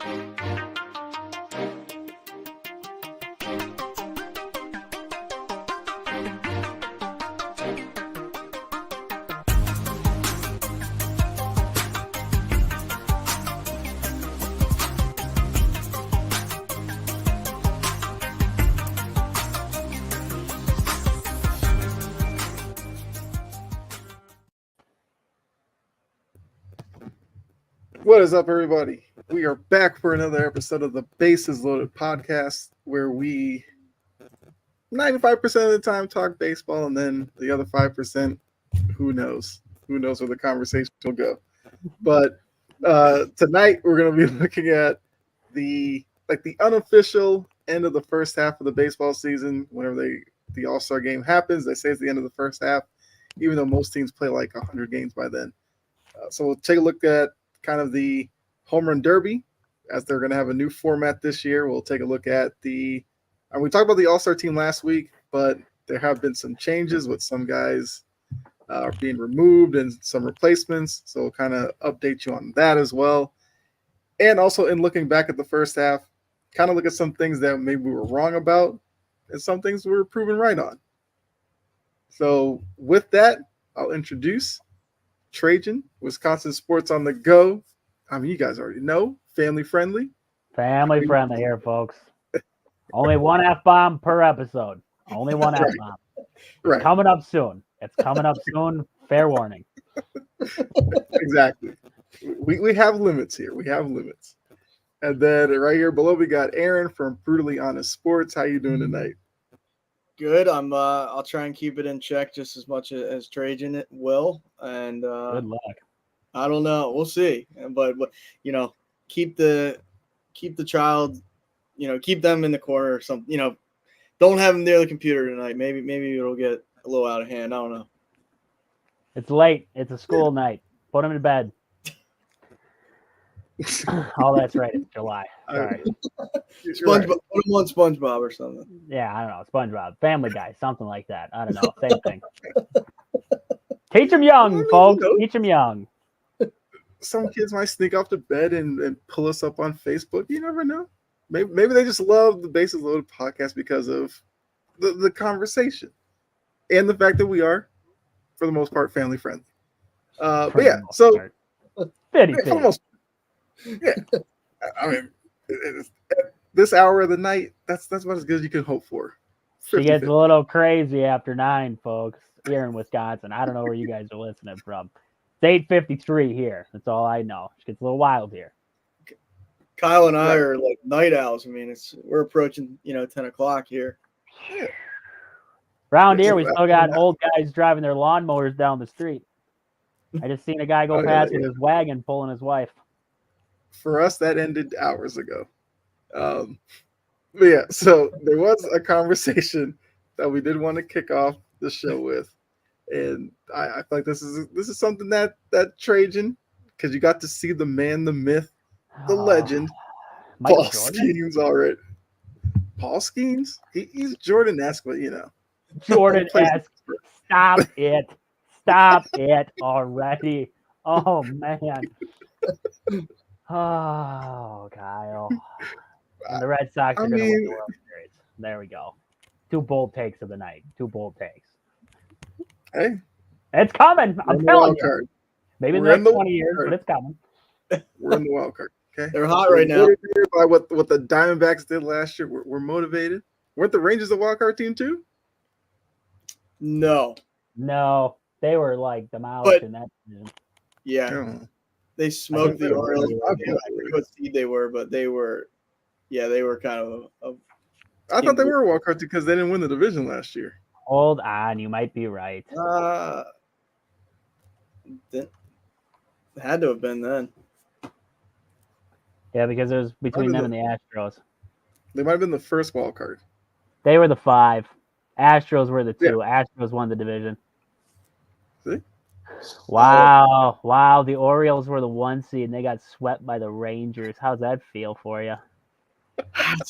What is up, everybody? We are back for another episode of the Bases Loaded podcast, where we 95% of the time talk baseball, and then the other 5%, who knows? Who knows where the conversation will go? But tonight we're going to be looking at the unofficial end of the first half of the baseball season. Whenever the All-Star game happens, they say it's the end of the first half, even though most teams play like 100 games by then. So we'll take a look at kind of the home run derby, as they're going to have a new format this year. We'll take a look at we talked about the All-Star team last week, but there have been some changes with some guys are being removed and some replacements. So we'll kind of update you on that as well. And also, in looking back at the first half, kind of look at some things that maybe we were wrong about and some things we were proven right on. So with that, I'll introduce Trajan, Wisconsin Sports on the Go. I mean, you guys already know, family friendly. Family friendly here, folks. Only one F-bomb per episode. Only one F-bomb. Right. Coming up soon. It's coming up soon. Fair warning. Exactly. We have limits here. We have limits. And then right here below, we got Aaron from Brutally Honest Sports. How you doing tonight? Good. I'll try and keep it in check just as much as Trajan will. And Good luck. I don't know. We'll see. But keep the child, keep them in the corner or something. Don't have them near the computer tonight. Maybe it'll get a little out of hand. I don't know. It's late. It's a school night. Put them in bed. Oh, that's right. It's July. Sorry. SpongeBob. Put them on SpongeBob or something. Yeah, I don't know. SpongeBob, Family Guy, something like that. I don't know. Same thing. Teach them young, folks. Teach them young. Some kids might sneak off to bed and pull us up on Facebook. You never know. Maybe they just love the Bases Loaded podcast because of the conversation and the fact that we are, for the most part, family friendly. But yeah, so for the most, yeah. I mean, this hour of the night, that's about as good as you can hope for. She gets a little crazy after 9, folks, here in Wisconsin. I don't know where you guys are listening from. It's 8:53 here. That's all I know. She gets a little wild here. Kyle and I are like night owls. I mean, we're approaching 10 o'clock here. Yeah. Around here, we still got old guys driving their lawnmowers down the street. I just seen a guy go past with his wagon pulling his wife. For us, that ended hours ago. But yeah, so there was a conversation that we did want to kick off the show with, and I feel like this is something that Trajan, because you got to see the man, the myth, the legend, Paul Skeens already. Paul Skeens, he's Jordan-esque, but Jordan-esque. Stop it. Stop it already. Oh, man. Oh, Kyle. And the Red Sox are going to win the World Series. There we go. 2 bold takes of the night. 2 bold takes. Hey. It's coming. I'm telling you. Card. Maybe in the next 20 years, but it's coming. We're in the wild card. Okay. They're hot right now. By what the Diamondbacks did last year, we're motivated. Weren't the Rangers a wild card team too? No, they were like demolished in that. Yeah, they smoked the Orioles. I forget what seed they were, but they were kind of I thought they were a wild card team because they didn't win the division last year. Hold on, you might be right. It had to have been then. Yeah, because it was between them and the Astros. They might have been the first wild card. They were the 5. Astros were the 2. Yeah. Astros won the division. See? Wow. The Orioles were the 1 seed, and they got swept by the Rangers. How's that feel for you?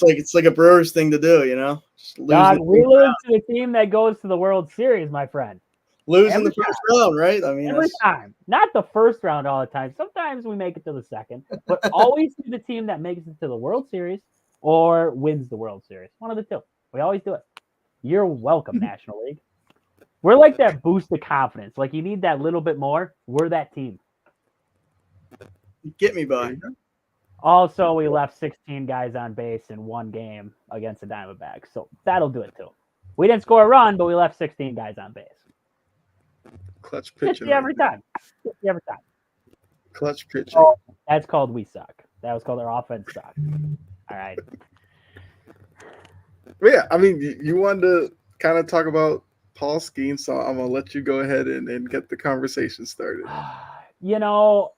It's like a Brewers thing to do, God, we lose to the team that goes to the World Series, my friend. Losing the first round, right? I mean, Every time. Not the first round all the time. Sometimes we make it to the second, but always the team that makes it to the World Series or wins the World Series. One of the two. We always do it. You're welcome, National League. We're like that boost of confidence. Like you need that little bit more. We're that team. Get me by. Also, we left 16 guys on base in one game against the Diamondbacks. So that'll do it too. We didn't score a run, but we left 16 guys on base. Clutch pitching. 50 every time. 50 every time. Clutch pitching. Oh, that's called we suck. That was called our offense suck. All right. But yeah, I mean, you wanted to kind of talk about Paul Skeens, so I'm going to let you go ahead and get the conversation started. You know,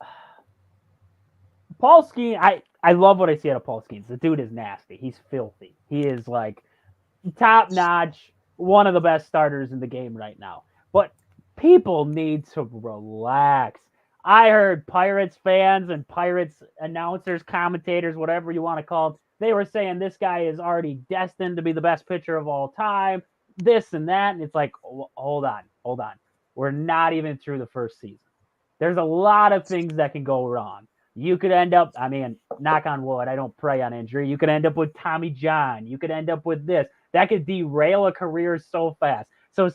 Paul Skeens, I love what I see out of Paul Skeens. The dude is nasty. He's filthy. He is like top notch, one of the best starters in the game right now. But people need to relax. I heard Pirates fans and Pirates announcers, commentators, whatever you want to call them, they were saying this guy is already destined to be the best pitcher of all time, this and that. And it's like, hold on. We're not even through the first season. There's a lot of things that can go wrong. You could end up, I mean, knock on wood, I don't pray on injury. You could end up with Tommy John. You could end up with this. That could derail a career so fast. So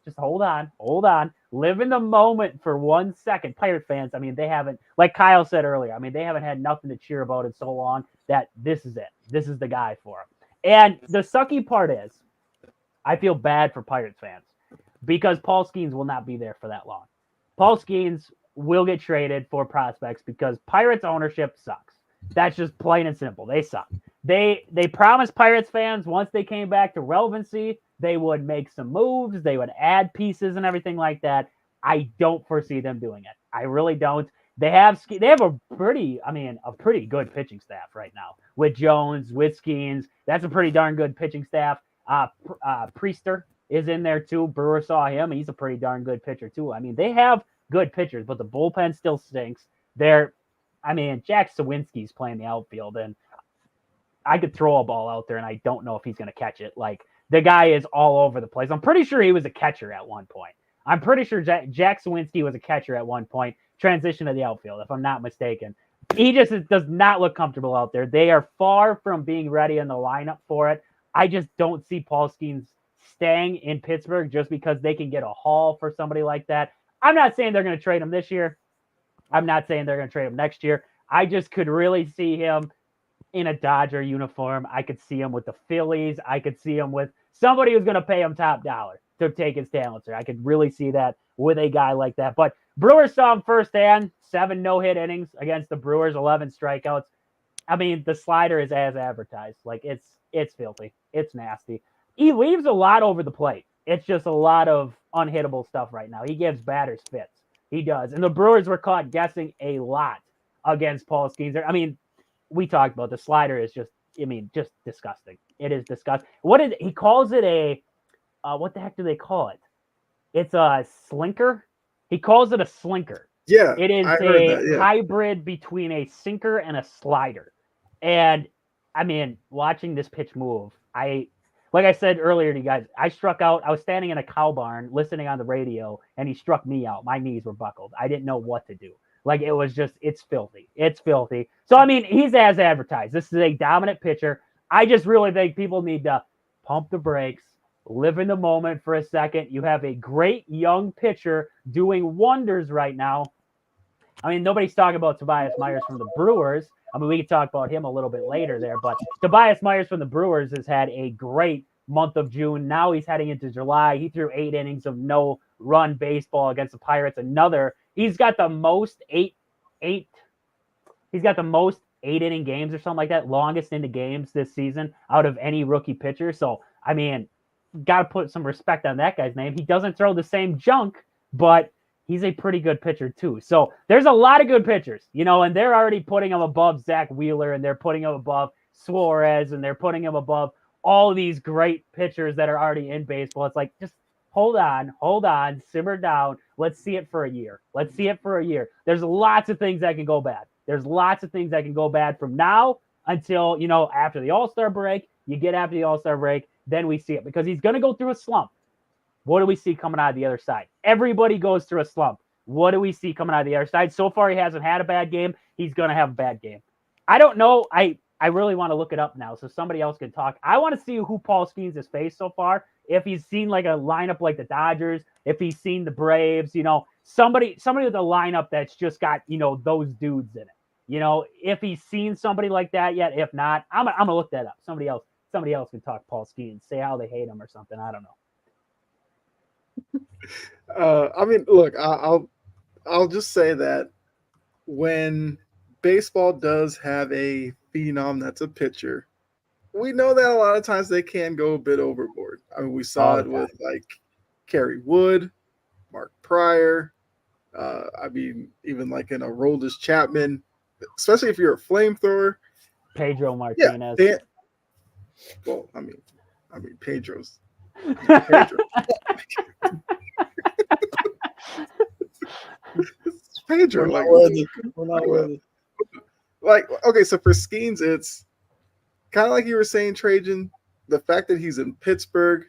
just hold on. Live in the moment for 1 second. Pirate fans, I mean, they haven't, like Kyle said earlier, I mean, they haven't had nothing to cheer about in so long that this is it. This is the guy for him. And the sucky part is, I feel bad for Pirates fans because Paul Skeens will not be there for that long. Paul Skeens will get traded for prospects because Pirates ownership sucks. That's just plain and simple. They suck. They promised Pirates fans once they came back to relevancy, they would make some moves, they would add pieces and everything like that. I don't foresee them doing it. I really don't. They have a pretty good pitching staff right now with Jones, with Skeens. That's a pretty darn good pitching staff. Priester is in there too. Brewer saw him. He's a pretty darn good pitcher too. I mean, they have good pitchers, but the bullpen still stinks. Jack Sawinski's playing the outfield, and I could throw a ball out there, and I don't know if he's going to catch it. Like, the guy is all over the place. I'm pretty sure he was a catcher at one point. I'm pretty sure Jack Sawinski was a catcher at one point, transition to the outfield, if I'm not mistaken. He just does not look comfortable out there. They are far from being ready in the lineup for it. I just don't see Paul Skeens staying in Pittsburgh just because they can get a haul for somebody like that. I'm not saying they're going to trade him this year. I'm not saying they're going to trade him next year. I just could really see him in a Dodger uniform. I could see him with the Phillies. I could see him with somebody who's going to pay him top dollar to take his talents there. I could really see that with a guy like that. But Brewers saw him firsthand, 7 no-hit innings against the Brewers, 11 strikeouts. I mean, the slider is as advertised. Like, it's filthy. It's nasty. He leaves a lot over the plate. It's just a lot of unhittable stuff right now. He gives batters fits. He does. And the Brewers were caught guessing a lot against Paul Skeens. I mean, we talked about the slider is just disgusting. It is disgusting. He calls it what the heck do they call it? It's a slinker. He calls it a slinker. Yeah. It is a hybrid between a sinker and a slider. And I mean, watching this pitch move, like I said earlier to you guys, I struck out. I was standing in a cow barn listening on the radio, and he struck me out. My knees were buckled. I didn't know what to do. Like, it was just, it's filthy. It's filthy. So, I mean, he's as advertised. This is a dominant pitcher. I just really think people need to pump the brakes, live in the moment for a second. You have a great young pitcher doing wonders right now. I mean, nobody's talking about Tobias Myers from the Brewers. I mean, we can talk about him a little bit later there, but Tobias Myers from the Brewers has had a great month of June. Now he's heading into July. He threw 8 innings of no-run baseball against the Pirates. He's got the most 8-inning games or something like that, longest into games this season out of any rookie pitcher. So, I mean, got to put some respect on that guy's name. He doesn't throw the same junk, but he's a pretty good pitcher too. So there's a lot of good pitchers, and they're already putting him above Zach Wheeler, and they're putting him above Suarez, and they're putting him above all of these great pitchers that are already in baseball. It's like, just hold on, simmer down. Let's see it for a year. There's lots of things that can go bad. From now until, after the All-Star break. You get after the All-Star break, then we see it, because he's going to go through a slump. What do we see coming out of the other side? Everybody goes through a slump. What do we see coming out of the other side? So far, he hasn't had a bad game. He's going to have a bad game. I don't know. I really want to look it up now so somebody else can talk. I want to see who Paul Skeens has faced so far. If he's seen like a lineup like the Dodgers, if he's seen the Braves, somebody with a lineup that's just got, those dudes in it. If he's seen somebody like that yet. If not, I'm gonna look that up. Somebody else can talk Paul Skeens, say how they hate him or something. I don't know. I mean, look, I'll just say that when baseball does have a phenom that's a pitcher, we know that a lot of times they can go a bit overboard. I mean, we saw it with like Kerry Wood, Mark Pryor. I mean, even like in Aroldis Chapman, especially if you're a flamethrower. Pedro Martinez. Yeah, well, I mean, Pedro's. Pedro. It's Pedro. We're not worthy. Like, okay, so for Skeens, it's kind of like you were saying, Trajan, the fact that he's in Pittsburgh,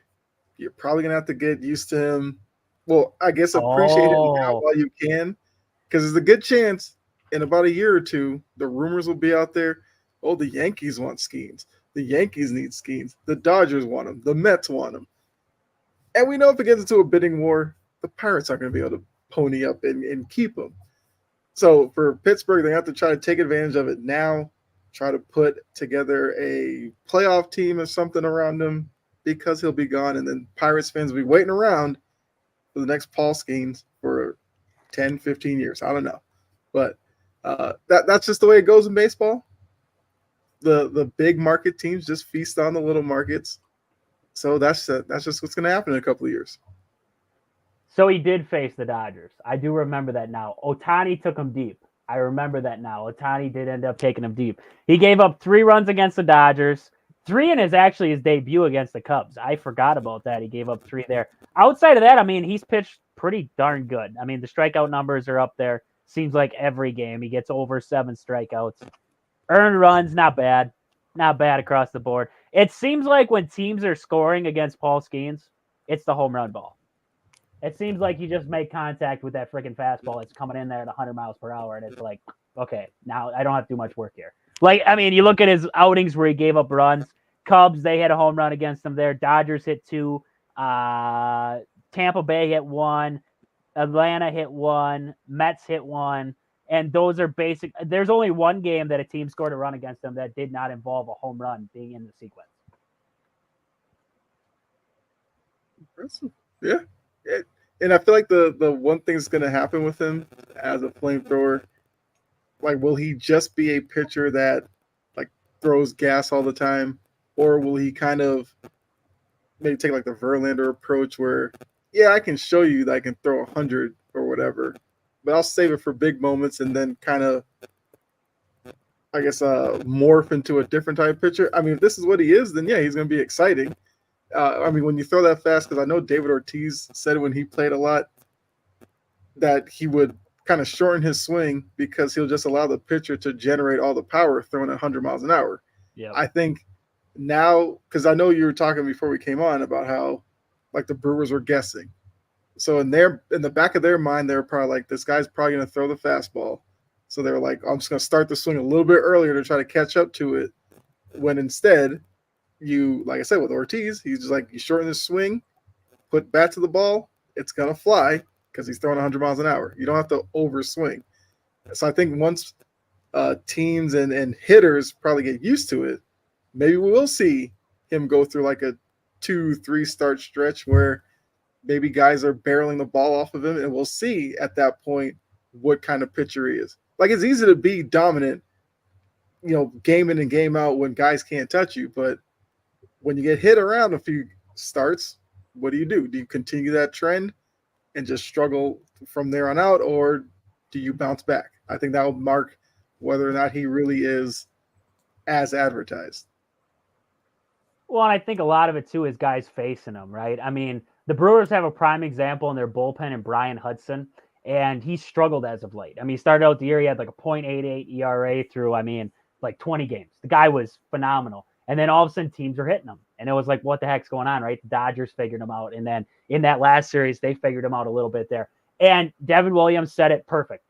you're probably going to have to get used to him. Well, I guess appreciate him now while you can, because there's a good chance in about a year or two, the rumors will be out there, oh, the Yankees want Skeens. The Yankees need Skeens. The Dodgers want him. The Mets want him. And we know if it gets into a bidding war, the Pirates aren't going to be able to pony up and keep him. So for Pittsburgh, they have to try to take advantage of it now, try to put together a playoff team or something around him because he'll be gone. And then Pirates fans will be waiting around for the next Paul Skeens for 10, 15 years. I don't know. But that's just the way it goes in baseball. The big market teams just feast on the little markets. So that's just what's going to happen in a couple of years. So he did face the Dodgers. I do remember that now. Ohtani took him deep. I remember that now. Ohtani did end up taking him deep. He gave up 3 runs against the Dodgers. 3 in his debut against the Cubs. I forgot about that. He gave up 3 there. Outside of that, I mean, he's pitched pretty darn good. I mean, the strikeout numbers are up there. Seems like every game he gets over 7 strikeouts. Earned runs, not bad. Not bad across the board. It seems like when teams are scoring against Paul Skeens, it's the home run ball. It seems like you just make contact with that freaking fastball that's coming in there at 100 miles per hour, and it's like, okay, now I don't have to do much work here. Like, I mean, you look at his outings where he gave up runs. Cubs, they had a home run against them there. Dodgers hit 2. Tampa Bay hit 1. Atlanta hit 1. Mets hit 1. And those are basic. There's only one game that a team scored a run against them that did not involve a home run being in the sequence. Impressive. Yeah. And I feel like the one thing that's going to happen with him as a flamethrower, like, will he just be a pitcher that like throws gas all the time, or will he kind of maybe take like the Verlander approach where, yeah, I can show you that I can throw 100 or whatever, but I'll save it for big moments and then kind of, I guess, morph into a different type of pitcher. I mean, if this is what he is, then yeah, he's going to be exciting. I mean, when you throw that fast, because I know David Ortiz said when he played a lot that he would kind of shorten his swing because he'll just allow the pitcher to generate all the power throwing at 100 miles an hour. Yeah, I think now, because I know you were talking before we came on about how like the Brewers were guessing. So in the back of their mind, they were probably like, this guy's probably going to throw the fastball. So they were like, I'm just going to start the swing a little bit earlier to try to catch up to it. When instead, you, like I said, with Ortiz, he's just like, you shorten the swing, put bat to the ball, it's going to fly because he's throwing 100 miles an hour. You don't have to overswing. So I think once teams and hitters probably get used to it, maybe we will see him go through like a 2-3 start stretch where maybe guys are barreling the ball off of him, and we'll see at that point what kind of pitcher he is. Like, it's easy to be dominant, game in and game out when guys can't touch you, but when you get hit around a few starts, what do? Do you continue that trend and just struggle from there on out, or do you bounce back? I think that will mark whether or not he really is as advertised. Well, and I think a lot of it, too, is guys facing him, right? I mean, the Brewers have a prime example in their bullpen in Brian Hudson, and he struggled as of late. I mean, he started out the year, he had like a .88 ERA through, like 20 games. The guy was phenomenal. And then all of a sudden teams are hitting them. And it was like, what the heck's going on, right? The Dodgers figured them out. And then in that last series, they figured them out a little bit there. And Devin Williams said it perfect.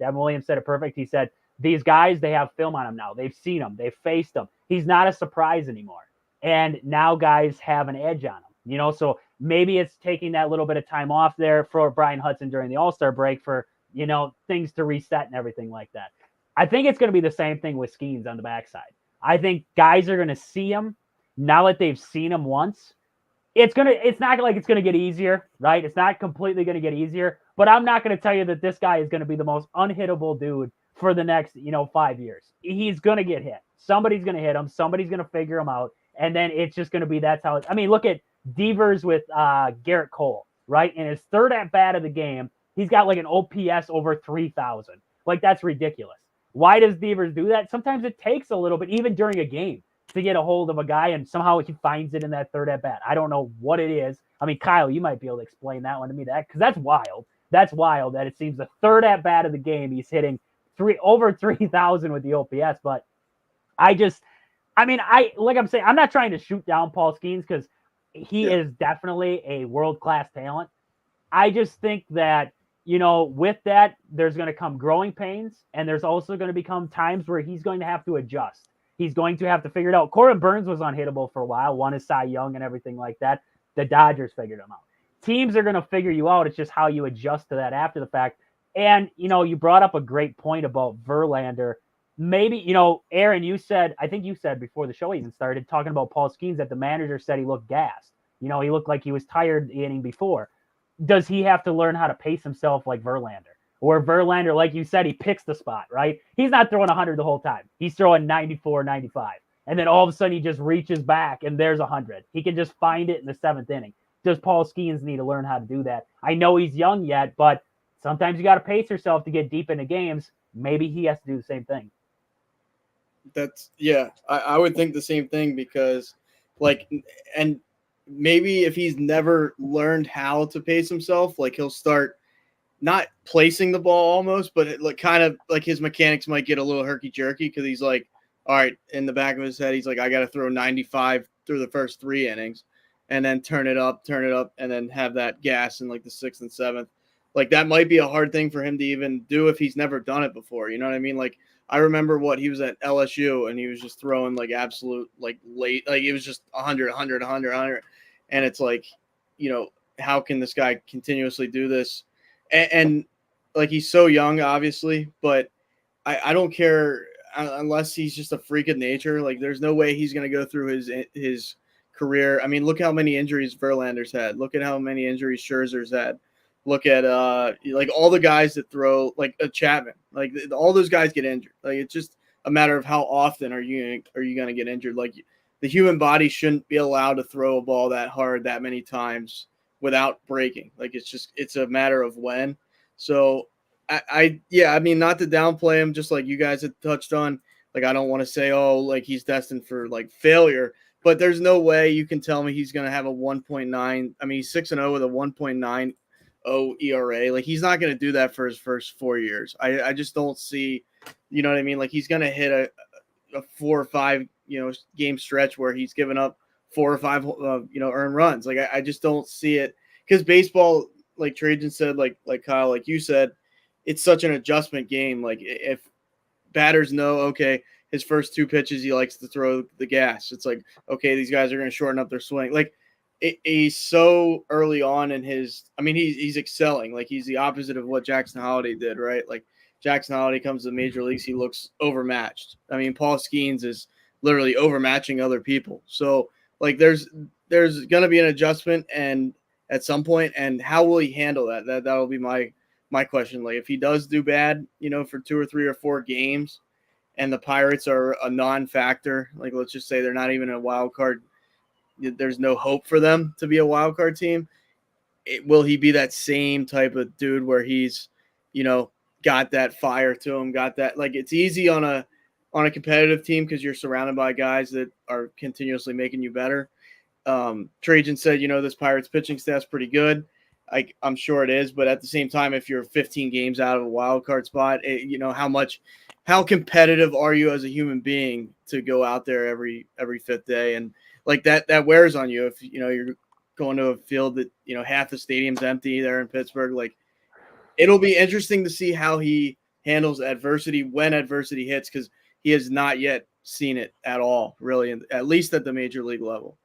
He said, these guys, they have film on them now. They've seen them. They've faced them. He's not a surprise anymore. And now guys have an edge on him, so maybe it's taking that little bit of time off there for Brian Hudson during the All-Star break for, things to reset and everything like that. I think it's going to be the same thing with Skeens on the backside. I think guys are going to see him now that they've seen him once. It's not like it's going to get easier, right? It's not completely going to get easier, but I'm not going to tell you that this guy is going to be the most unhittable dude for the next, 5 years. He's going to get hit. Somebody's going to hit him. Somebody's going to figure him out. And then it's just going to be, that's how look at Devers with Garrett Cole, right? In his third at bat of the game, he's got like an OPS over 3,000. Like, that's ridiculous. Why does Devers do that? Sometimes it takes a little bit, even during a game, to get a hold of a guy, and somehow he finds it in that third at bat. I don't know what it is. Kyle, you might be able to explain that one to me, because that's wild. That's wild that it seems the third at bat of the game, he's hitting over 3,000 with the OPS. But like I'm saying, I'm not trying to shoot down Paul Skeens because he is definitely a world-class talent. I just think that, with that, there's going to come growing pains, and there's also going to become times where he's going to have to adjust. He's going to have to figure it out. Corbin Burns was unhittable for a while, won his Cy Young and everything like that. The Dodgers figured him out. Teams are going to figure you out. It's just how you adjust to that after the fact. And, you brought up a great point about Verlander. Maybe, Aaron, I think you said before the show even started talking about Paul Skeens that the manager said he looked gassed. He looked like he was tired the inning before. Does he have to learn how to pace himself like Verlander? Or Verlander, like you said, he picks the spot, right? He's not throwing 100 the whole time. He's throwing 94, 95. And then all of a sudden he just reaches back and there's 100. He can just find it in the seventh inning. Does Paul Skeens need to learn how to do that? I know he's young yet, but sometimes you got to pace yourself to get deep into games. Maybe he has to do the same thing. I would think the same thing because, and maybe if he's never learned how to pace himself, he'll start not placing the ball almost, but kind of his mechanics might get a little herky-jerky because he's like, all right, in the back of his head, he's like, I got to throw 95 through the first 3 innings and then turn it up, and then have that gas in the 6th and 7th. That might be a hard thing for him to even do if he's never done it before. You know what I mean? I remember he was at LSU and he was just throwing absolute late, it was just 100. And it's how can this guy continuously do this? And he's so young, obviously, but I don't care unless he's just a freak of nature. There's no way he's going to go through his career. Look how many injuries Verlander's had. Look at how many injuries Scherzer's had. Look at all the guys that throw a Chapman. All those guys get injured. It's just a matter of how often are you going to get injured. The human body shouldn't be allowed to throw a ball that hard that many times without breaking. It's a matter of when. So I not to downplay him, just like you guys had touched on. I don't want to say, he's destined for failure, but there's no way you can tell me he's going to have a 1.9. He's 6-0 with a 1.90 ERA. He's not going to do that for his first 4 years. I just don't see, you know what I mean? He's going to hit a 4 or 5, game stretch where he's given up 4 or 5, earned runs. I just don't see it because baseball, like Trajan said, like Kyle, like you said, it's such an adjustment game. If batters know, okay, his first 2 pitches, he likes to throw the gas. It's okay, these guys are going to shorten up their swing. He's so early on in his, he's excelling. He's the opposite of what Jackson Holiday did, right? Jackson Holiday comes to the major leagues, he looks overmatched. Paul Skeens is literally overmatching other people. So there's going to be an adjustment and at some point, and how will he handle that? That'll be my question. If he does do bad, for 2 or 3 or 4 games and the Pirates are a non-factor, let's just say they're not even a wild card, there's no hope for them to be a wild card team. Will he be that same type of dude where he's, got that fire to him, got that, it's easy on a competitive team because you're surrounded by guys that are continuously making you better. Trajan said, this Pirates pitching staff's pretty good. I'm sure it is, but at the same time, if you're 15 games out of a wild card spot, how competitive are you as a human being to go out there every fifth day, and like that wears on you if you're going to a field that half the stadium's empty there in Pittsburgh. Like, it'll be interesting to see how he handles adversity when adversity hits, because he has not yet seen it at all, really, at least at the major league level.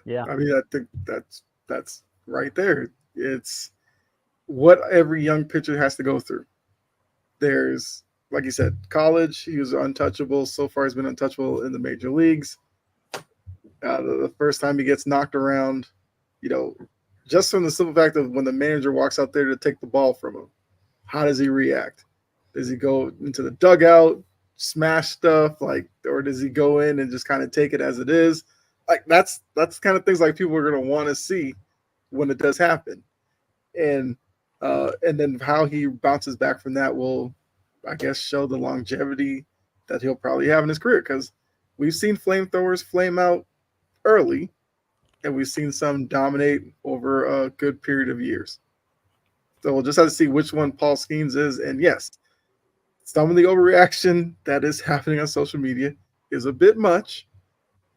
Yeah. I mean, I think that's right there. It's what every young pitcher has to go through. There's, like you said, college. He was untouchable. So far, he's been untouchable in the major leagues. The first time he gets knocked around, just from the simple fact of when the manager walks out there to take the ball from him, how does he react? Does he go into the dugout, smash stuff, or does he go in and just kind of take it as it is? Like, that's kind of things like people are going to want to see when it does happen. And then how he bounces back from that will, I guess, show the longevity that he'll probably have in his career, because we've seen flamethrowers flame out early, and we've seen some dominate over a good period of years. So we'll just have to see which one Paul Skeens is. And yes, some of the overreaction that is happening on social media is a bit much,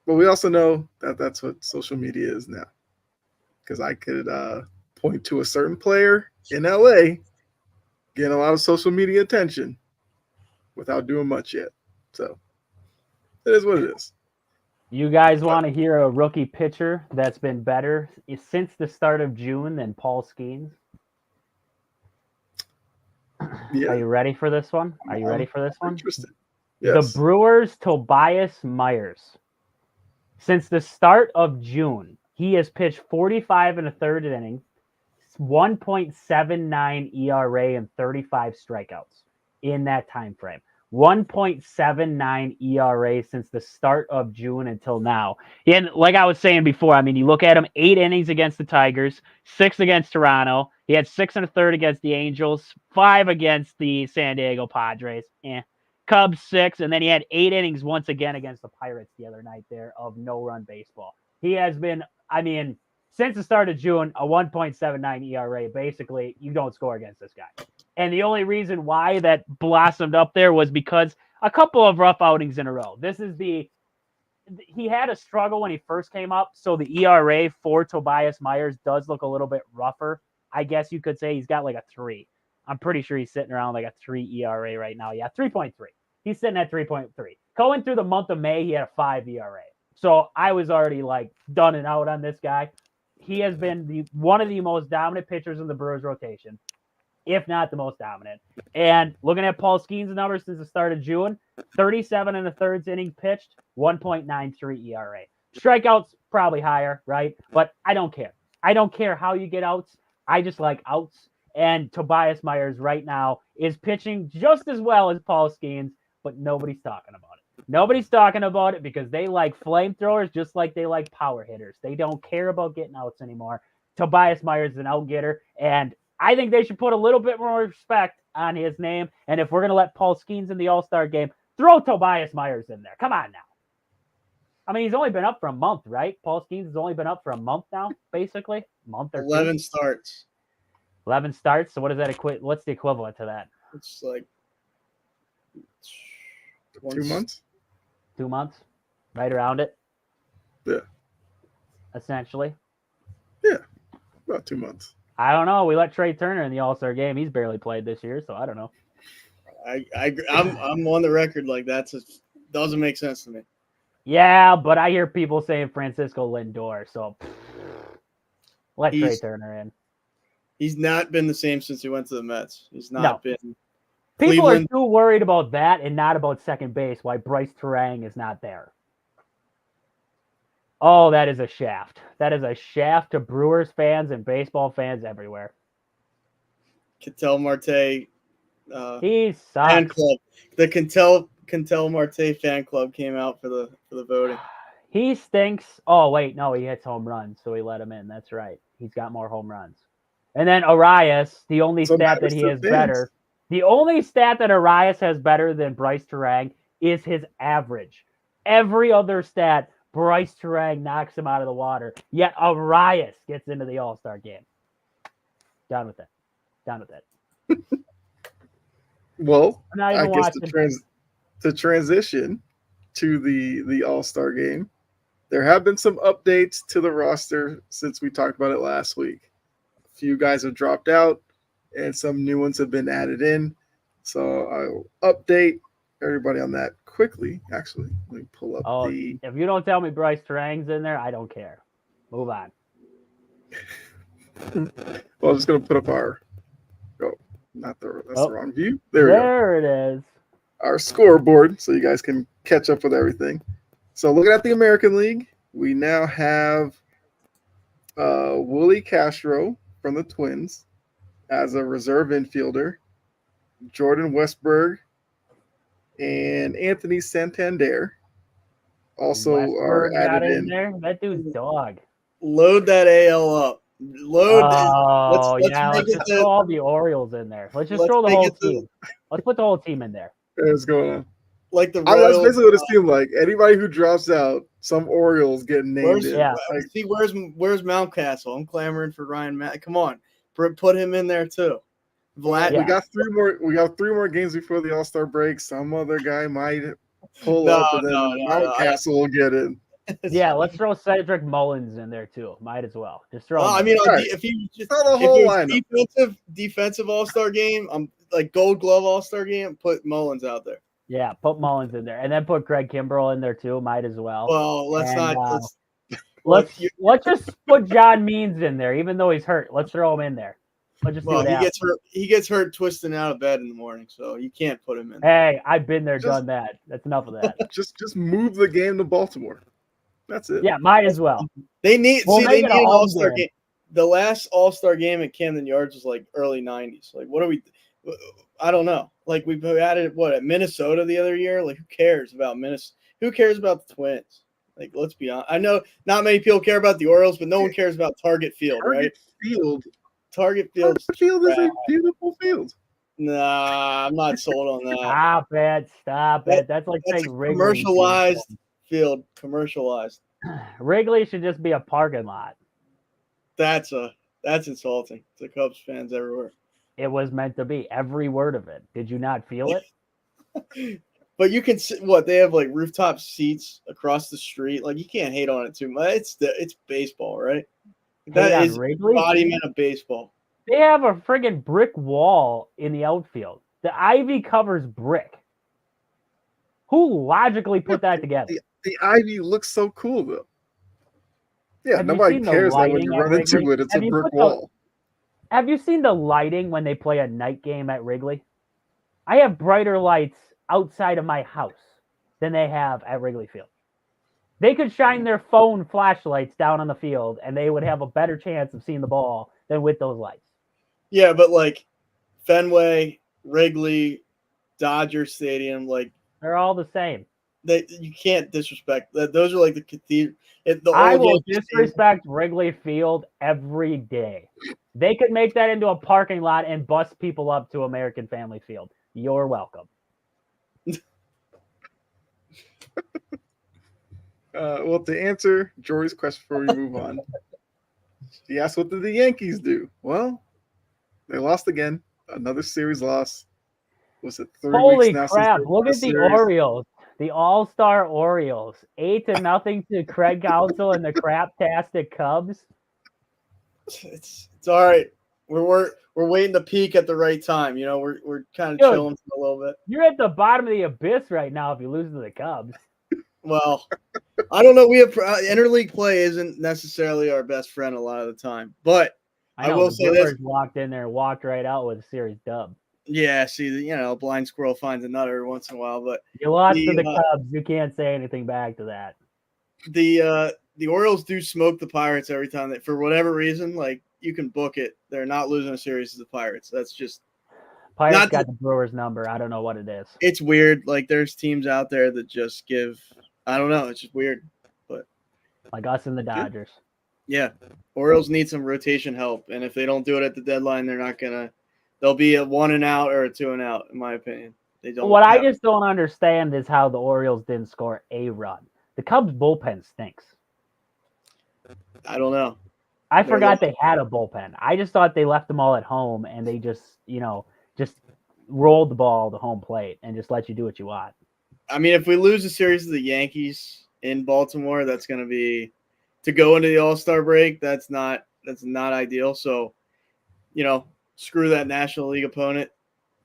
but we also know that that's what social media is now. Because I could point to a certain player in LA getting a lot of social media attention without doing much yet. So it is what it is. You guys want to hear a rookie pitcher that's been better since the start of June than Paul Skeens? Yeah. Are you ready for this one? Interested. Yes. The Brewers' Tobias Myers. Since the start of June, he has pitched 45 and a third innings, 1.79 ERA, and 35 strikeouts in that time frame. 1.79 ERA since the start of June until now. And like I was saying before, I mean, you look at him, 8 innings against the Tigers, 6 against Toronto. He had 6 and a third against the Angels, 5 against the San Diego Padres. Cubs 6, and then he had 8 innings once again against the Pirates the other night there of no-run baseball. He has been, I mean, since the start of June, a 1.79 ERA. Basically, you don't score against this guy. And the only reason why that blossomed up there was because a couple of rough outings in a row. He had a struggle when he first came up, so the ERA for Tobias Myers does look a little bit rougher. I guess you could say he's got like a 3. I'm pretty sure he's sitting around like a 3 ERA right now. Yeah, 3.3. He's sitting at 3.3. Going through the month of May, he had a 5 ERA. So I was already like done and out on this guy. He has been one of the most dominant pitchers in the Brewers rotation, if not the most dominant. And looking at Paul Skeens' numbers since the start of June, 37 and a third innings pitched, 1.93 ERA. Strikeouts probably higher, right? But I don't care. I don't care how you get outs. I just like outs. And Tobias Myers right now is pitching just as well as Paul Skeens, but nobody's talking about it. Nobody's talking about it because they like flamethrowers just like they like power hitters. They don't care about getting outs anymore. Tobias Myers is an out-getter, and I think they should put a little bit more respect on his name. And if we're going to let Paul Skeens in the All-Star game, throw Tobias Myers in there. Come on now. I mean, he's only been up for a month, right? Paul Skeens has only been up for a month now, basically. Month or 11 two. starts. 11 starts. So what does that equate? What's the equivalent to that? It's like 2 months. 2 months, right around it. Yeah. Essentially. Yeah, about 2 months. I don't know. We let Trey Turner in the All-Star game. He's barely played this year, so I don't know. I'm on the record like that. Doesn't make sense to me. Yeah, but I hear people saying Francisco Lindor, so let Trey Turner in. He's not been the same since he went to the Mets. He's not been. People Cleveland. are too worried about that and not about second base, why Bryce Terang is not there. Oh, that is a shaft. That is a shaft to Brewers fans and baseball fans everywhere. Ketel Marte he sucks. fan club. The Ketel Marte fan club came out for the voting. He stinks. Oh, wait, no, he hits home runs, so we let him in. That's right. He's got more home runs. And then Arias, the only stat that he has better. The only stat that Arias has better than Bryce Terang is his average. Every other stat, Bryce Terang knocks him out of the water. Yet Arias gets into the All-Star game. Down with that. Down with that. Well, I'm not I even guess watching. to transition to the All-Star game, there have been some updates to the roster since we talked about it last week. A few guys have dropped out, and some new ones have been added in. So I'll update everybody on that quickly. Actually, let me pull up Oh, the. if you don't tell me Bryce Terang's in there, I don't care. Move on. Well, I'm just gonna put up our. Oh, not the. That's Oh, the wrong view. There we go. There it is. Our scoreboard, so you guys can catch up with everything. So looking at the American League, we now have Willie Castro from the Twins as a reserve infielder, Jordan Westberg and Anthony Santander also are Westberg got added in in. there. That dude's dog. Load that AL up. Oh, let's yeah. make Let's it just the- throw all the Orioles in there. Let's just let's throw the make whole it the- team. Let's put the whole team in there. What's going on? like the I mean, that's Royals. basically what it seemed like. Anybody who drops out, some Orioles get named Where's, in. Yeah. Like, see, where's Mountcastle? I'm clamoring for Ryan Matt. Come on, put him in there too. Vlad, we Yeah. got three more. We got 3 more games before the All-Star break. Some other guy might pull No, up, and then no, Mountcastle will get in. Yeah, let's throw Cedric Mullins in there too. Might as well. Just throw. Well, him I in. mean, Right. if you just Throw the if whole there's lineup. defensive All-Star game, I'm like Gold Glove All-Star game. Put Mullins out there. Yeah, put Mullins in there, and then put Craig Kimbrell in there too. Might as well. Well, let's And, not. Let's just put John Means in there, even though he's hurt. Let's throw him in there. Let's just see Well, what he happens. gets hurt. He gets hurt twisting out of bed in the morning, so you can't put him in. Hey, I've been there, Just- done that. That's enough of that. Just move the game to Baltimore. That's it. Yeah, might as well. They need We'll they make need it a an home All-Star game. game. The last All-Star game at Camden Yards was like early '90s. Like, what are we? I don't know. Like, we added what at Minnesota the other year. Like, who cares about Minnesota? Who cares about the Twins? Like, let's be honest. I know not many people care about the Orioles, but no one cares about Target Field, right? Target Field. Target Field. Target Field is a beautiful field. Nah, I'm not sold on that. Stop it. Stop it. That's like That's saying a Wrigley. commercialized field. Commercialized. Wrigley should just be a parking lot. That's insulting to Cubs fans everywhere. It was meant to be. Every word of it. Did you not feel it? But you can see what they have like rooftop seats across the street. Like, you can't hate on it too much. It's baseball, right? That Hate on is Wrigley? embodiment of baseball. They have a friggin' brick wall in the outfield. The ivy covers brick. Who logically put that together? The ivy looks so cool though. Yeah, Have you nobody seen the cares that when lighting you at run into Wrigley? it, it's Have a you brick put the- wall. Have you seen the lighting when they play a night game at Wrigley? I have brighter lights outside of my house than they have at Wrigley Field. They could shine their phone flashlights down on the field and they would have a better chance of seeing the ball than with those lights. Yeah, but like Fenway, Wrigley, Dodger Stadium, like They're all the same. you can't disrespect that. Those are like the cathedral. The I old will Yankee Stadium. disrespect Wrigley Field every day. They could make that into a parking lot and bus people up to American Family Field. You're welcome. Well, to answer Jory's question before we move on, he asked, "What did the Yankees do?" Well, they lost again. Another series loss. Was it 3 Holy weeks now? crap. Since they Look won at the the series? Orioles. The All-Star Orioles. 8-0 to Craig Counsell and the craptastic Cubs. It's all right. We're waiting to peak at the right time. You know, we're kind of Dude. chilling for a little bit. You're at the bottom of the abyss right now if you lose to the Cubs. Well, I don't know. We have interleague play isn't necessarily our best friend a lot of the time, but I know will the say this. Brewers walked in there and walked right out with a series dub. Yeah, see, a blind squirrel finds a nut every once in a while, but You lost to The, the Cubs. You can't say anything back to that. the Orioles do smoke the Pirates every time. For whatever reason, like you can book it, they're not losing a series to the Pirates. That's just Pirates Not got the Brewers number. I don't know what it is. it's weird. Like there's teams out there that just give. I don't know. It's just weird. Like us and the Dodgers. Yeah, Orioles need some rotation help, and if they don't do it at the deadline, they're not gonna. They'll be a 1 and out or a 2 and out, in my opinion. They don't. What I have- just don't understand is how the Orioles didn't score a run. The Cubs bullpen stinks. I don't know. I They're forgot low. they had a bullpen. I just thought they left them all at home and they just, just rolled the ball to home plate and just let you do what you want. I mean, if we lose a series to the Yankees in Baltimore, that's going to be to go into the All-Star break. That's not ideal. So, screw that National League opponent.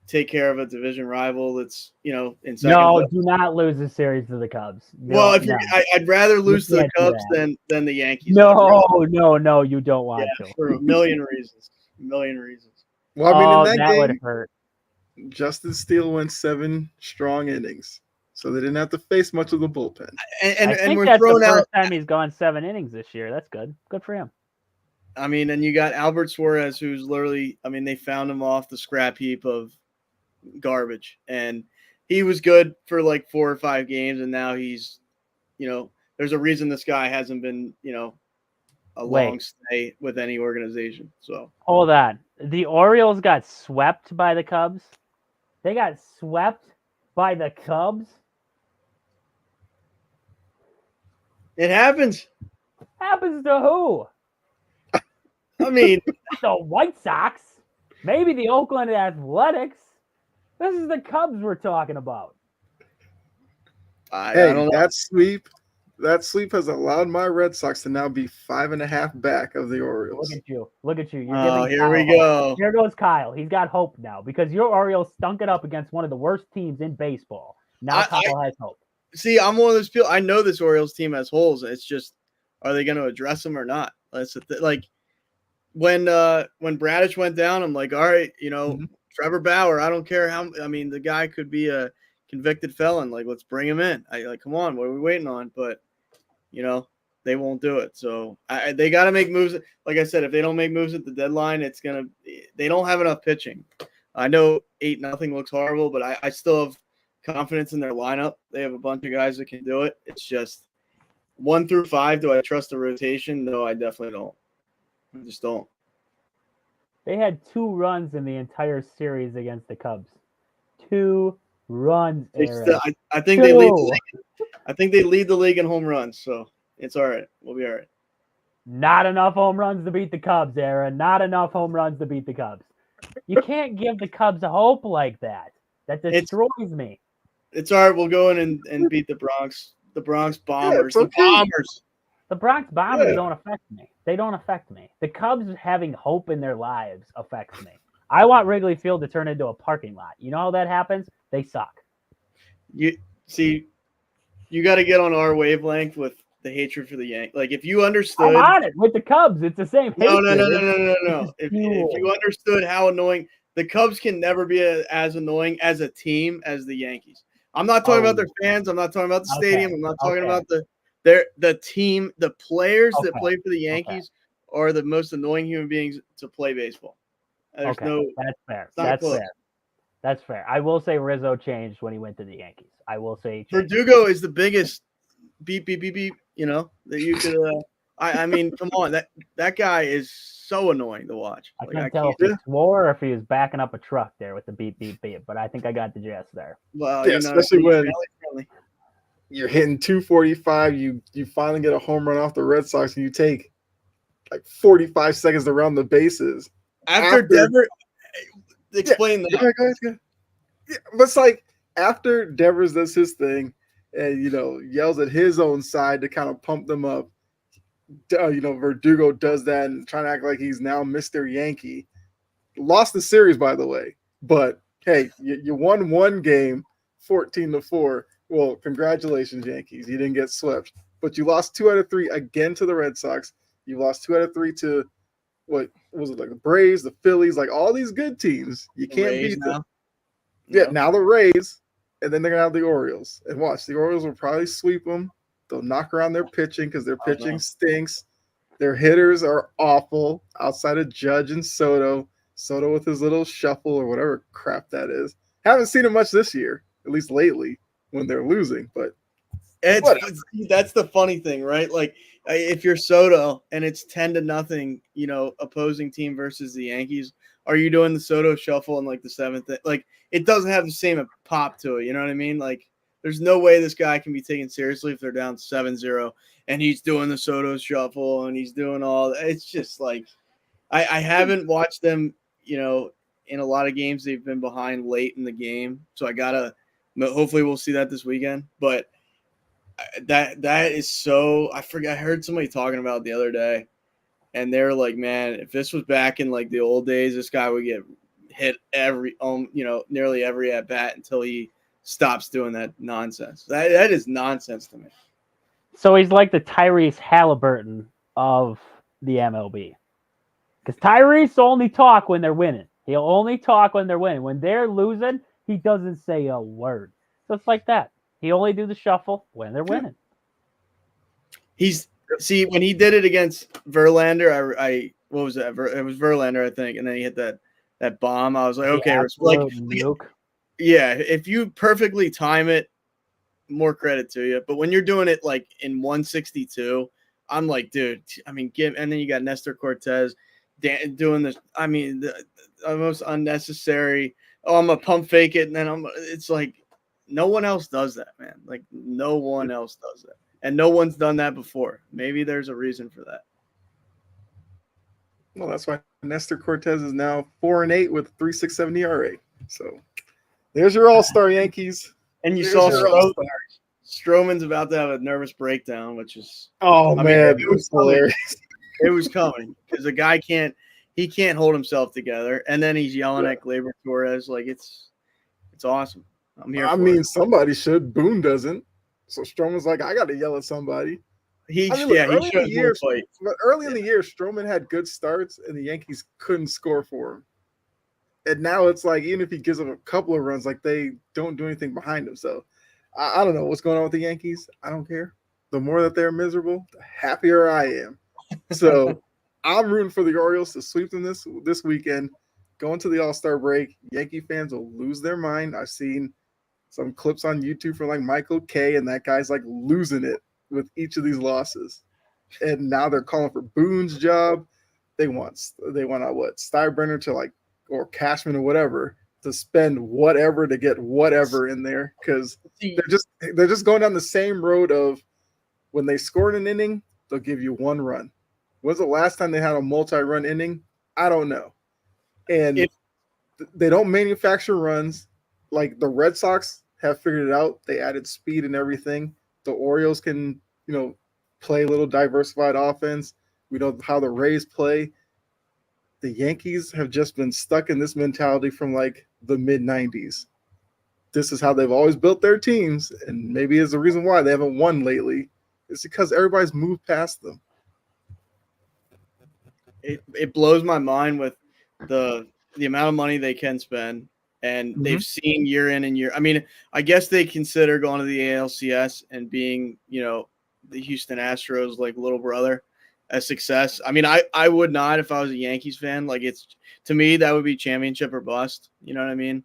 Take care of a division rival that's, in second No, place. do not lose a series to the Cubs. Well, No. I'd rather lose to the can't do Cubs that. than the Yankees. No, you don't want to. For a million reasons. Well, I mean, in that would game, hurt. Justin Steele went 7 strong innings, so they didn't have to face much of the bullpen. And I think we're that's the throwing out. first time he's gone 7 innings this year. That's good. Good for him. I mean, and you got Albert Suarez, who's literally, I mean, they found him off the scrap heap of garbage, and he was good for like 4 or 5 games, and now he's, there's a reason this guy hasn't been, a long stay with any organization. So hold on, the Orioles got swept by the Cubs. They got swept by the Cubs. It happens. Happens to who? I mean, The White Sox, maybe the Oakland Athletics. This is the Cubs we're talking about. I Hey, don't know. that sweep has allowed my Red Sox to now be 5.5 back of the Orioles. Look at you. You're Oh, giving here we Kyle go. hope. Here goes Kyle. He's got hope now because your Orioles stunk it up against one of the worst teams in baseball. Now Kyle has hope. See, I'm one of those people. I know this Orioles team has holes. It's just, are they going to address them or not? That's like when Bradish went down, I'm like, all right, Trevor Bauer. I don't care how. I mean, the guy could be a convicted felon. Like, let's bring him in. Come on, what are we waiting on? But they won't do it. So they got to make moves. Like I said, if they don't make moves at the deadline, they don't have enough pitching. I know 8-0 looks horrible, but I still have confidence in their lineup. They have a bunch of guys that can do it. It's just 1 through 5. Do I trust the rotation? No, I definitely don't. I just don't. They had 2 runs in the entire series against the Cubs. 2 runs. I think they lead the league. I think they lead the league in home runs, so it's all right. We'll be all right. Not enough home runs to beat the Cubs, Aaron. Not enough home runs to beat the Cubs. You can't give the Cubs hope like that. That destroys me. It's all right. We'll go in and beat the Bronx. The Bronx Bombers. Yeah, okay. The Bombers. The Bronx Bombers don't affect me. They don't affect me. The Cubs having hope in their lives affects me. I want Wrigley Field to turn into a parking lot. You know how that happens? They suck. You see, you got to get on our wavelength with the hatred for the Yankees. Like, if you understood, I'm on it with the Cubs. It's the same. No. It's If you understood how annoying the Cubs can never be as annoying as a team as the Yankees. I'm not talking about their fans. I'm not talking about the stadium. I'm not talking about the team. The players that play for the Yankees are the most annoying human beings to play baseball. There's that's fair. That's fair. I will say Rizzo changed when he went to the Yankees. I will say Verdugo is the biggest beep beep beep beep. That you could. I mean, come on, that guy is so annoying to watch. I couldn't tell if he swore or if he was backing up a truck there with the beep beep beep, but I think I got the gist there. Well, especially when you're hitting 245, you finally get a home run off the Red Sox, and you take like 45 seconds to round the bases. After Devers, explain that. Yeah, but it's like after Devers does his thing and yells at his own side to kind of pump them up. Verdugo does that and trying to act like he's now Mr. Yankee. Lost the series, by the way, but hey, you won one game, 14-4. Well, congratulations, Yankees. You didn't get swept, but you lost 2 out of 3 again to the Red Sox. You lost 2 out of 3 to what was it, like the Braves, the Phillies, like all these good teams. You can't beat them. Yeah, now the Rays, and then they're gonna have the Orioles. And watch, the Orioles will probably sweep them. They'll knock around their pitching because their pitching stinks. Their hitters are awful outside of Judge and Soto. Soto with his little shuffle or whatever crap that is. Haven't seen it much this year, at least lately, when they're losing. But that's the funny thing, right? Like, if you're Soto and it's 10-0, opposing team versus the Yankees, are you doing the Soto shuffle in like the 7th? Like, it doesn't have the same pop to it. You know what I mean? Like There's no way this guy can be taken seriously if they're down 7-0 and he's doing the Soto shuffle and he's doing all. It's just like I haven't watched them, in a lot of games they've been behind late in the game, so I gotta. Hopefully, we'll see that this weekend. But that is so. I forgot. I heard somebody talking about it the other day, and they're like, "Man, if this was back in like the old days, this guy would get hit nearly every at bat until he stops doing that nonsense. That is nonsense to me." So he's like the Tyrese Halliburton of the MLB. Because Tyrese only talk when they're winning. He'll only talk when they're winning. When they're losing, he doesn't say a word. So it's like that. He only do the shuffle when they're winning. When he did it against Verlander, what was that? It was Verlander, I think, and then he hit that bomb. I was like, okay, yeah, if you perfectly time it, more credit to you. But when you're doing it like in 162, I'm like, dude, I mean, and then you got Nestor Cortez doing this. I mean, the most unnecessary. Oh, I'm gonna pump fake it, and then it's like no one else does that, man. Like no one else does that, and no one's done that before. Maybe there's a reason for that. Well, that's why Nestor Cortez is now 4-8 with 3.67 ERA. So there's your all-star Yankees. And you There's saw Stroman's about to have a nervous breakdown, which is man, it was hilarious. It was coming because the guy can't hold himself together, and then he's yelling at Gleyber Torres like it's awesome. I'm here. Somebody should. Boone doesn't. So Stroman's like, I got to yell at somebody. He should fight. But early in the year, Stroman had good starts, and the Yankees couldn't score for him. And now it's like, even if he gives them a couple of runs, like they don't do anything behind him. So I don't know what's going on with the Yankees. I don't care. The more that they're miserable, the happier I am. So I'm rooting for the Orioles to sweep them this weekend. Going to the All-Star break, Yankee fans will lose their mind. I've seen some clips on YouTube from like Michael Kay, and that guy's like losing it with each of these losses. And now they're calling for Boone's job. They want Steinbrenner to like, or Cashman or whatever, to spend whatever to get whatever in there, because they're just going down the same road of when they scored an inning, they'll give you one run. When's the last time they had a multi-run inning? I don't know. And they don't manufacture runs. Like the Red Sox have figured it out. They added speed and everything. The Orioles can, play a little diversified offense. We know how the Rays play. The Yankees have just been stuck in this mentality from like the mid-90s. This is how they've always built their teams, and maybe it's the reason why they haven't won lately. It's because everybody's moved past them. It blows my mind with the amount of money they can spend, and they've seen year in and year. I mean, I guess they consider going to the ALCS and being, the Houston Astros like little brother a success. I mean, I would not if I was a Yankees fan. Like to me, that would be championship or bust. You know what I mean?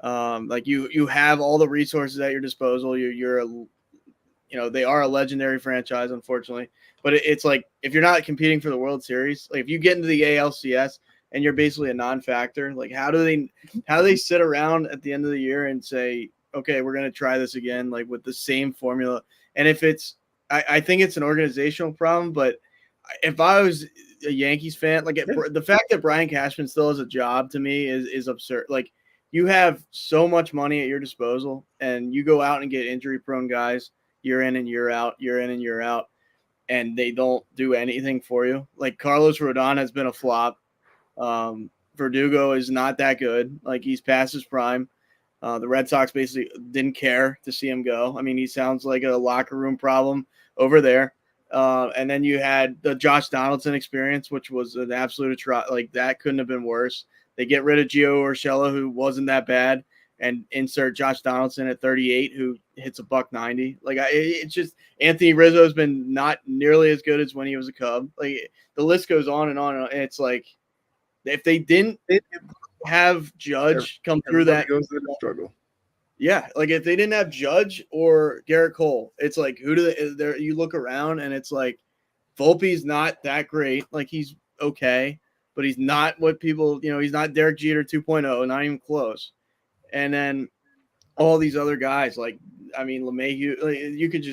Like you have all the resources at your disposal. They are a legendary franchise, unfortunately. But it's like if you're not competing for the World Series, like if you get into the ALCS and you're basically a non-factor, like how do they sit around at the end of the year and say, okay, we're gonna try this again, like with the same formula? And if I think it's an organizational problem, but if I was a Yankees fan, like the fact that Brian Cashman still has a job to me is absurd. Like you have so much money at your disposal, and you go out and get injury-prone guys year in and year out, and they don't do anything for you. Like Carlos Rodon has been a flop. Verdugo is not that good. Like he's past his prime. The Red Sox basically didn't care to see him go. I mean, he sounds like a locker room problem over there. And then you had the Josh Donaldson experience, which was an absolute like that couldn't have been worse. They get rid of Gio Urshela, who wasn't that bad, and insert Josh Donaldson at 38, who hits a $190. Like it's just Anthony Rizzo has been not nearly as good as when he was a Cub. Like the list goes on and on. And it's like if they didn't have Judge come through that struggle. Yeah, like if they didn't have Judge or Garrett Cole, it's like who do they? You look around and it's like Volpe's not that great. Like he's okay, but he's not what people he's not Derek Jeter 2.0, not even close. And then all these other guys, like I mean, LeMahieu, like, you could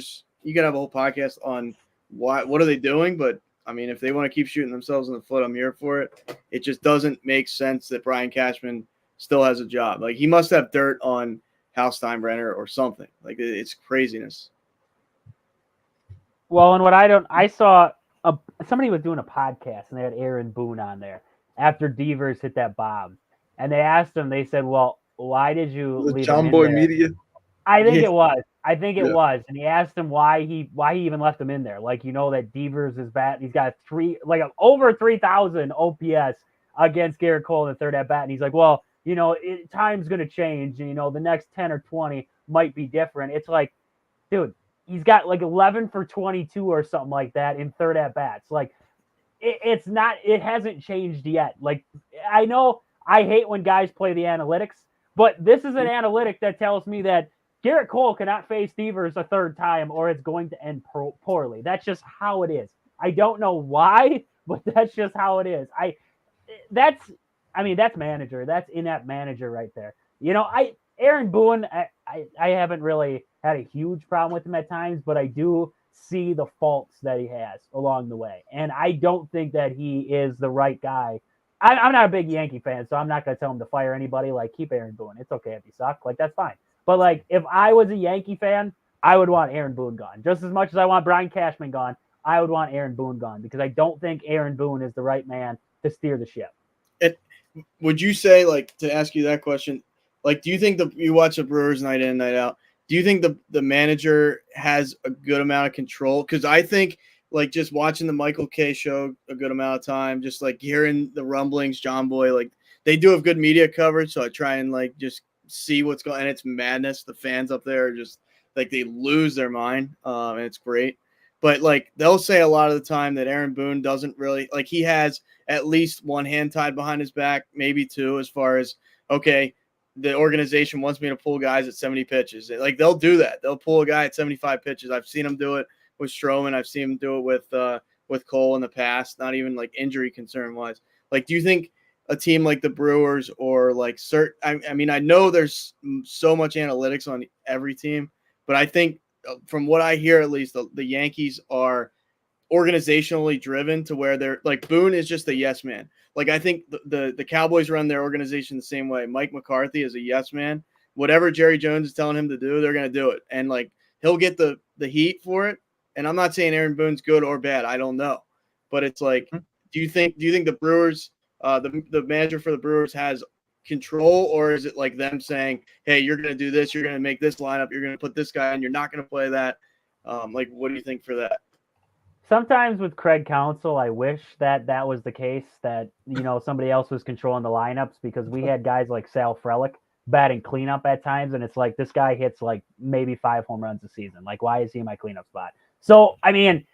have a whole podcast on what are they doing, but I mean, if they want to keep shooting themselves in the foot, I'm here for it. It just doesn't make sense that Brian Cashman still has a job. Like, he must have dirt on Hal Steinbrenner or something. Like, it's craziness. Well, and I saw somebody was doing a podcast and they had Aaron Boone on there after Devers hit that bomb, and they asked him. They said, "Well, why did you The leave John him in Boy there?" Media. I think Yeah. it was. I think it Yeah. was, and he asked him why he even left him in there. Like, that Devers is bad. He's got over 3,000 OPS against Garrett Cole in the third at bat, and he's like, "Well, time's gonna change, and the next 10 or 20 might be different." It's like, dude, he's got like 11 for 22 or something like that in third at bats. Like, it hasn't changed yet. Like, I know I hate when guys play the analytics, but this is an analytic that tells me that Garrett Cole cannot face Devers a third time or it's going to end poorly. That's just how it is. I don't know why, but that's just how it is. That's manager. That's inept manager right there. Aaron Boone, I haven't really had a huge problem with him at times, but I do see the faults that he has along the way. And I don't think that he is the right guy. I'm not a big Yankee fan, so I'm not going to tell him to fire anybody. Like, keep Aaron Boone. It's okay if you suck. Like, that's fine. But, like, if I was a Yankee fan, I would want Aaron Boone gone. Just as much as I want Brian Cashman gone, I would want Aaron Boone gone because I don't think Aaron Boone is the right man to steer the ship. Would you say, like, to ask you that question, like, do you think you watch the Brewers night in and night out, do you think the manager has a good amount of control? Because I think, like, just watching the Michael Kay show a good amount of time, just, like, hearing the rumblings, John Boy, like, they do have good media coverage, so I try and, like, just see what's going on. And it's madness. The fans up there are just, like, they lose their mind, and it's great. But, like, they'll say a lot of the time that Aaron Boone doesn't really – like, he has at least one hand tied behind his back, maybe two, as far as, okay, the organization wants me to pull guys at 70 pitches. Like, they'll do that. They'll pull a guy at 75 pitches. I've seen them do it with Stroman. I've seen him do it with Cole in the past, not even, like, injury concern-wise. Like, do you think a team like the Brewers or, like, I mean, I know there's so much analytics on every team, but I think from what I hear, at least, the Yankees are organizationally driven to where they're like Boone is just a yes man. Like, I think the Cowboys run their organization the same way. Mike McCarthy is a yes man. Whatever Jerry Jones is telling him to do, they're going to do it. And, like, he'll get the heat for it. And I'm not saying Aaron Boone's good or bad. I don't know. But it's like, do you think the Brewers, the manager for the Brewers has control, or is it like them saying, hey, you're going to do this, you're going to make this lineup, you're going to put this guy in, you're not going to play that? Like, what do you think for that? Sometimes with Craig Counsell, I wish that was the case, that, somebody else was controlling the lineups, because we had guys like Sal Frelick batting cleanup at times, and it's like, this guy hits like maybe 5 home runs a season. Like, why is he in my cleanup spot? So, I mean,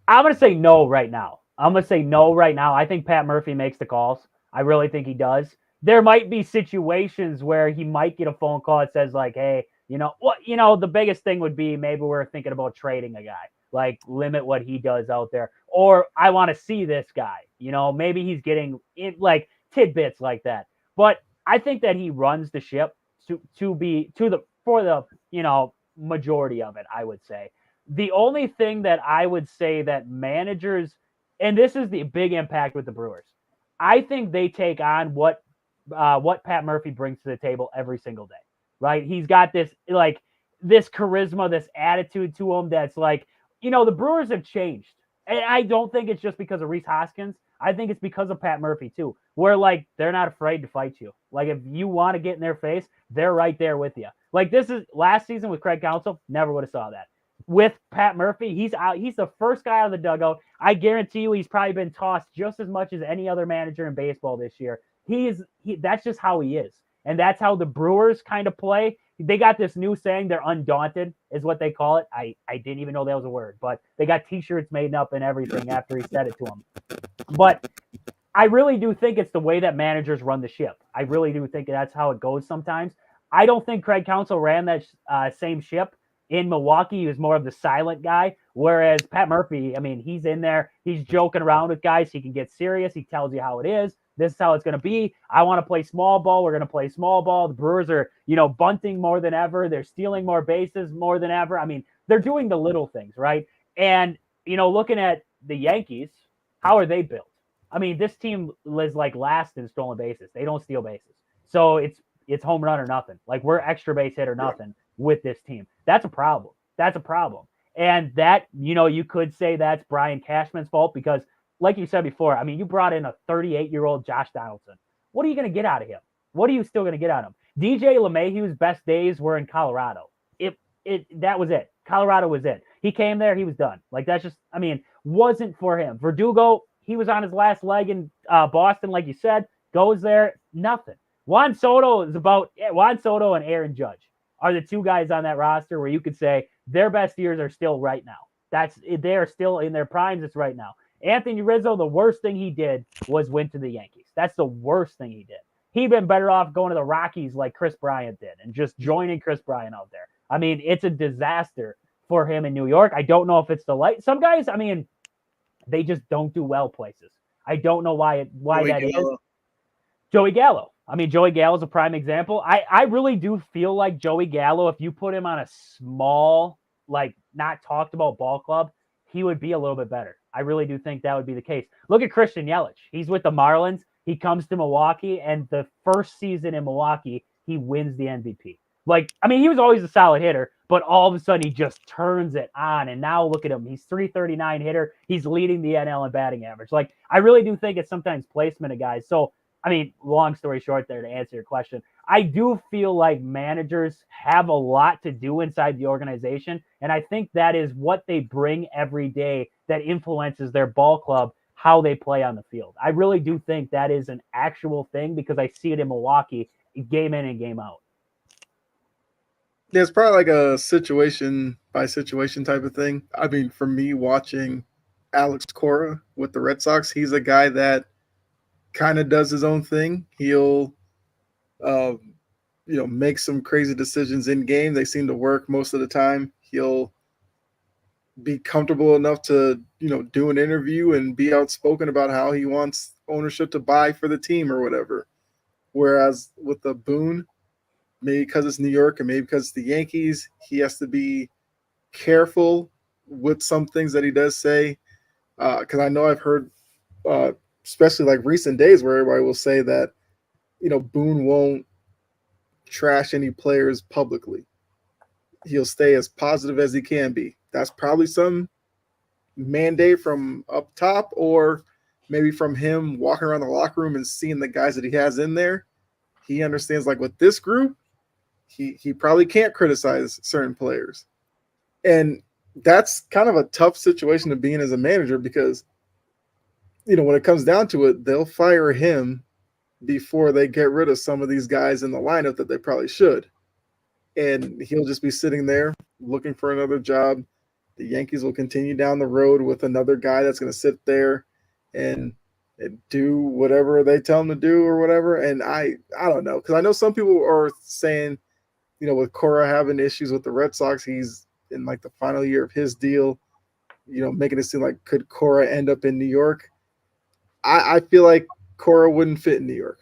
I'm going to say no right now. I think Pat Murphy makes the calls. I really think he does. There might be situations where he might get a phone call that says, like, hey, the biggest thing would be maybe we're thinking about trading a guy, like, limit what he does out there. Or I want to see this guy, maybe he's getting in, like, tidbits like that. But I think that he runs the ship for the majority of it, I would say. The only thing that I would say that managers, and this is the big impact with the Brewers, I think they take on what Pat Murphy brings to the table every single day, right? He's got this charisma, this attitude to him that's like, the Brewers have changed. And I don't think it's just because of Rhys Hoskins. I think it's because of Pat Murphy too, where, like, they're not afraid to fight you. Like, if you want to get in their face, they're right there with you. Like, this is last season with Craig Counsell, never would have saw that. With Pat Murphy, he's out. He's the first guy out of the dugout. I guarantee you he's probably been tossed just as much as any other manager in baseball this year. That's just how he is. And that's how the Brewers kind of play. They got this new saying, they're undaunted, is what they call it. I didn't even know that was a word, but they got T-shirts made up and everything after he said it to them. But I really do think it's the way that managers run the ship. I really do think that's how it goes sometimes. I don't think Craig Counsell ran that same ship in Milwaukee. He was more of the silent guy, whereas Pat Murphy, I mean, he's in there. He's joking around with guys. He can get serious. He tells you how it is. This is how it's going to be. I want to play small ball. We're going to play small ball. The Brewers are, bunting more than ever. They're stealing more bases more than ever. I mean, they're doing the little things, right? And, looking at the Yankees, how are they built? I mean, this team is like last in stolen bases. They don't steal bases. So it's home run or nothing. Like, we're extra base hit or nothing with this team. That's a problem. And that, you could say that's Brian Cashman's fault because, like you said before, I mean, you brought in a 38-year-old Josh Donaldson. What are you going to get out of him? What are you still going to get out of him? DJ LeMahieu's best days were in Colorado. That was it. Colorado was it. He came there, he was done. Like, that's just, I mean, wasn't for him. Verdugo, he was on his last leg in Boston, like you said, goes there, nothing. Juan Soto and Aaron Judge are the two guys on that roster where you could say their best years are still right now. They are still in their primes. It's right now. Anthony Rizzo, the worst thing he did was went to the Yankees. That's the worst thing he did. He'd been better off going to the Rockies like Chris Bryant did and just joining Chris Bryant out there. I mean, it's a disaster for him in New York. I don't know if it's the light. Some guys, I mean, they just don't do well places. I don't know why that is. Joey Gallo. I mean, Joey Gallo is a prime example. I really do feel like Joey Gallo, if you put him on a small, like, not talked about ball club, he would be a little bit better. I really do think that would be the case. Look at Christian Yelich. He's with the Marlins. He comes to Milwaukee, and the first season in Milwaukee, he wins the MVP. Like, I mean, he was always a solid hitter, but all of a sudden he just turns it on. And now look at him. He's 339 hitter. He's leading the NL in batting average. Like, I really do think it's sometimes placement of guys. So, I mean, long story short there to answer your question, I do feel like managers have a lot to do inside the organization. And I think that is what they bring every day that influences their ball club, how they play on the field. I really do think that is an actual thing because I see it in Milwaukee game in and game out. Yeah, it's probably like a situation by situation type of thing. I mean, for me, watching Alex Cora with the Red Sox, he's a guy that kind of does his own thing. He'll, make some crazy decisions in game. They seem to work most of the time. He'll be comfortable enough to, do an interview and be outspoken about how he wants ownership to buy for the team or whatever. Whereas with the Boone, maybe because it's New York and maybe because it's the Yankees, he has to be careful with some things that he does say. Because I know I've heard, especially like recent days, where everybody will say that, Boone won't trash any players publicly. He'll stay as positive as he can be. That's probably some mandate from up top or maybe from him walking around the locker room and seeing the guys that he has in there. He understands, like, with this group, he probably can't criticize certain players. And that's kind of a tough situation to be in as a manager because, when it comes down to it, they'll fire him before they get rid of some of these guys in the lineup that they probably should. And he'll just be sitting there looking for another job. The Yankees will continue down the road with another guy that's going to sit there and do whatever they tell him to do or whatever. And I don't know, because I know some people are saying, with Cora having issues with the Red Sox, he's in like the final year of his deal, making it seem like could Cora end up in New York? I feel like Cora wouldn't fit in New York,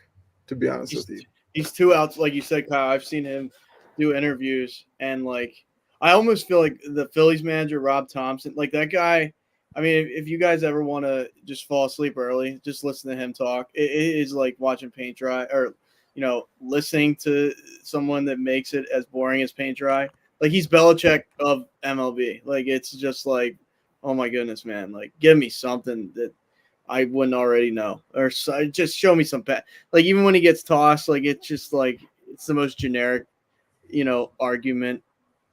to be honest with you. He's too out, like you said, Kyle. I've seen him do interviews, and like I almost feel like the Phillies manager, Rob Thompson, like that guy. I mean, if you guys ever want to just fall asleep early, just listen to him talk. It is like watching paint dry, or listening to someone that makes it as boring as paint dry. Like, he's Belichick of MLB. Like, it's just like, oh my goodness, man! Like, give me something that I wouldn't already know, or just show me some like, even when he gets tossed, like, it's just like it's the most generic, argument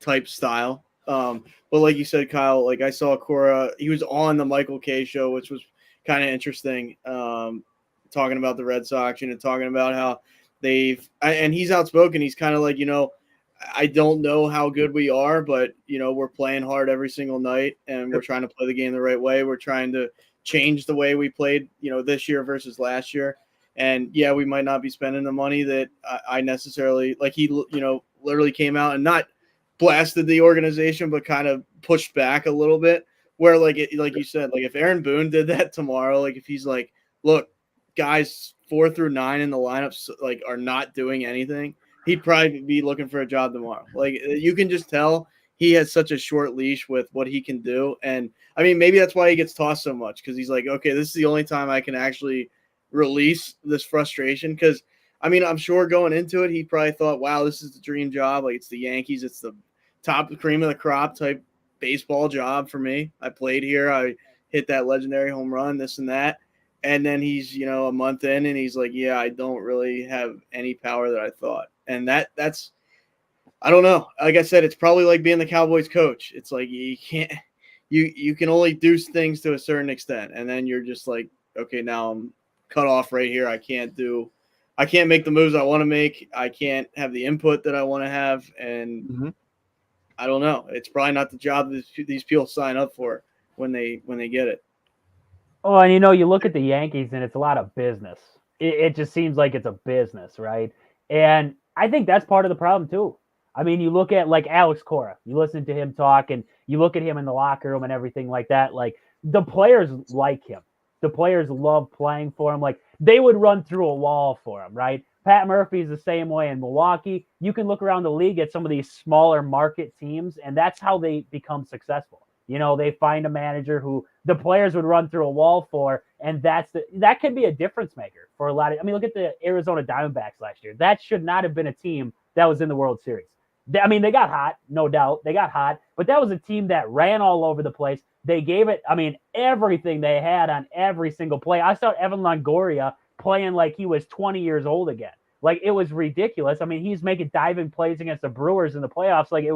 type style. But like you said, Kyle, like I saw Cora, he was on the Michael Kay show, which was kind of interesting, talking about the Red Sox, talking about how and he's outspoken. He's kind of like, I don't know how good we are, but, we're playing hard every single night, and we're trying to play the game the right way. We're trying to change the way we played, this year versus last year. And yeah, we might not be spending the money that I necessarily like. He, literally came out and not blasted the organization, but kind of pushed back a little bit, where like you said, like if Aaron Boone did that tomorrow, like if he's like, look, guys 4 through 9 in the lineup like are not doing anything, he'd probably be looking for a job tomorrow. Like you can just tell he has such a short leash with what he can do. And I mean, maybe that's why he gets tossed so much, because he's like, okay, this is the only time I can actually release this frustration. Because I mean, I'm sure going into it, he probably thought, wow, this is the dream job. Like it's the Yankees, it's the top cream of the crop type baseball job for me. I played here, I hit that legendary home run, this and that. And then he's, a month in and he's like, yeah, I don't really have any power that I thought. And that's, I don't know. Like I said, it's probably like being the Cowboys coach. It's like you can't, you can only do things to a certain extent. And then you're just like, okay, now I'm cut off right here. I can't make the moves I want to make. I can't have the input that I want to have. And I don't know. It's probably not the job that these people sign up for when they get it. Oh, and you look at the Yankees and it's a lot of business. It just seems like it's a business, right? And I think that's part of the problem too. I mean, you look at like Alex Cora, you listen to him talk and you look at him in the locker room and everything like that. Like the players like him. The players love playing for him. Like they would run through a wall for him, right? Pat Murphy's the same way in Milwaukee. You can look around the league at some of these smaller market teams, and that's how they become successful. They find a manager who the players would run through a wall for, and that could be a difference maker for a lot of. I mean, look at the Arizona Diamondbacks last year. That should not have been a team that was in the World Series. They got hot, no doubt. They got hot, but that was a team that ran all over the place. They gave it, everything they had on every single play. I saw Evan Longoria playing like he was 20 years old again. Like, it was ridiculous. He's making diving plays against the Brewers in the playoffs. Like, he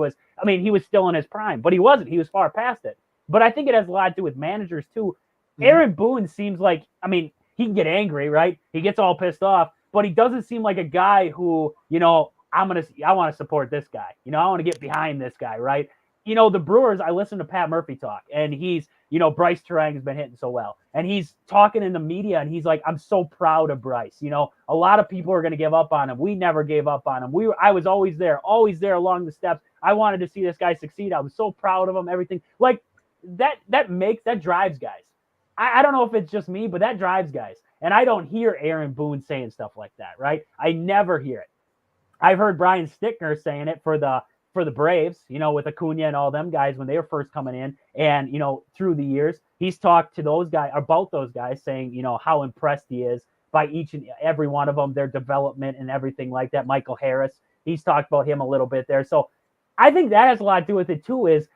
was still in his prime, but he wasn't. He was far past it. But I think it has a lot to do with managers, too. Aaron Boone seems like, he can get angry, right? He gets all pissed off, but he doesn't seem like a guy who, I want to support this guy. I want to get behind this guy, right? The Brewers, I listen to Pat Murphy talk, and he's, Bryce Terang has been hitting so well. And he's talking in the media, and he's like, I'm so proud of Bryce. A lot of people are going to give up on him. We never gave up on him. I was always there along the steps. I wanted to see this guy succeed. I was so proud of him, everything. Like, that drives guys. I don't know if it's just me, but that drives guys. And I don't hear Aaron Boone saying stuff like that, right? I never hear it. I've heard Brian Stickner saying it for the Braves, with Acuna and all them guys when they were first coming in. And, through the years, he's talked to those guys about those guys saying, how impressed he is by each and every one of them, their development and everything like that. Michael Harris, he's talked about him a little bit there. So I think that has a lot to do with it too, is,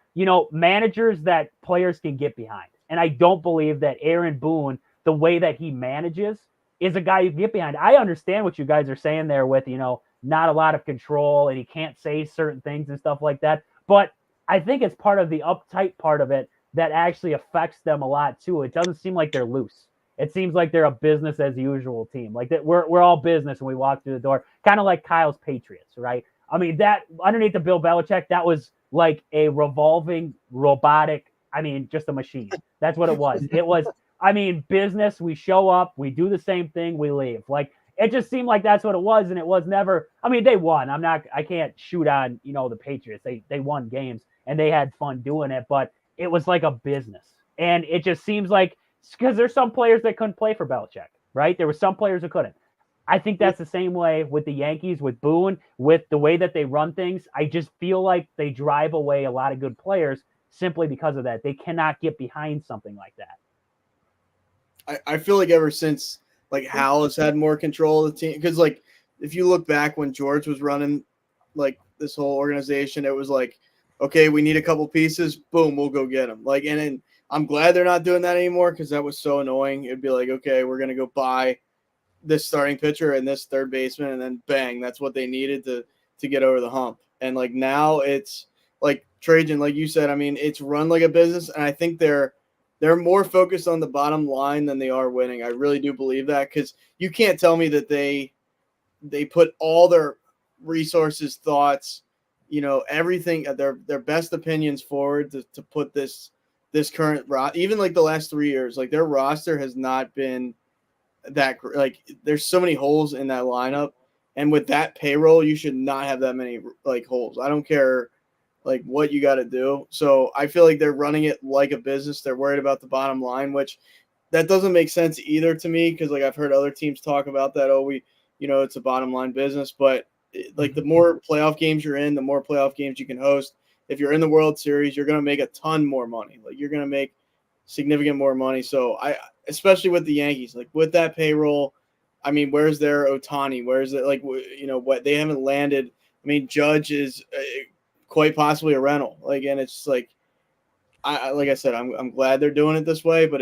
managers that players can get behind. And I don't believe that Aaron Boone, the way that he manages, is a guy you can get behind. I understand what you guys are saying there with, not a lot of control and he can't say certain things and stuff like that. But I think it's part of the uptight part of it that actually affects them a lot too. It doesn't seem like they're loose. It seems like they're a business as usual team. Like that we're all business when we walk through the door, kind of like Kyle's Patriots, right? That underneath the Bill Belichick, that was like a revolving robotic, just a machine. That's what it was. It was, business. We show up, we do the same thing, we leave. Like, it just seemed like that's what it was, and it was never. They won. I can't shoot on the Patriots. They won games and they had fun doing it, but it was like a business. And it just seems like, because there's some players that couldn't play for Belichick, right? There were some players who couldn't. I think that's the same way with the Yankees, with Boone, with the way that they run things. I just feel like they drive away a lot of good players simply because of that. They cannot get behind something like that. I feel like ever since like Hal has had more control of the team, because like if you look back when George was running like this whole organization, it was like, okay, we need a couple pieces, boom, we'll go get them. Like, and I'm glad they're not doing that anymore, because that was so annoying. It'd be like, okay, we're gonna go buy this starting pitcher and this third baseman, and then bang, that's what they needed to get over the hump. And like now it's like Trajan, like you said, it's run like a business, and I think they're more focused on the bottom line than they are winning. I really do believe that, because you can't tell me that they put all their resources, thoughts, everything, their best opinions forward to put this current even like the last 3 years, like their roster has not been that, like there's so many holes in that lineup, and with that payroll, you should not have that many like holes. I don't care like what you got to do. So I feel like they're running it like a business. They're worried about the bottom line, which that doesn't make sense either to me because like I've heard other teams talk about that. Oh, it's a bottom line business, but like the more playoff games you're in, the more playoff games you can host. If you're in the World Series, you're going to make a ton more money. Like you're going to make significant more money. So especially with the Yankees, like with that payroll, I mean, where's their Ohtani? Where's it like, what they haven't landed. I mean, Judge is quite possibly a rental. Like, and it's like, like I said, I'm glad they're doing it this way, but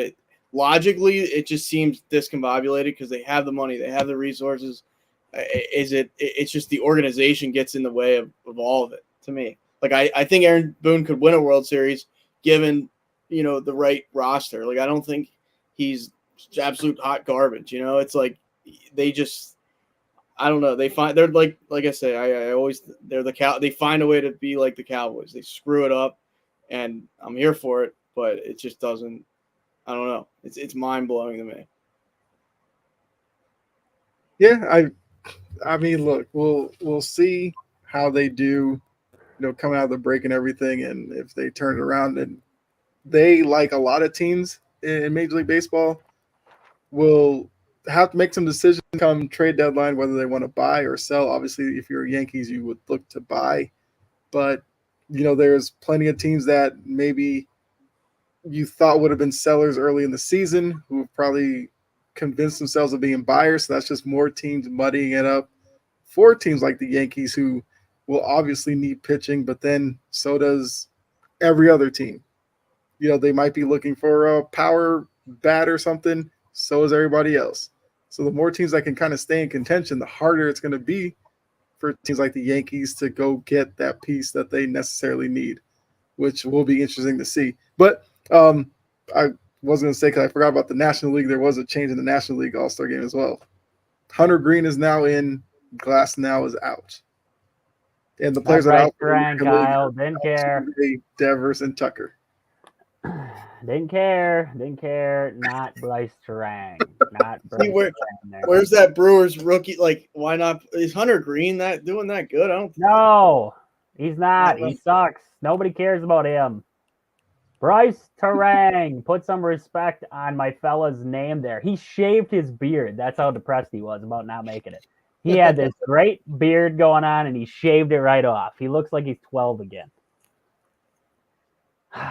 logically, it just seems discombobulated because they have the money, they have the resources. It's just the organization gets in the way of all of it to me. Like I think Aaron Boone could win a World Series given, the right roster. Like I don't think he's absolute hot garbage. It's like they just, I don't know. They're like I say, I always, they find a way to be like the Cowboys. They screw it up and I'm here for it, but it just doesn't, I don't know. It's mind blowing to me. Yeah, I mean, look, we'll see how they do, coming out of the break and everything, and if they turn it around. And they, like a lot of teams in Major League Baseball, will have to make some decisions come trade deadline whether they want to buy or sell. Obviously, if you're Yankees, you would look to buy, but there's plenty of teams that maybe you thought would have been sellers early in the season who have probably convinced themselves of being buyers. So that's just more teams muddying it up for teams like the Yankees, who will obviously need pitching, but then so does every other team. They might be looking for a power bat or something. So is everybody else. So the more teams that can kind of stay in contention, the harder it's going to be for teams like the Yankees to go get that piece that they necessarily need, which will be interesting to see. But I was going to say, because I forgot about the National League, there was a change in the National League All-Star game as well. Hunter Green is now in, Glass now is out. And the players that are out for the Kyle, didn't care. Devers and Tucker. Didn't care. Not Bryce Terang. Not Bryce Terang. Where's that Brewers rookie? Like, why not? Is Hunter Green doing that good? I don't. No, he's not. He sucks. Nobody cares about him. Bryce Terang. Put some respect on my fella's name there. He shaved his beard. That's how depressed he was about not making it. He had this great beard going on, and he shaved it right off. He looks like he's 12 again.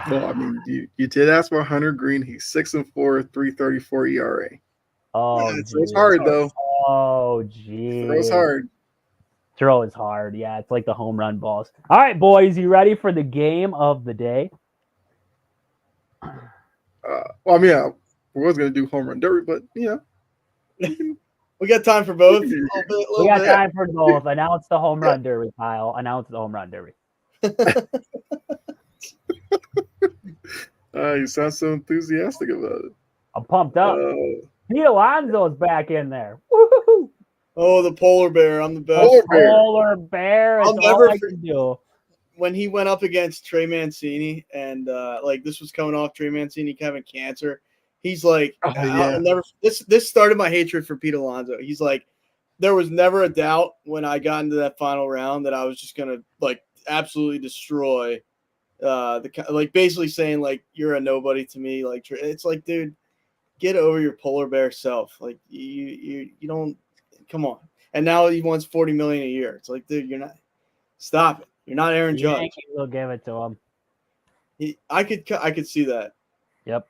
Well, I mean, you did ask about Hunter Green. He's 6-4, 3.34 ERA. Oh, yeah, it's hard though. Oh, geez. Throws hard. Throw is hard. Yeah, it's like the home run balls. All right, boys, you ready for the game of the day? Well, I mean, yeah, we was gonna do home run derby, but we got time for both. We got time for both. Announce the home run derby, Kyle. Announce the home run derby. You sound so enthusiastic about it. I'm pumped up. Pete Alonso's back in there. Woo-hoo-hoo. Oh, the polar bear. I'm the best. Polar bear. I'll never forget when he went up against Trey Mancini, and this was coming off Trey Mancini having cancer. He's like, this started my hatred for Pete Alonso. He's like, there was never a doubt when I got into that final round that I was just gonna absolutely destroy basically saying you're a nobody to me. It's like, dude, get over your polar bear self. Like you don't, come on. And now he wants $40 million a year. It's like, dude, you're not. Stop it. You're not Aaron Judge. Yankees will give it to him. I could see that. Yep.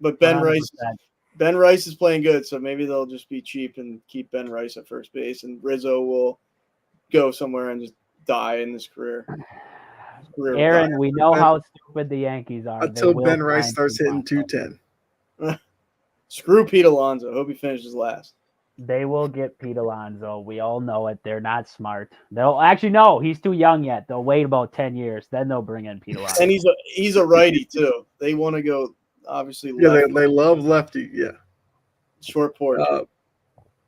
But Ben Rice is playing good, so maybe they'll just be cheap and keep Ben Rice at first base, and Rizzo will go somewhere and just die in his career. Aaron, we know how stupid the Yankees are. Until Ben Rice starts hitting 210. Screw Pete Alonso. Hope he finishes last. They will get Pete Alonso. We all know it. They're not smart. They'll actually no, he's too young yet. They'll wait about 10 years, then they'll bring in Pete Alonso. And he's a righty too. They want to go obviously. Yeah, they love lefty. Yeah, short porch.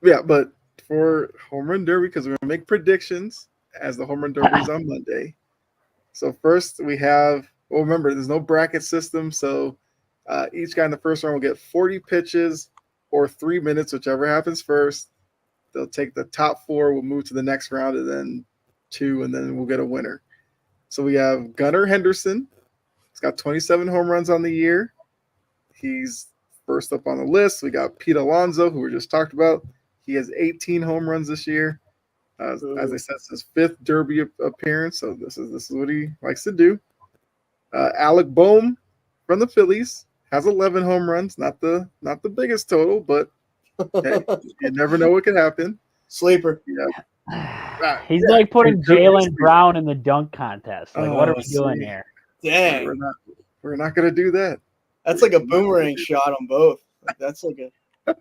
Yeah, but for home run derby, because we're gonna make predictions as the home run derby is on Monday. So first we have. Well, remember there's no bracket system, so each guy in the first round will get 40 pitches. Or 3 minutes, whichever happens first. They'll take the top 4, we'll move to the next round, and then 2, and then we'll get a winner. So we have Gunnar Henderson. He's got 27 home runs on the year. He's First up on the list, we got Pete Alonso, who we just talked about. He has 18 home runs this year. As I said, it's his 5th Derby appearance, so this is what he likes to do. Alec Boehm from the Phillies has 11 home runs, not the biggest total, but hey, you never know what could happen. Sleeper. Yeah. He's Yeah, like putting he could be a Jalen sleeper. Brown in the dunk contest. Like, what are we doing see. here? Dang. We're not gonna do that. That's like a boomerang shot on both. Like, that's like a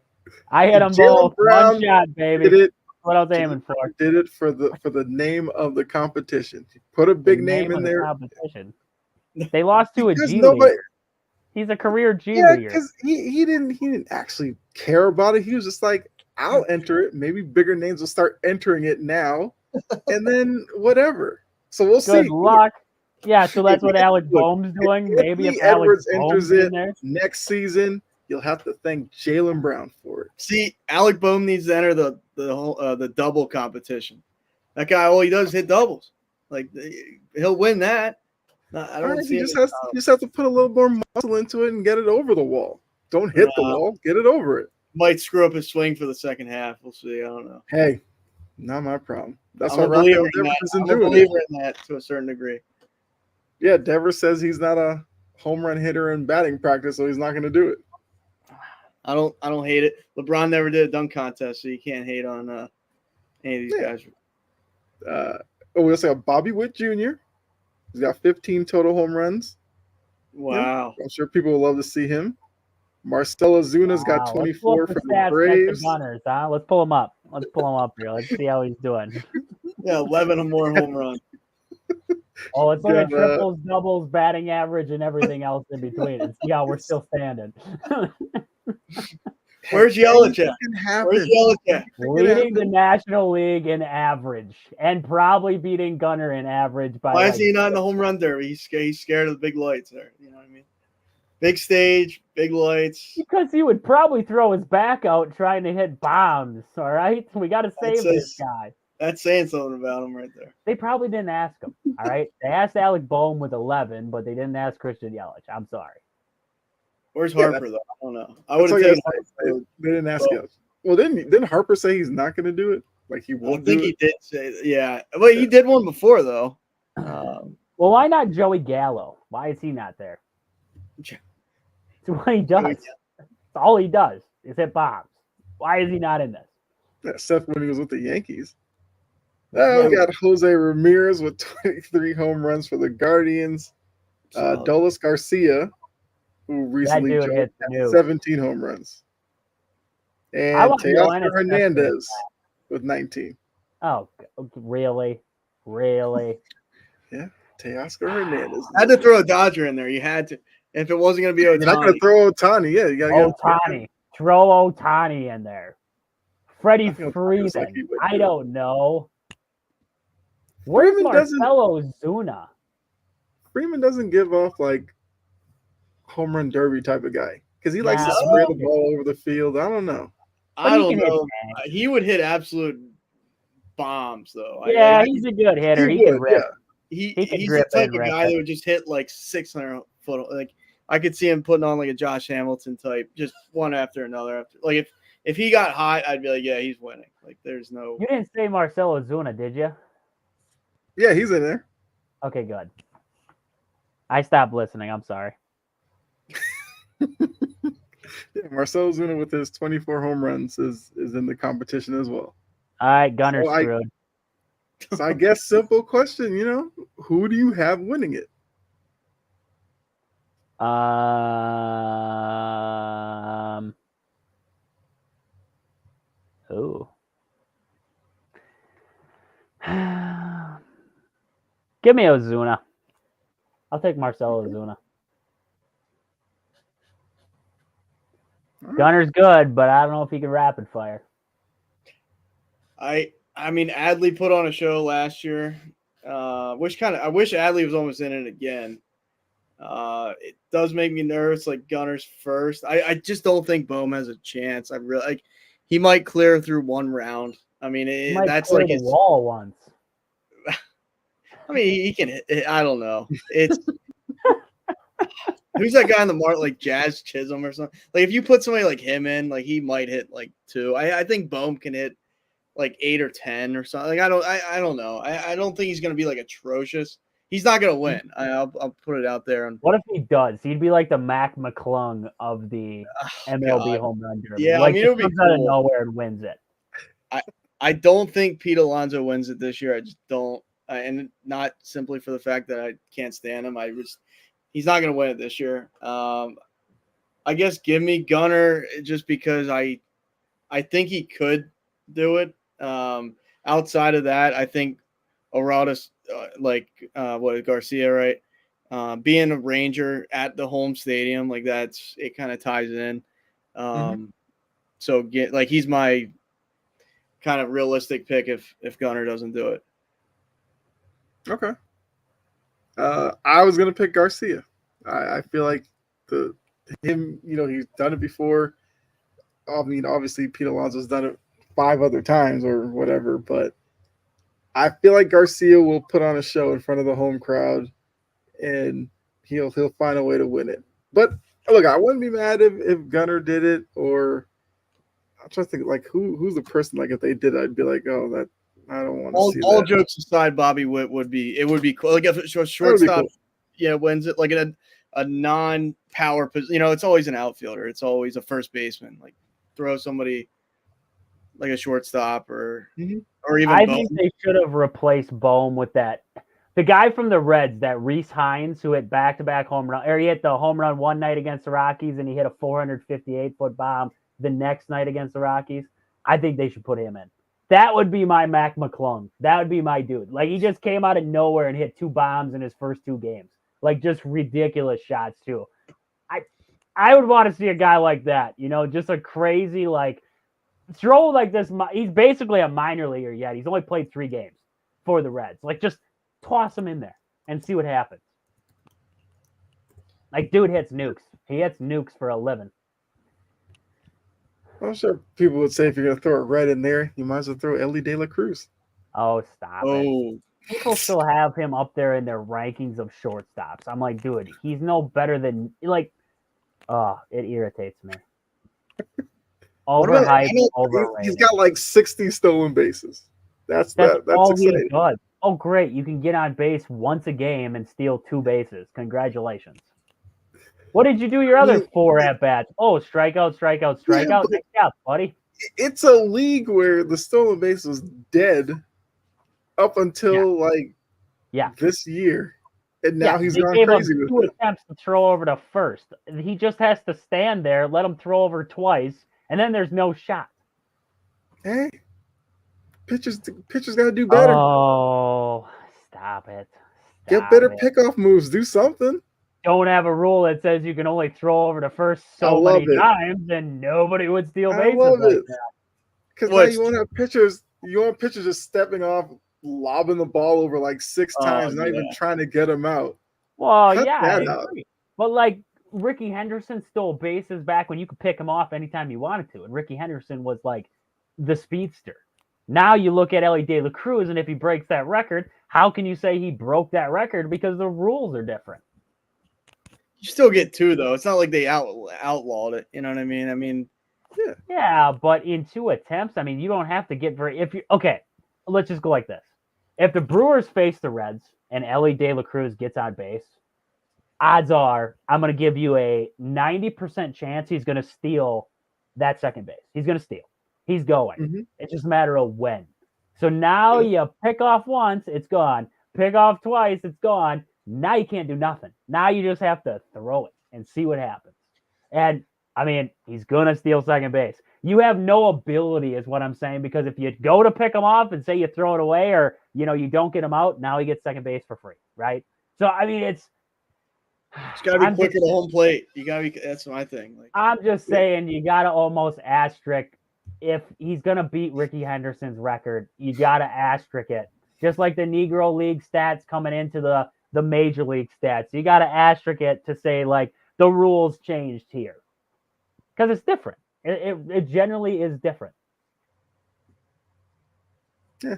I hit them Jalen both. Brown One shot, baby. Did it What I was aiming for. did it for the name of the competition. Put a big The name in of the there. competition. They lost to a Because G nobody- leaguer. He's a career G Yeah, leaguer. because he didn't actually care about it. He was just like, I'll enter it. Maybe bigger names will start entering it now, and then whatever. So we'll Good see. luck. Yeah, so that's what Alec Look, Boehm's doing. Maybe if Anthony Alex Edwards Boehm's enters in it there. next season, you'll have to thank Jalen Brown for it. See, Alec Boehm needs to enter the double competition. That guy, all he does is hit doubles. Like he'll win that. I don't see You him just have to put a little more muscle into it and get it over the wall. Don't hit the wall. Get it over it. might screw up his swing for the second half. We'll see. I don't know. Hey, not my problem. That's I'm why a believer Rafael in that. Devers isn't I'm a doing it. believer in that to a certain degree. Yeah, Devers says he's not a home run hitter in batting practice, so he's not going to do it. I don't hate it. LeBron never did a dunk contest, so you can't hate on any of these guys. We also have Bobby Witt Jr. He's got 15 total home runs. Wow. I'm sure people will love to see him. Marcell Ozuna's got Let's pull 24 up the from the stats next to Braves. Gunners, huh? Let's pull him up. Let's pull him up here. Let's see how he's doing. Yeah, 11 or more home runs. Oh, let's look at Got, triples, doubles, batting average, and everything else in between, and see how we're still standing. Where's Yelich at? Can happen. Where's Yelich at? Leading the National League in average, and probably beating Gunner in average by. Why like, is he not in the home run derby? He's scared of the big lights there. You know what I mean? Big stage, big lights. Because he would probably throw his back out trying to hit bombs. All right, we got to save this guy. That's saying something about him right there. They probably didn't ask him. All right, they asked Alec Boehm with 11, but they didn't ask Christian Yelich. I'm sorry. Where's Yeah, Harper though? I don't know. I would have That's taken what Harper. They didn't ask us. Well, didn't Harper say he's not going to do it? Like he I won't think do he it? did say that. Yeah, but he did one before though. Well, why not Joey Gallo? Why is he not there? Ja- It's what he does. It's all he does is hit bombs. Why is he not in this? Except when he was with the Yankees. We got Jose Ramirez with 23 home runs for the Guardians. Dolis Garcia, who recently dude jumped hits the nuke. 17 home runs. And I want Yoenis Teoscar Hernandez with 19. Oh, really? Really? Teoscar Hernandez. I had to throw a Dodger in there. You had to. If it wasn't going to be You're not going to Ohtani, throw Ohtani. Yeah, you got to get Ohtani. Throw Ohtani in there. Freddie I think Ohtani was like he Freeman. would I do it. don't know. Where's Freeman doesn't- Marcelo Zuna? Freeman doesn't give off like home run derby type of guy because he likes to No. spray the ball over the field. I don't know. I But he don't can hit know. bang. He would hit absolute bombs though. Yeah, he's a good hitter. He can would, rip. He He can he's drip the type and of rip guy it. that would just hit like 600 foot. Like I could see him putting on like a Josh Hamilton type, just one after another. After like if he got hot, I'd be like, yeah, he's winning. Like there's no. You didn't say Marcelo Zuna, did you? Yeah, he's in there. Okay, good. I stopped listening. I'm sorry. Yeah, Marcell Zuna with his 24 home runs is in the competition as well. All right, Gunner's So I- screwed. So I guess simple question, who do you have winning it? Ooh. Give me Ozuna. I'll take Marcelo Ozuna. Gunner's good, but I don't know if he can rapid fire. I mean, Adley put on a show last year. I wish Adley was almost in it again. It does make me nervous, like Gunner's first. I just don't think Boehm has a chance. I really like. He might clear through one round. I mean, He might that's clear like the his, wall once. I mean, he can hit. I don't know. It's Who's that guy in the mark, like Jazz Chisholm or something? Like if you put somebody like him in, like he might hit like 2. I think Bohm can hit like 8 or 10 or something. Like I don't know. I don't think he's gonna be like atrocious. He's not gonna win. I'll put it out there. What if he does? He'd be like the Mac McClung of the MLB God. home run derby. Yeah, I like mean, he it would be comes out of cool. nowhere and wins it. I don't think Pete Alonso wins it this year. I just don't, and not simply for the fact that I can't stand him. He's not going to win it this year. I guess give me Gunnar just because I think he could do it. Outside of that, I think Aroldis, Garcia, right? Being a Ranger at the home stadium, like it kind of ties in. So he's my kind of realistic pick if Gunnar doesn't do it. Okay. I was gonna pick Garcia. I feel like him, he's done it before. I mean, obviously Pete Alonso's done it 5 other times or whatever, but I feel like Garcia will put on a show in front of the home crowd, and he'll find a way to win it. But look, I wouldn't be mad if Gunnar did it, or I'm trying to think like who's the person, like if they did it, I'd be like, oh, that I don't want to see all that. jokes aside, Bobby Witt would be cool. Like if a shortstop, cool. Wins it like a non-power position. It's always an outfielder. It's always a first baseman. Like throw somebody like a shortstop or even. I think they should have replaced Bohm with that. The guy from the Reds, that Reese Hines, who hit back-to-back home run, or he hit the home run one night against the Rockies, and he hit a 458-foot bomb the next night against the Rockies. I think they should put him in. That would be my Mac McClung. That would be my dude. Like, he just came out of nowhere and hit 2 bombs in his first 2 games. Like, just ridiculous shots, too. I would want to see a guy like that, just a crazy, like, throw like this. He's basically a minor leaguer yet. He's only played 3 games for the Reds. Like, just toss him in there and see what happens. Like, dude hits nukes. He hits nukes for a living. I'm sure people would say if you're going to throw a Red in there, you might as well throw Ellie De La Cruz. Oh, stop it. People still have him up there in their rankings of shortstops. I'm like, dude, he's no better than, like, it irritates me. Overhyped, overrated. He's got like 60 stolen bases. That's all exciting. He does. Oh, great. You can get on base once a game and steal 2 bases. Congratulations. What did you do your other 4 at-bats? Oh, strikeout. Yeah, Next out, buddy. It's a league where the stolen base was dead up until this year. And now he's gone crazy with 2 it. attempts to throw over to first. He just has to stand there, let him throw over twice, and then there's no shot. Hey, pitchers got to do better. Oh, stop it. Get better pickoff moves. Do something. Don't have a rule that says you can only throw over to first so many times, and nobody would steal bases. I love it. Because now you won't have pitchers. You want pitchers just stepping off, lobbing the ball over like 6 times, not even trying to get them out. Well, Cut I agree. But like Ricky Henderson stole bases back when you could pick him off anytime you wanted to, and Ricky Henderson was like the speedster. Now you look at Ellie De La Cruz, and if he breaks that record, how can you say he broke that record? Because the rules are different. You still get 2 though. It's not like they outlawed it. You know what I mean? Yeah, but in 2 attempts, I mean, you don't have to get okay. Let's just go like this. If the Brewers face the Reds and Ellie De La Cruz gets on base, odds are I'm going to give you a 90% chance he's going to steal that second base. He's going to steal. He's going. Mm-hmm. It's just a matter of when. So now you pick off once, it's gone. Pick off twice, it's gone. Now you can't do nothing. Now you just have to throw it and see what happens. And, I mean, he's going to steal second base. You have no ability is what I'm saying, because if you go to pick him off and say you throw it away or, you don't get him out, now he gets second base for free, right? So, I mean, it's got to be quicker to home plate. You got to be – that's my thing. I'm just saying you got to almost asterisk. If he's going to beat Ricky Henderson's record, you got to asterisk it. Just like the Negro League stats coming into the Major League stats. You got to asterisk it to say, like, the rules changed here. Because it's different. It generally is different. Yeah.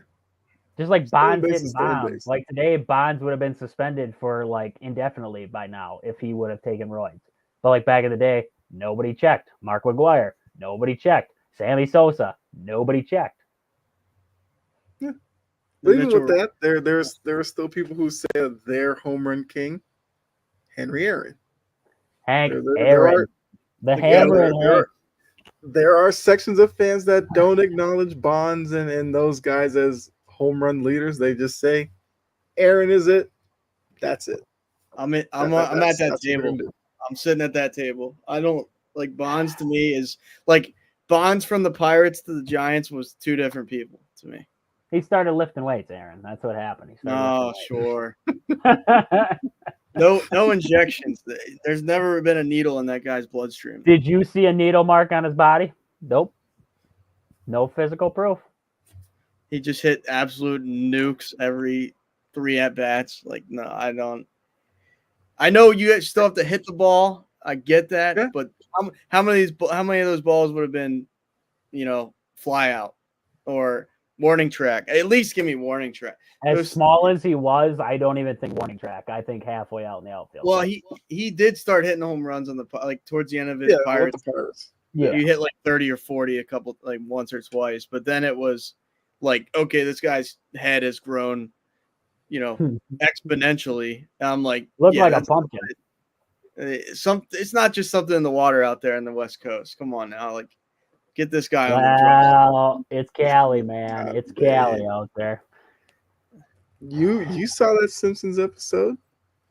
Just like Stolen Bonds base hitting is stolen bombs. base. Like today, Bonds would have been suspended for like indefinitely by now if he would have taken roids. But like back in the day, nobody checked. Mark McGuire, nobody checked. Sammy Sosa, nobody checked. But even with that, there are still people who say that their home run king, Henry Aaron. Hank There Aaron, are the yeah, hammer and Hank. there are sections of fans that don't acknowledge Bonds and those guys as home run leaders. They just say Aaron is it. That's it. I'm at that That's what we're table. gonna do. I'm sitting at that table. I don't like Bonds. To me is like Bonds from the Pirates to the Giants was two different people to me. He started lifting weights, Aaron. That's what happened. He started No, sure. lifting weights. No injections. There's never been a needle in that guy's bloodstream. Did you see a needle mark on his body? Nope. No physical proof. He just hit absolute nukes every 3 at bats. Like, no, I don't. I know you guys still have to hit the ball. I get that, Yeah. but how many of those balls would have been, fly out or warning track? At least give me warning track. As small as he was, I don't even think warning track. I think halfway out in the outfield. Well, he did start hitting home runs on towards the end of his Pirates. With the Pirates. yeah. You hit like 30 or 40 a couple, like once or twice, but then it was like, okay, this guy's head has grown, exponentially. And I'm like, Looked yeah, like a that's pumpkin. it's not just something in the water out there in the West Coast. Come on now, like get this guy on the drugs. Well, it's Cali, man. God, It's Cali out there. You saw that Simpsons episode?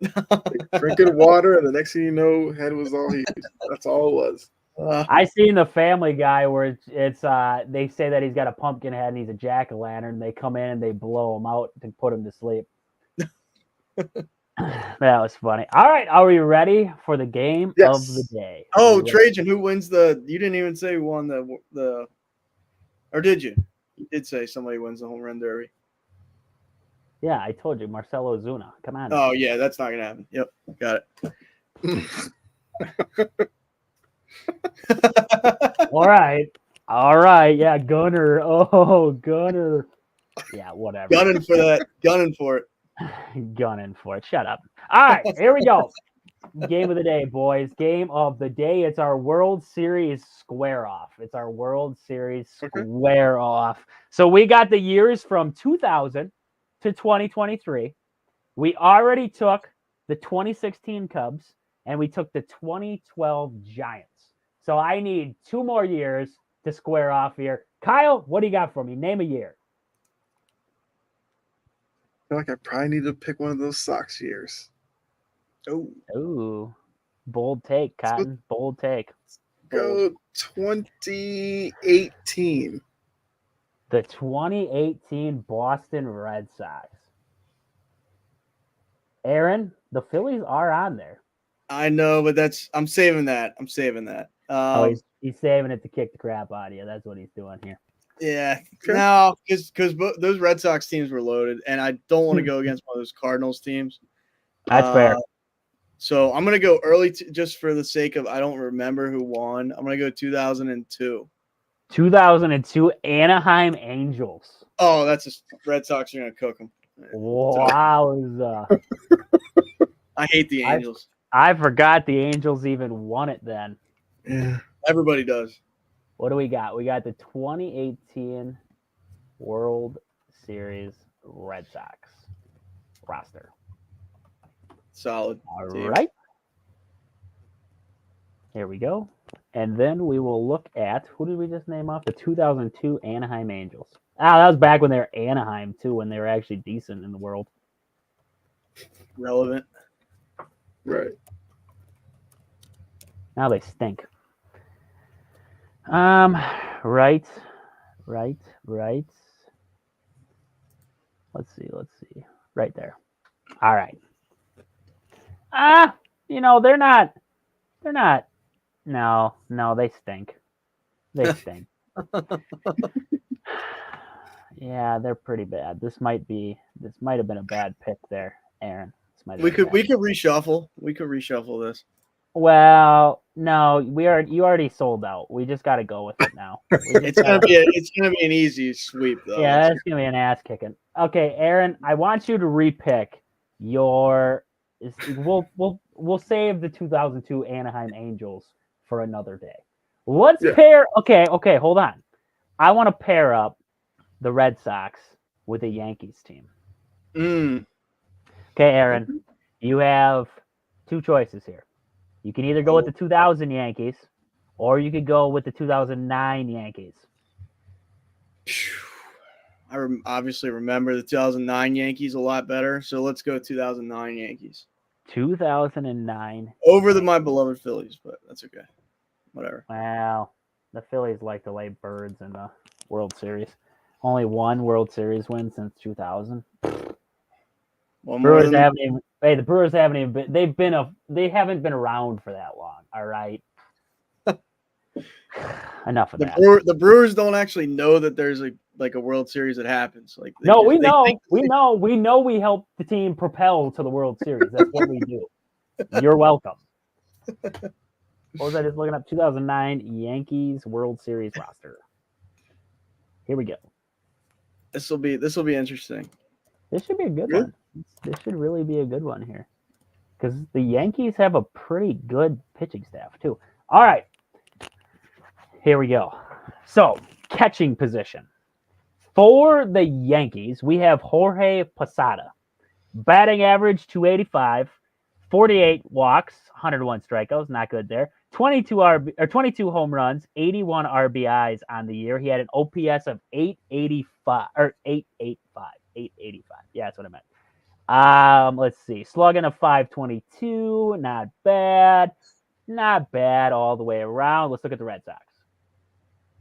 Like, drinking water, and the next thing you know, head was all heat. That's all it was. I seen the Family Guy where it's they say that he's got a pumpkin head and he's a jack-o'-lantern. They come in and they blow him out to put him to sleep. That was funny. All right, are we ready for the game Yes. of the day? Oh, Are we ready? Trajan, who wins the? You didn't even say who won the, or did you? You did say somebody wins the home run derby. Yeah, I told you, Marcelo Zuna. Come on. Oh yeah, that's not gonna happen. Yep, got it. All right. Yeah, Gunner. Oh, Gunner. Yeah, whatever. Gunning for that. Gunning for it. Gunning for it. Shut up. All right, here we go. Game of the day, boys. Game of the day. It's our World Series square off. It's our World Series Okay. square off. So we got the years from 2000 to 2023. We already took the 2016 Cubs and we took the 2012 Giants. So I need 2 more years to square off here. Kyle, what do you got for me? Name a year. I feel like I probably need to pick one of those Sox years. Oh, Ooh, bold take, Cotton. Bold take. Go 2018. The 2018 Boston Red Sox. Aaron, the Phillies are on there. I know, but I'm saving that. He's saving it to kick the crap out of you. That's what he's doing here. Yeah, Okay. no, because those Red Sox teams were loaded, and I don't want to go against one of those Cardinals teams. That's fair. So I'm gonna go early, just for the sake of I don't remember who won. I'm gonna go 2002. 2002 Anaheim Angels. Oh, that's Red Sox are gonna cook them. Wow. I hate the Angels. I forgot the Angels even won it then. Yeah. Everybody does. What do we got? We got the 2018 World Series Red Sox roster. Solid. All team. right. Here we go. And then we will look at, who did we just name off? The 2002 Anaheim Angels. Ah, that was back when they were Anaheim, too, when they were actually decent in the world. Relevant. Right. Now they stink. Right. Let's see. Right there. All right. They're not. No, they stink. They stink. Yeah, they're pretty bad. This might have been a bad pick there, Aaron. We could reshuffle. We could reshuffle this. Well, No, you already sold out. We just got to go with it now. We just It's gonna be an easy sweep though. yeah, that's gonna be an ass kicking. Okay, Aaron, I want you to repick your. We'll save the 2002 Anaheim Angels for another day. Let's Yeah. pair. Okay, hold on. I want to pair up the Red Sox with a Yankees team. Mm. Okay, Aaron, you have two choices here. You can either go with the 2000 Yankees, or you could go with the 2009 Yankees. Obviously remember the 2009 Yankees a lot better, so let's go 2009 Yankees 2009. over my beloved Phillies, but that's okay. Whatever. Wow, the Phillies like to lay birds in the World Series. Only one World Series win since 2000. One more Brewers than haven't even. Hey, the Brewers haven't even been. They haven't been around for that long. All right. Enough of that. the Brewers don't actually know that there's a World Series that happens. Like No, we they know. think- We know. We help the team propel to the World Series. That's what we do. You're welcome. What was I just looking up? 2009 Yankees World Series roster. Here we go. This will be interesting. This should be a good Really? one. This should really be a good one here. Because the Yankees have a pretty good pitching staff, too. All right. Here we go. So, catching position. For the Yankees, we have Jorge Posada. Batting average 285, 48 walks, 101 strikeouts, not good there. 22 home runs, 81 RBIs on the year. He had an OPS of 885 or 885. Yeah, that's what I meant. Let's see. Slugging of 522, not bad. Not bad all the way around. Let's look at the Red Sox.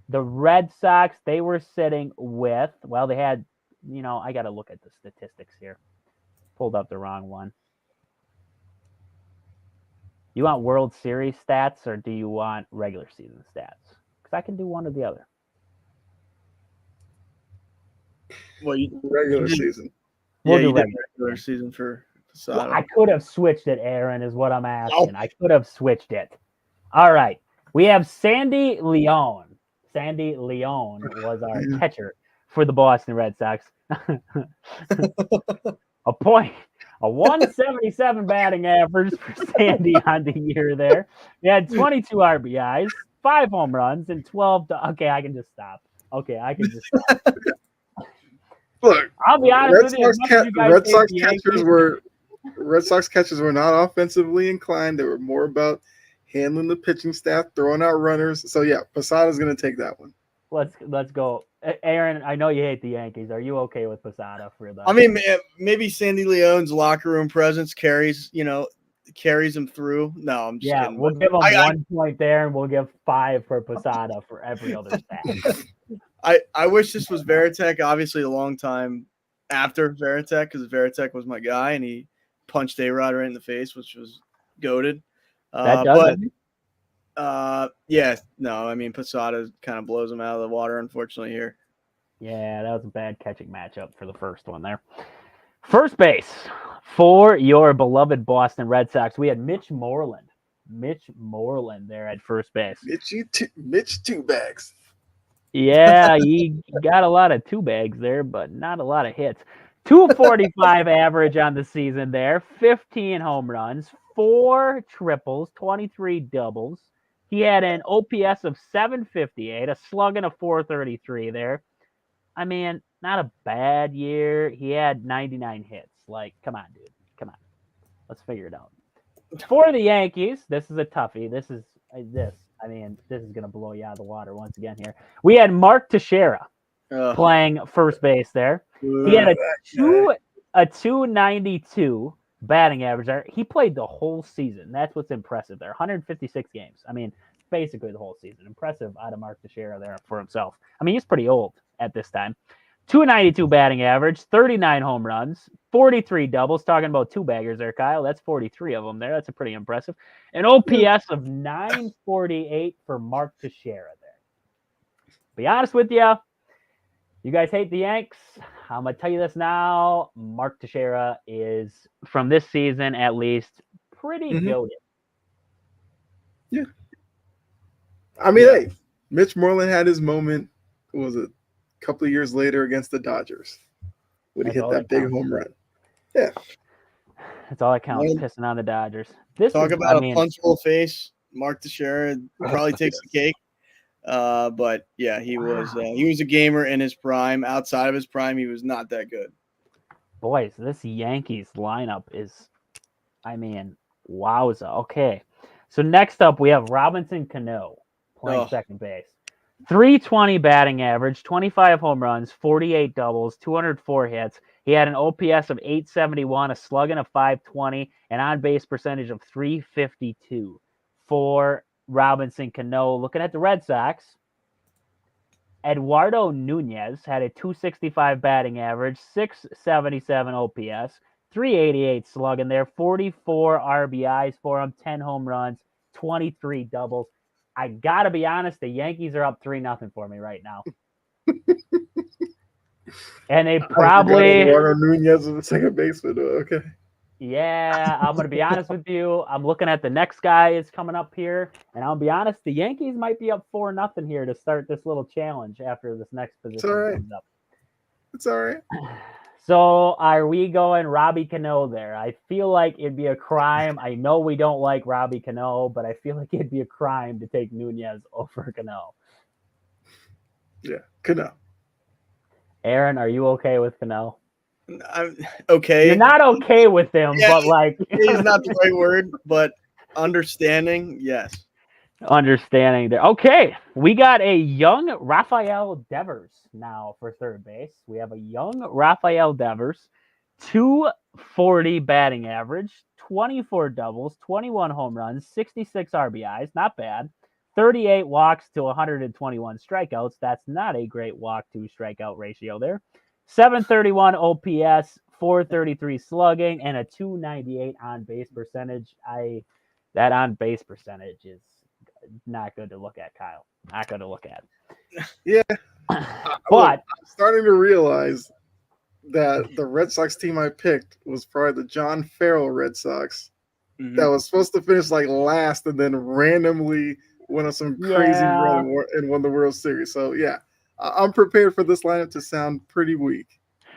The Red Sox, they were sitting with, well, they had, I got to look at the statistics here. Pulled up the wrong one. You want World Series stats or do you want regular season stats? Because I can do one or the other. Well, Regular season. We'll you do did regular season for Posada. Well, I could have switched it, Aaron, is what I'm asking. I could have switched it. All right. We have Sandy Leon. Sandy Leon was our catcher for the Boston Red Sox. A 177 batting average for Sandy on the year there. He had 22 RBIs, 5 home runs, and 12. Okay, I can just stop. Okay, I can just stop. Look, I'll be honest with you. Red Sox catchers were not offensively inclined. They were more about handling the pitching staff, throwing out runners. So yeah, Posada's going to take that one. Let's go, Aaron. I know you hate the Yankees. Are you okay with Posada for the? I mean, maybe Sandy Leon's locker room presence carries him through. No, I'm just kidding. We'll give him 1 point there, and we'll give 5 for Posada for every other stat. I wish this was Varitek. Obviously, a long time after Varitek, because Varitek was my guy, and he punched A-Rod right in the face, which was goated. I mean, Posada kind of blows him out of the water, unfortunately, here. Yeah, that was a bad catching matchup for the first one there. First base for your beloved Boston Red Sox, we had Mitch Moreland. Mitch Moreland there at first base. Mitch Two Bags. Yeah, he got a lot of 2 bags there, but not a lot of hits. 245 average on the season there, 15 home runs, 4 triples, 23 doubles. He had an OPS of 758, a slugging of 433 there. I mean, not a bad year. He had 99 hits. Like, come on, dude. Come on. Let's figure it out. For the Yankees, this is a toughie. This is going to blow you out of the water once again here. We had Mark Teixeira playing first base there. He had a 292 batting average there. He played the whole season. That's what's impressive there. 156 games. I mean, basically the whole season. Impressive out of Mark Teixeira there for himself. I mean, he's pretty old at this time. 292 batting average, 39 home runs, 43 doubles. Talking about 2 baggers there, Kyle. That's 43 of them there. That's a pretty impressive. An OPS of 948 for Mark Teixeira there. Be honest with you. You guys hate the Yanks. I'm going to tell you this now. Mark Teixeira is, from this season at least, pretty goated. Yeah. I mean, Yeah. hey, Mitch Moreland had his moment. What was it? A couple of years later against the Dodgers when he That's hit all that that big counts. home run. Yeah. That's all that counts. Well, Pissing on the Dodgers. This Talk is, about I a mean, punchable face. Mark Teixeira probably takes the Yes. cake. But yeah, he was a gamer in his prime. Outside of his prime, he was not that good. boys, this Yankees lineup is, I mean, wowza. Okay. So next up, we have Robinson Cano playing Oh. second base. 320 batting average, 25 home runs, 48 doubles, 204 hits. He had an OPS of 871, a slugging of 520, an on base percentage of 352 for Robinson Cano. Looking at the Red Sox, Eduardo Nunez had a 265 batting average, 677 OPS, 388 slugging there, 44 RBIs for him, 10 home runs, 23 doubles. I gotta be honest, the Yankees are up 3-0 for me right now. And they I forgot probably, Eduardo Nunez was the second baseman. Okay. yeah, I'm gonna be honest with you. I'm looking at the next guy is coming up here, and I'll be honest, the Yankees might be up 4-0 here to start this little challenge after this next position all right. comes up. It's all right. So are we going Robbie Cano there? I feel like it'd be a crime. I know we don't like Robbie Cano, but I feel like it'd be a crime to take Nunez over Cano. Yeah. Cano. Aaron, are you okay with Cano? I'm okay. You're not okay with him, Yeah, but like is not the right word, but understanding, yes. understanding there. Okay, we got a young Rafael Devers now for third base. We have a young Rafael Devers, 240 batting average, 24 doubles, 21 home runs, 66 RBIs, not bad. 38 walks to 121 strikeouts. That's not a great walk to strikeout ratio there. 731 OPS, 433 slugging, and a 298 on base percentage. That on base percentage is not good to look at, Kyle. Not good to look at. Yeah. But I'm starting to realize that the Red Sox team I picked was probably the John Farrell Red Sox Mhm. that was supposed to finish like last and then randomly went on some crazy run and won the World Series. So yeah, I'm prepared for this lineup to sound pretty weak.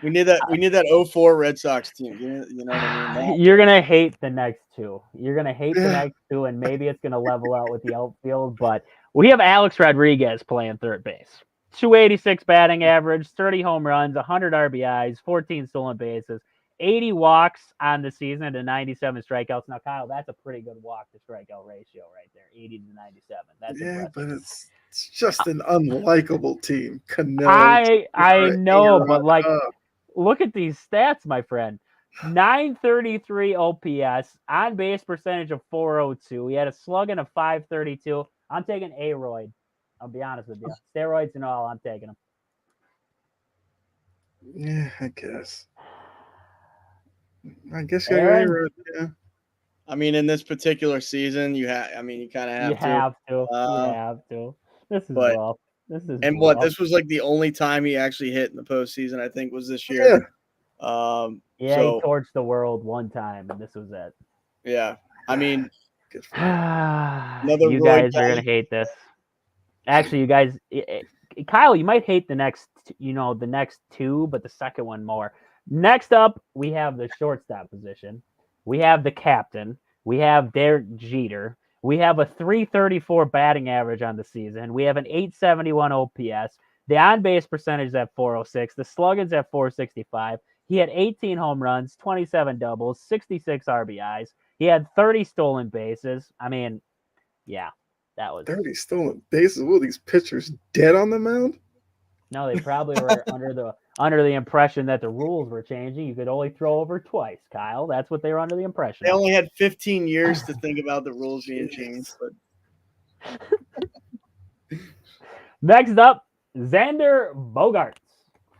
We need that 04 Red Sox team. You know what I mean? you're gonna hate the next two. You're gonna hate the Yeah. next two, and maybe it's gonna level out with the outfield. But we have Alex Rodriguez playing third base. 286 batting average, 30 home runs, 100 RBIs, 14 stolen bases, 80 walks on the season to 97 strikeouts. Now, Kyle, that's a pretty good walk to strikeout ratio right there, 80 to 97. That's Yeah, impressive. but it's just an unlikable team. Cano, I know, but like, Aaron, look at these stats, my friend. 933 OPS, on base percentage of 402. He had a slugging of 532. I'm taking Aroyd. I'll be honest with you. Steroids and all, I'm taking them. yeah, I guess. I guess you got Aaron? Aaron. Yeah. I mean, in this particular season, you kind of have You to. have to. You Uh, have to. This is but- rough. This is And rough. this was like the only time he actually hit in the postseason, I think, was this Yeah. year. Yeah, So he torched the world one time, and this was it. yeah, I mean, Good for him. You Roy guys are Kelly. gonna hate this. Actually, you guys, Kyle, you might hate the next two, but the second one more. Next up, we have the shortstop position. We have the captain. We have Derek Jeter. We have a 334 batting average on the season. We have an 871 OPS. The on base percentage is at 406. The slugging's at 465. He had 18 home runs, 27 doubles, 66 RBIs. He had 30 stolen bases. I mean, yeah, that was 30 stolen bases. Will these pitchers dead on the mound? no. They probably were under the impression that the rules were changing. You could only throw over twice, Kyle. That's what they were under the impression. They of. only had 15 years to think about the rules being changed. But Next up, Xander Bogaerts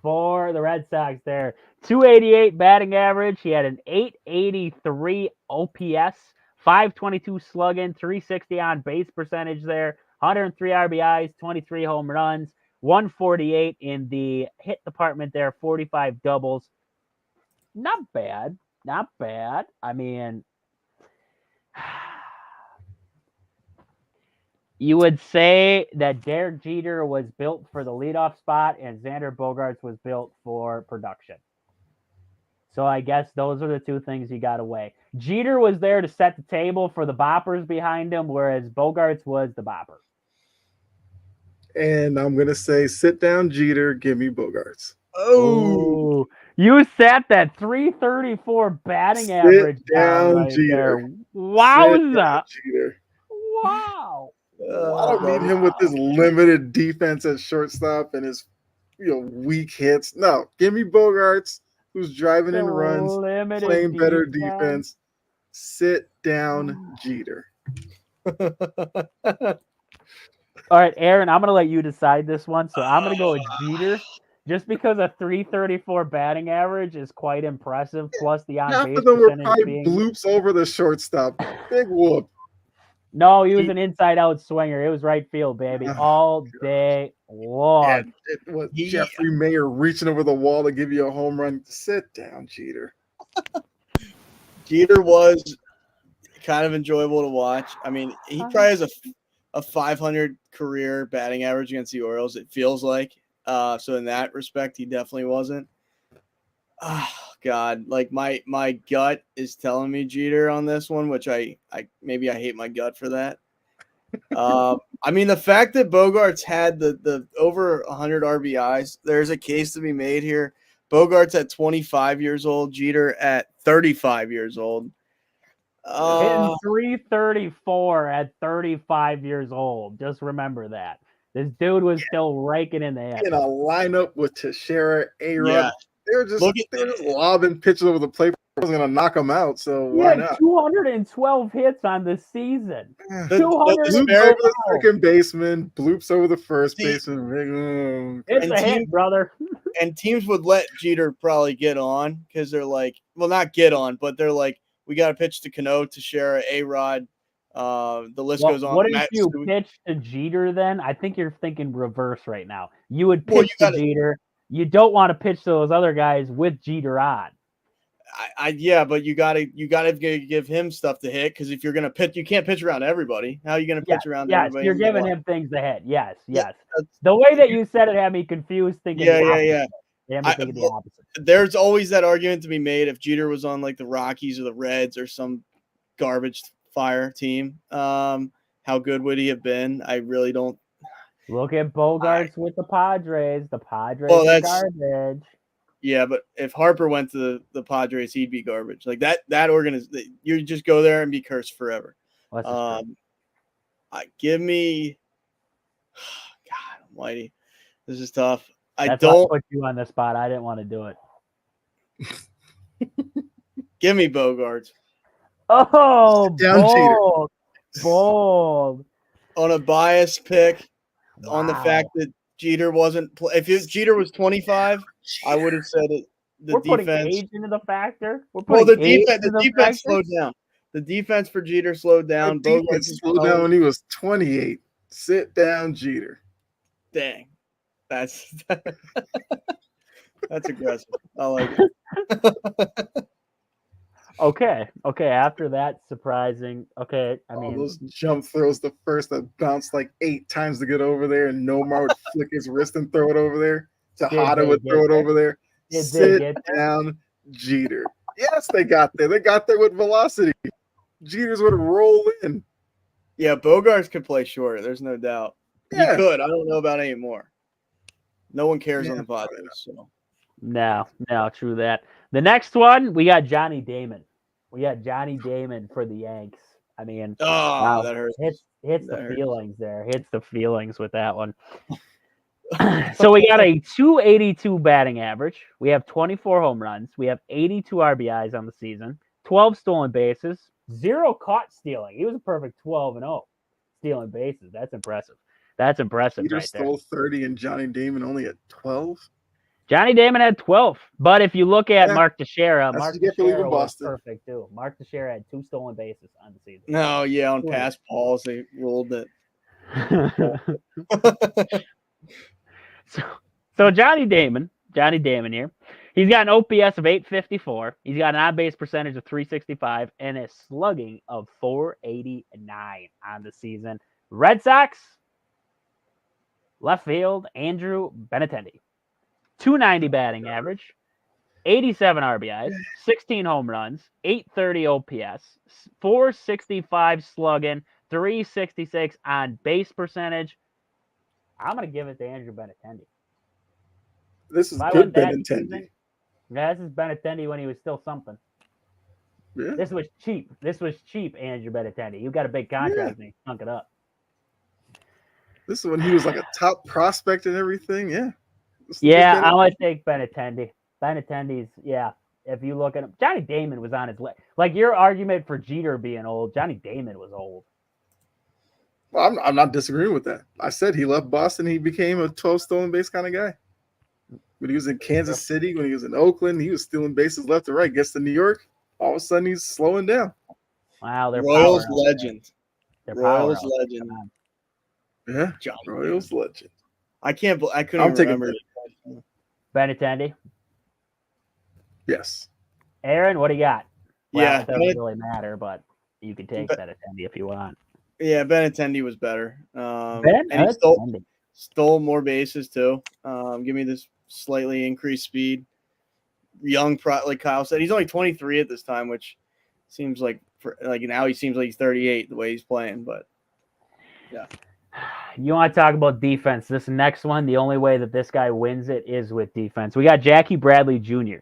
for the Red Sox there. 288 batting average. He had an 883 OPS, 522 slugging, 360 on base percentage there, 103 RBIs, 23 home runs, 148 in the hit department there, 45 doubles. Not bad. Not bad. I mean, You would say that Derek Jeter was built for the leadoff spot and Xander Bogaerts was built for production. So I guess those are the two things you got to weigh. Jeter was there to set the table for the boppers behind him, whereas Bogaerts was the bopper. And I'm gonna say, sit down, Jeter. Give me Bogarts. Oh, you set that 334 batting Sit average down down, right Jeter. there. Sit Wowza. down, Jeter. Wow. I don't need him with his limited defense at shortstop and his weak hits. No, give me Bogarts, who's driving in runs, Limited playing better defense. defense. Sit down, Jeter. All right, Aaron, I'm going to let you decide this one. So I'm going to go with Jeter just because a 334 batting average is quite impressive. Plus the Half on-base of them were percentage probably being... bloops over the shortstop. Big whoop. No, he was an inside-out swinger. It was right field, baby, all day long. Yeah, it was Jeffrey Mayer reaching over the wall to give you a home run. Sit down, Jeter. Jeter was kind of enjoyable to watch. I mean, he probably has a 500 career batting average against the Orioles, it feels like. So in that respect, he definitely wasn't. Oh, God, like my gut is telling me Jeter on this one, which I maybe I hate my gut for that. I mean, the fact that Bogarts had the over 100 RBIs, there's a case to be made here. Bogarts at 25 years old, Jeter at 35 years old. Hitting 334 at 35 years old. Just remember that. This dude was still raking in the air. In a lineup with Teixeira, A-Rod. Yeah. They're just lobbing pitches over the plate. I was going to knock them out, so why not? 212 hits on the season. Bloops over the second baseman, bloops over the first baseman. It's a hit, brother. And teams would let Jeter probably get on because they're like, well, not get on, but they're like, we got to pitch to Cano, Teixeira, A-Rod. The list goes on. What if you pitch to Jeter then? I think you're thinking reverse right now. You would pitch to Jeter. You don't want to pitch to those other guys with Jeter on. Yeah, but you gotta give him stuff to hit because if you're gonna pitch, you can't pitch around everybody. How are you gonna pitch around everybody? Yes, you're giving him things to hit. Yes. The way that you said it had me confused. Thinking Yeah. Thinking the opposite. There's always that argument to be made if Jeter was on like the Rockies or the Reds or some garbage fire team. How good would he have been? I really don't. Look at Bogarts with the Padres. The Padres are garbage. Yeah, but if Harper went to the Padres, he'd be garbage. Like that organization, you just go there and be cursed forever. Give me, God Almighty, this is tough. That's why I put you on the spot. I didn't want to do it. Give me Bogarts. Oh, bold. On a biased pick, on the fact that Jeter wasn't. If Jeter was 25, I would have said it. We're putting age into the factor. The defense slowed down. The defense for Jeter slowed down. Bogarts slowed down when he was 28. Sit down, Jeter. Dang, that's aggressive. I like it. Okay. After that, surprising. Okay, I mean those jump throws, the first that bounced like 8 times to get over there, and Nomar would flick his wrist and throw it over there. Tejada would throw it over there. Sit down, Jeter. Yes, they got there. They got there with velocity. Jeters would roll in. Yeah, Bogarts could play short. There's no doubt. Yeah. He could. I don't know about anymore. No one cares on the Padres. So. No, true that. The next one, we got Johnny Damon. We got Johnny Damon for the Yanks. I mean, that hurts. Hits the feelings there. Hits the feelings with that one. So we got a 282 batting average. We have 24 home runs. We have 82 RBIs on the season. 12 stolen bases. 0 caught stealing. He was a perfect 12-0 stealing bases. That's impressive. Jeter right stole 30 and Johnny Damon only at 12. Johnny Damon had 12, but if you look at Mark Teixeira, Mark Teixeira was perfect too. Mark Teixeira had 2 stolen bases on the season. No, yeah, on pass balls they ruled it. So Johnny Damon here, he's got an OPS of 854. He's got an on-base percentage of 365 and a slugging of 489 on the season. Red Sox, left field, Andrew Benintendi. 290 batting average, 87 RBIs, 16 home runs, 830 OPS, 465 slugging, 366 on base percentage. I'm going to give it to Andrew Benintendi. This is If I good went that Benintendi. season, yeah, this is Benintendi when he was still something. Yeah. This was cheap. This was cheap, Andrew Benintendi. You got a big contract and he stunk it up. This is when he was like a top prospect and everything. Yeah. This is Yeah, good I'm going to take Benintendi. Benintendi's, yeah. If you look at him, Johnny Damon was on his leg. Like your argument for Jeter being old, Johnny Damon was old. Well, I'm not disagreeing with that. I said he left Boston. He became a 12 stolen base kind of guy. When he was in Kansas City, when he was in Oakland, he was stealing bases left and right. Gets to New York, all of a sudden he's slowing down. Wow, they're Royals power out legend. there. They're Royals power out there. legend. Come on. Yeah, Johnny Royals legend. I couldn't I'm even taking remember. Benintendi. Yes. Aaron, what do you got? Well, Yeah, it doesn't really matter, but you can take Benintendi if you want. Yeah, Benintendi was better. And he Benintendi. stole more bases too. Give me this slightly increased speed. Young, like Kyle said, he's only 23 at this time, which seems like now he seems like he's 38 the way he's playing. But yeah, You want to talk about defense? This next one, the only way that this guy wins it is with defense. We got Jackie Bradley Jr.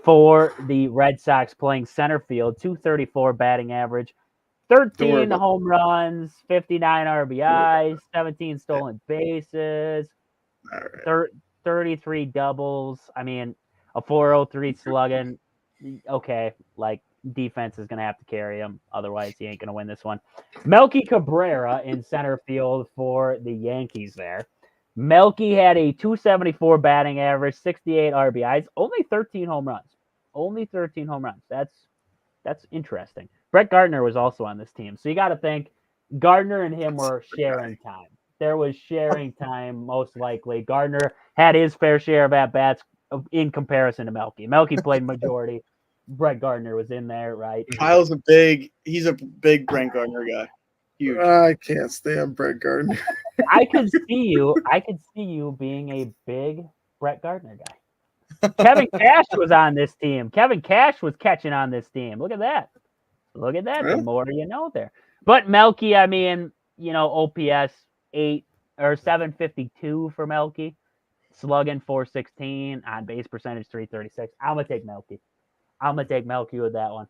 for the Red Sox playing center field, 234 batting average, 13 home runs, 59 RBIs, 17 stolen bases, 33 doubles. I mean, a 403 slugging. Okay, like defense is going to have to carry him. Otherwise, he ain't going to win this one. Melky Cabrera in center field for the Yankees there. Melky had a 274 batting average, 68 RBIs, only 13 home runs. Only 13 home runs. That's interesting. Brett Gardner was also on this team. So you got to think Gardner and him were sharing time. There was sharing time, most likely. Gardner had his fair share of at-bats in comparison to Melky. Melky played majority. Brett Gardner was in there, right? Kyle's he's a big Brett Gardner guy. Huge. I can't stand Brett Gardner. I could see you being a big Brett Gardner guy. Kevin Cash was on this team. Kevin Cash was catching on this team. Look at that. Look at that. Really? The more you know there. But Melky, I mean, OPS 752 for Melky. Slugging 416, on base percentage 336. I'm gonna take Melky. I'm gonna take Melky with that one.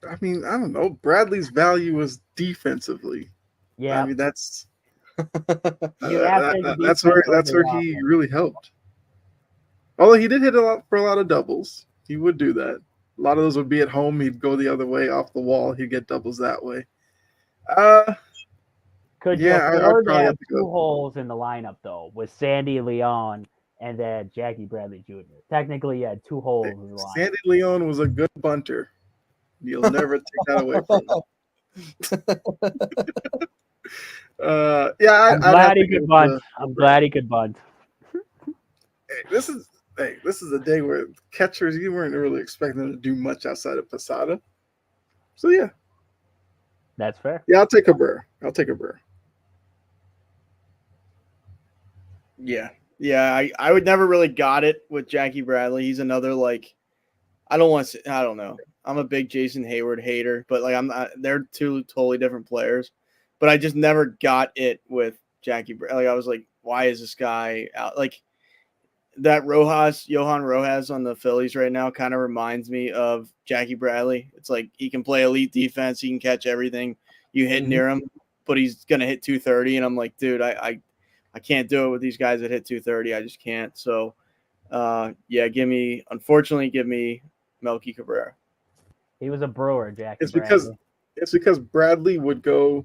I mean, I don't know. Bradley's value was defensively. Yeah. I mean, that's that's where he really helped. Although he did hit a lot of doubles. He would do that. A lot of those would be at home. He'd go the other way off the wall. He'd get doubles that way. Could you afford to have two holes in the lineup, though, with Sandy Leon and then Jackie Bradley Jr.? Technically, you had two holes in the lineup. Sandy Leon was a good bunter. You'll never take that away from him. I'm glad he could bunt. I'm glad he could bunt. This is a day where catchers, you weren't really expecting them to do much outside of Posada. So, yeah. That's fair. Yeah, I'll take Cabrera. Yeah. I would never really got it with Jackie Bradley. He's another I don't know. I'm a big Jason Hayward hater, but I'm not. They're two totally different players. But I just never got it with Jackie Bradley. I was like, why is this guy out? That Johan Rojas on the Phillies right now kind of reminds me of Jackie Bradley. It's like he can play elite defense. He can catch everything you hit near him, but he's going to hit 230. And I'm like, dude, I can't do it with these guys that hit 230. I just can't. So, give me Melky Cabrera. He was a Brewer, Jackie. It's because Bradley would go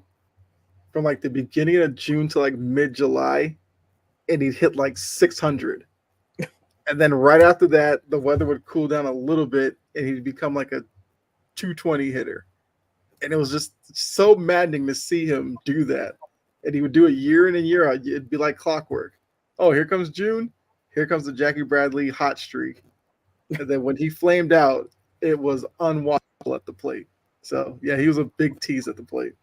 from the beginning of June to mid-July, and he'd hit 600. And then right after that, the weather would cool down a little bit, and he'd become a 220 hitter. And it was just so maddening to see him do that. And he would do it year in and year out. It'd be like clockwork. Oh, here comes June. Here comes the Jackie Bradley hot streak. And then when he flamed out, it was unwatchable at the plate. So yeah, he was a big tease at the plate.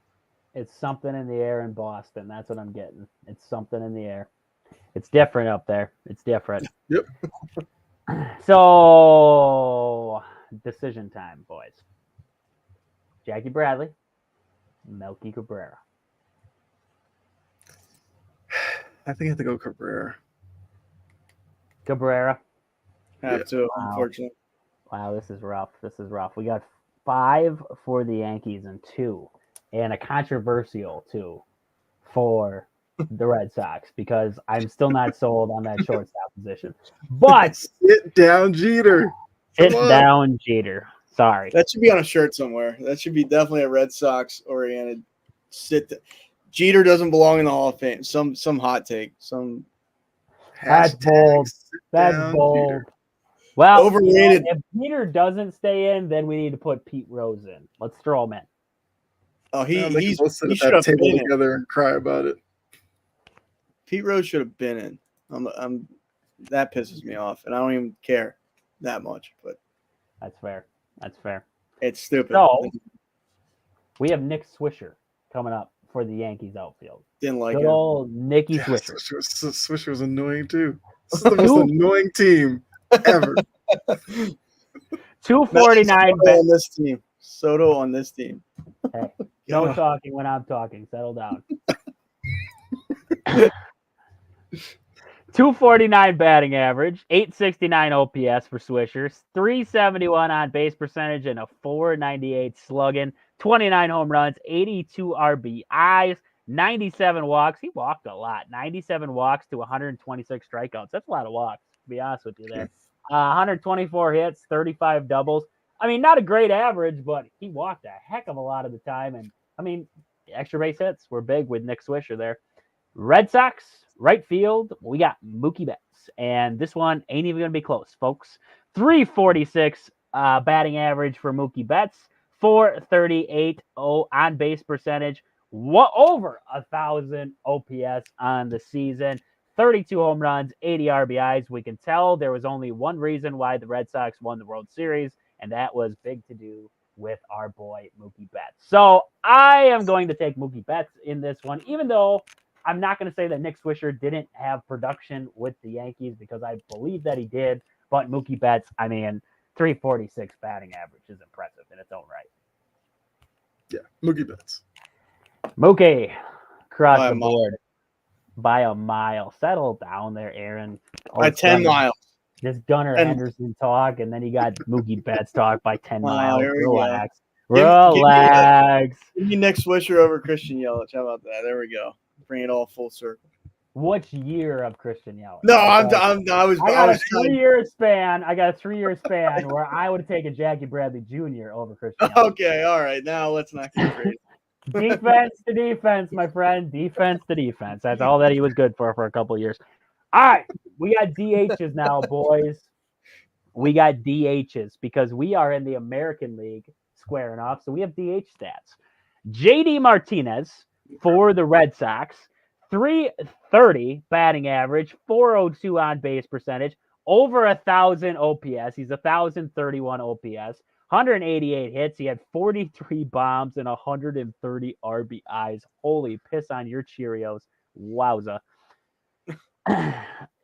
It's something in the air in Boston. That's what I'm getting. It's something in the air. It's different up there. It's different. Yep. So, decision time, boys. Jackie Bradley, Melky Cabrera. I think I have to go Cabrera. Cabrera. Have to, Wow. unfortunately. Wow, this is rough. This is rough. We got 5 for the Yankees and 2, and a controversial 2 for the Red Sox because I'm still not sold on that shortstop position. But Sit down, Jeter. sit Come on. down, Jeter. Sorry. That should be on a shirt somewhere. That should be definitely a Red Sox oriented Jeter doesn't belong in the Hall of Fame. Some hot take. Some That's bold. sit That's down, bold. Jeter. Well, Overrated. if Jeter doesn't stay in, then we need to put Pete Rose in. Let's throw him in. Oh, They can he both sit at should that have table been in. together and cry about it. Pete Rose should have been in. I'm that pisses me off, and I don't even care that much. But That's fair. That's fair. it's stupid. So, we have Nick Swisher coming up for the Yankees outfield. Didn't like Good it. old Nicky Yeah, Swisher. Swisher was annoying too. This is the most annoying team ever. 249 Soto on this team. Soto on this team. Hey, no Yeah. talking when I'm talking. Settle down. 249 batting average, 869 OPS for Swishers, 371 on base percentage, and a 498 slugging, 29 home runs, 82 RBIs, 97 walks. He walked a lot. 97 walks to 126 strikeouts. That's a lot of walks, to be honest with you there. 124 hits, 35 doubles. I mean, not a great average, but he walked a heck of a lot of the time. And, I mean, extra base hits were big with Nick Swisher there. Red Sox, right field, we got Mookie Betts. And this one ain't even going to be close, folks. 346 batting average for Mookie Betts. 438 on base percentage. Over 1,000 OPS on the season. 32 home runs, 80 RBIs. We can tell there was only one reason why the Red Sox won the World Series, and that was big to do with our boy Mookie Betts. So I am going to take Mookie Betts in this one, even though I'm not going to say that Nick Swisher didn't have production with the Yankees because I believe that he did. But Mookie Betts, I mean, 346 batting average is impressive in its own right. Yeah, Mookie Betts. Mookie, across By a the mile. board by a mile. Settle down there, Aaron. By 10 miles. This Gunnar And- Henderson talk, and then you got Mookie Betts talk by 10 Oh, miles. here we go. Relax. Give me Relax. Give me Nick Swisher over Christian Yelich. How about that? There we go. Bring it all full circle. Which year of Christian Yelich? No, I I was got a trying. 3-year span. I got a 3-year span where I would have taken Jackie Bradley Jr. over Christian Yelich. Okay, all right. Now let's not get crazy. Defense to defense, my friend. Defense to defense. That's all that he was good for a couple of years. All right, we got DHs now, boys. We got DHs because we are in the American League squaring off, so we have DH stats. JD Martinez for the Red Sox, 330 batting average, 402 on base percentage, over 1,000 OPS. He's 1,031 OPS. 188 hits. He had 43 bombs and 130 RBIs. Holy piss on your Cheerios. Wowza.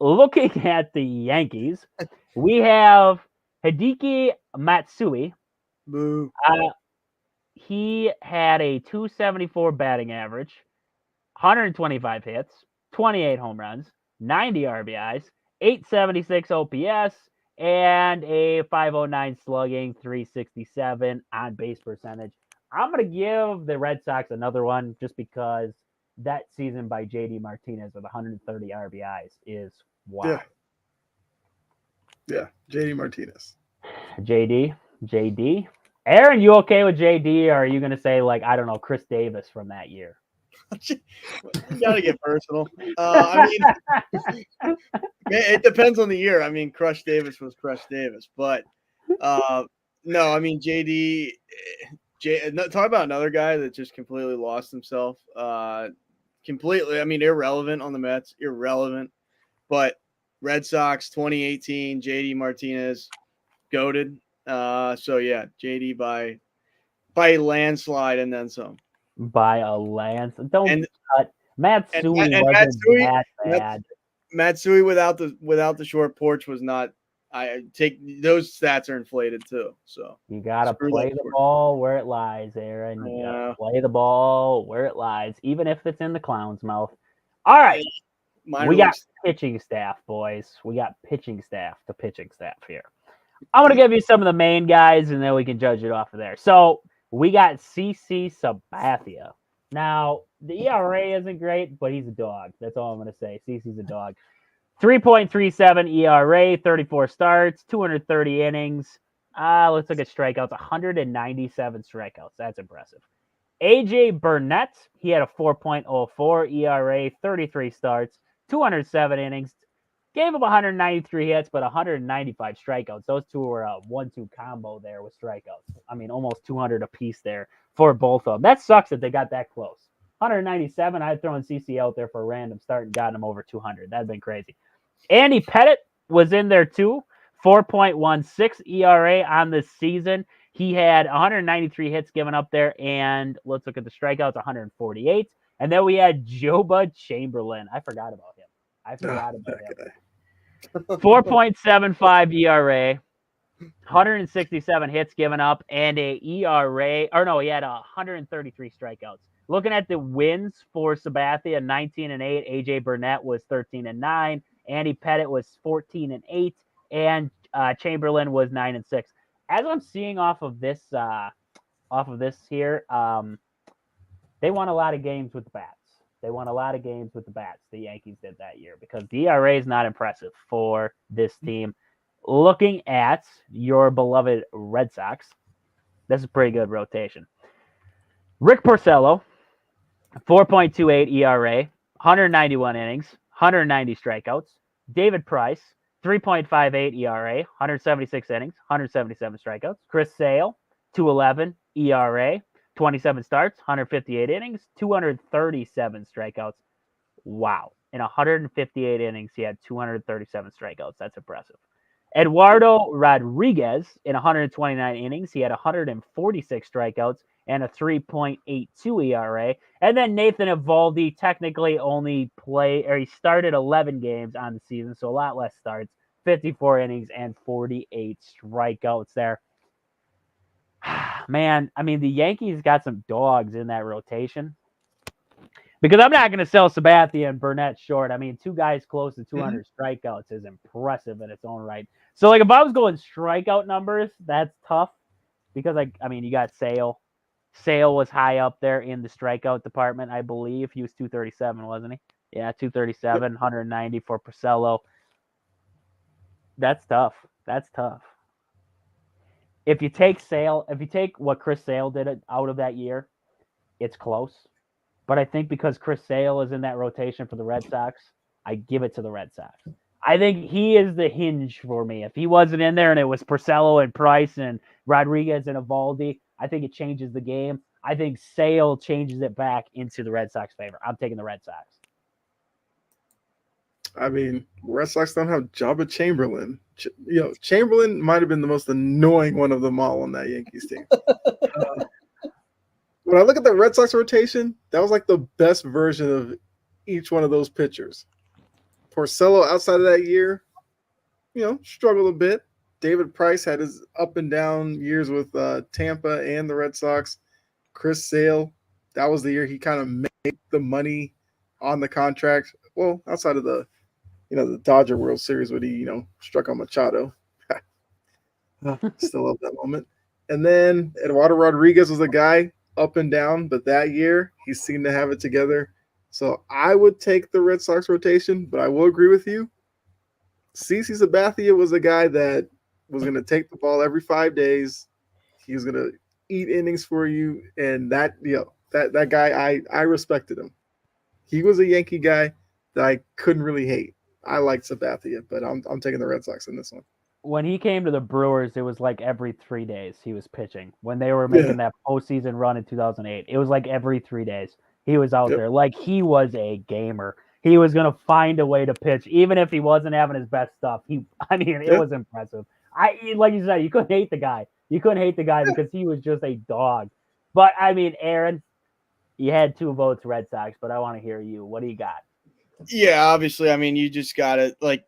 Looking at the Yankees, we have Hideki Matsui. Boo. He had a 274 batting average, 125 hits, 28 home runs, 90 RBIs, 876 OPS, and a 509 slugging, 367 on base percentage. I'm going to give the Red Sox another one just because that season by JD Martinez with 130 RBIs is wow. Yeah, JD Martinez. JD. Aaron, you okay with JD, or are you going to say, like, I don't know, Chris Davis from that year? You gotta get personal. I mean, it depends on the year. I mean, Crush Davis was Crush Davis, but no, I mean JD. Talk about another guy that just completely lost himself. Completely. I mean, irrelevant on the Mets. Irrelevant, but Red Sox 2018. JD Martinez, goated. So yeah, JD by landslide and then some. By a lance. Don't And cut. Matsui and wasn't Matsui, that bad. Matsui without the short porch was not. I take those stats are inflated too. So You gotta screw play that the short. ball where it lies, Aaron. You gotta Yeah. play the ball where it lies, even if it's in the clown's mouth. All right, Minor we got leagues. pitching staff, boys. We got pitching staff to pitching staff here. I'm gonna give you some of the main guys, and then we can judge it off of there. So we got CC Sabathia. Now the ERA isn't great, but he's a dog. That's all I'm gonna say. CC's a dog. 3.37 ERA, 34 starts, 230 innings. Let's look at strikeouts. 197 strikeouts. That's impressive. AJ Burnett, he had a 4.04 ERA, 33 starts, 207 innings. Gave him 193 hits, but 195 strikeouts. Those two were a 1-2 combo there with strikeouts. I mean, almost 200 apiece there for both of them. That sucks that they got that close. 197, I'd thrown CC out there for a random start and gotten him over 200. That'd been crazy. Andy Pettit was in there too. 4.16 ERA on the season. He had 193 hits given up there, and let's look at the strikeouts, 148. And then we had Joba Chamberlain. I forgot about him. I forgot about him. 4.75 ERA, 167 hits given up, and a ERA, or no, he had 133 strikeouts. Looking at the wins for Sabathia, 19-8. AJ Burnett was 13-9. Andy Pettit was 14-8, and Chamberlain was 9-6. As I'm seeing off of this here, they won a lot of games with the bats. The Yankees did that year because the ERA is not impressive for this team. Looking at your beloved Red Sox, this is a pretty good rotation. Rick Porcello, 4.28 ERA, 191 innings, 190 strikeouts. David Price, 3.58 ERA, 176 innings, 177 strikeouts. Chris Sale, 2.11 ERA, 27 starts, 158 innings, 237 strikeouts. Wow. In 158 innings, he had 237 strikeouts. That's impressive. Eduardo Rodriguez, in 129 innings, he had 146 strikeouts and a 3.82 ERA. And then Nathan Eovaldi technically he started 11 games on the season, so a lot less starts, 54 innings and 48 strikeouts there. Man, I mean, the Yankees got some dogs in that rotation. Because I'm not going to sell Sabathia and Burnett short. I mean, two guys close to 200 strikeouts is impressive in its own right. So, like, if I was going strikeout numbers, that's tough. Because, I mean, you got Sale. Sale was high up there in the strikeout department, I believe. He was 237, wasn't he? Yeah, 237, 190 for Porcello. That's tough. If you take what Chris Sale did out of that year, it's close. But I think because Chris Sale is in that rotation for the Red Sox, I give it to the Red Sox. I think he is the hinge for me. If he wasn't in there and it was Porcello and Price and Rodriguez and Eovaldi, I think it changes the game. I think Sale changes it back into the Red Sox favor. I'm taking the Red Sox. I mean, Red Sox don't have Joba Chamberlain. Chamberlain might have been the most annoying one of them all on that Yankees team. When I look at the Red Sox rotation, that was like the best version of each one of those pitchers. Porcello, outside of that year, struggled a bit. David Price had his up and down years with Tampa and the Red Sox. Chris Sale, that was the year he kind of made the money on the contract. Well, outside of the Dodger World Series when he, struck on Machado. Still love that moment. And then Eduardo Rodriguez was a guy up and down, but that year he seemed to have it together. So I would take the Red Sox rotation, but I will agree with you. CC Sabathia was a guy that was going to take the ball every 5 days. He was going to eat innings for you, and that guy, I respected him. He was a Yankee guy that I couldn't really hate. I liked Sabathia, but I'm taking the Red Sox in this one. When he came to the Brewers, it was like every 3 days he was pitching. When they were making that postseason run in 2008, it was like every 3 days he was out there. Like, he was a gamer. He was going to find a way to pitch, even if he wasn't having his best stuff. It was impressive. Like you said, you couldn't hate the guy. You couldn't hate the guy because he was just a dog. But I mean, Aaron, you had 2 votes Red Sox, but I want to hear you. What do you got? Yeah, obviously. I mean, you just got it. Like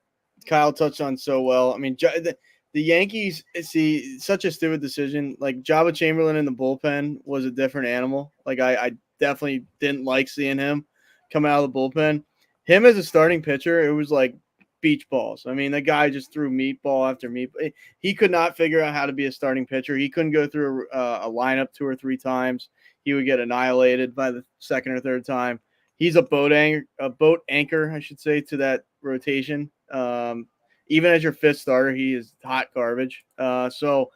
Kyle touched on so well. I mean, the Yankees, see, such a stupid decision. Like Java Chamberlain in the bullpen was a different animal. Like I definitely didn't like seeing him come out of the bullpen. Him as a starting pitcher, it was like beach balls. I mean, the guy just threw meatball after meatball. He could not figure out how to be a starting pitcher. He couldn't go through a lineup 2 or 3 times. He would get annihilated by the second or third time. He's a boat anchor, I should say, to that rotation. Even as your 5th starter, he is hot garbage. So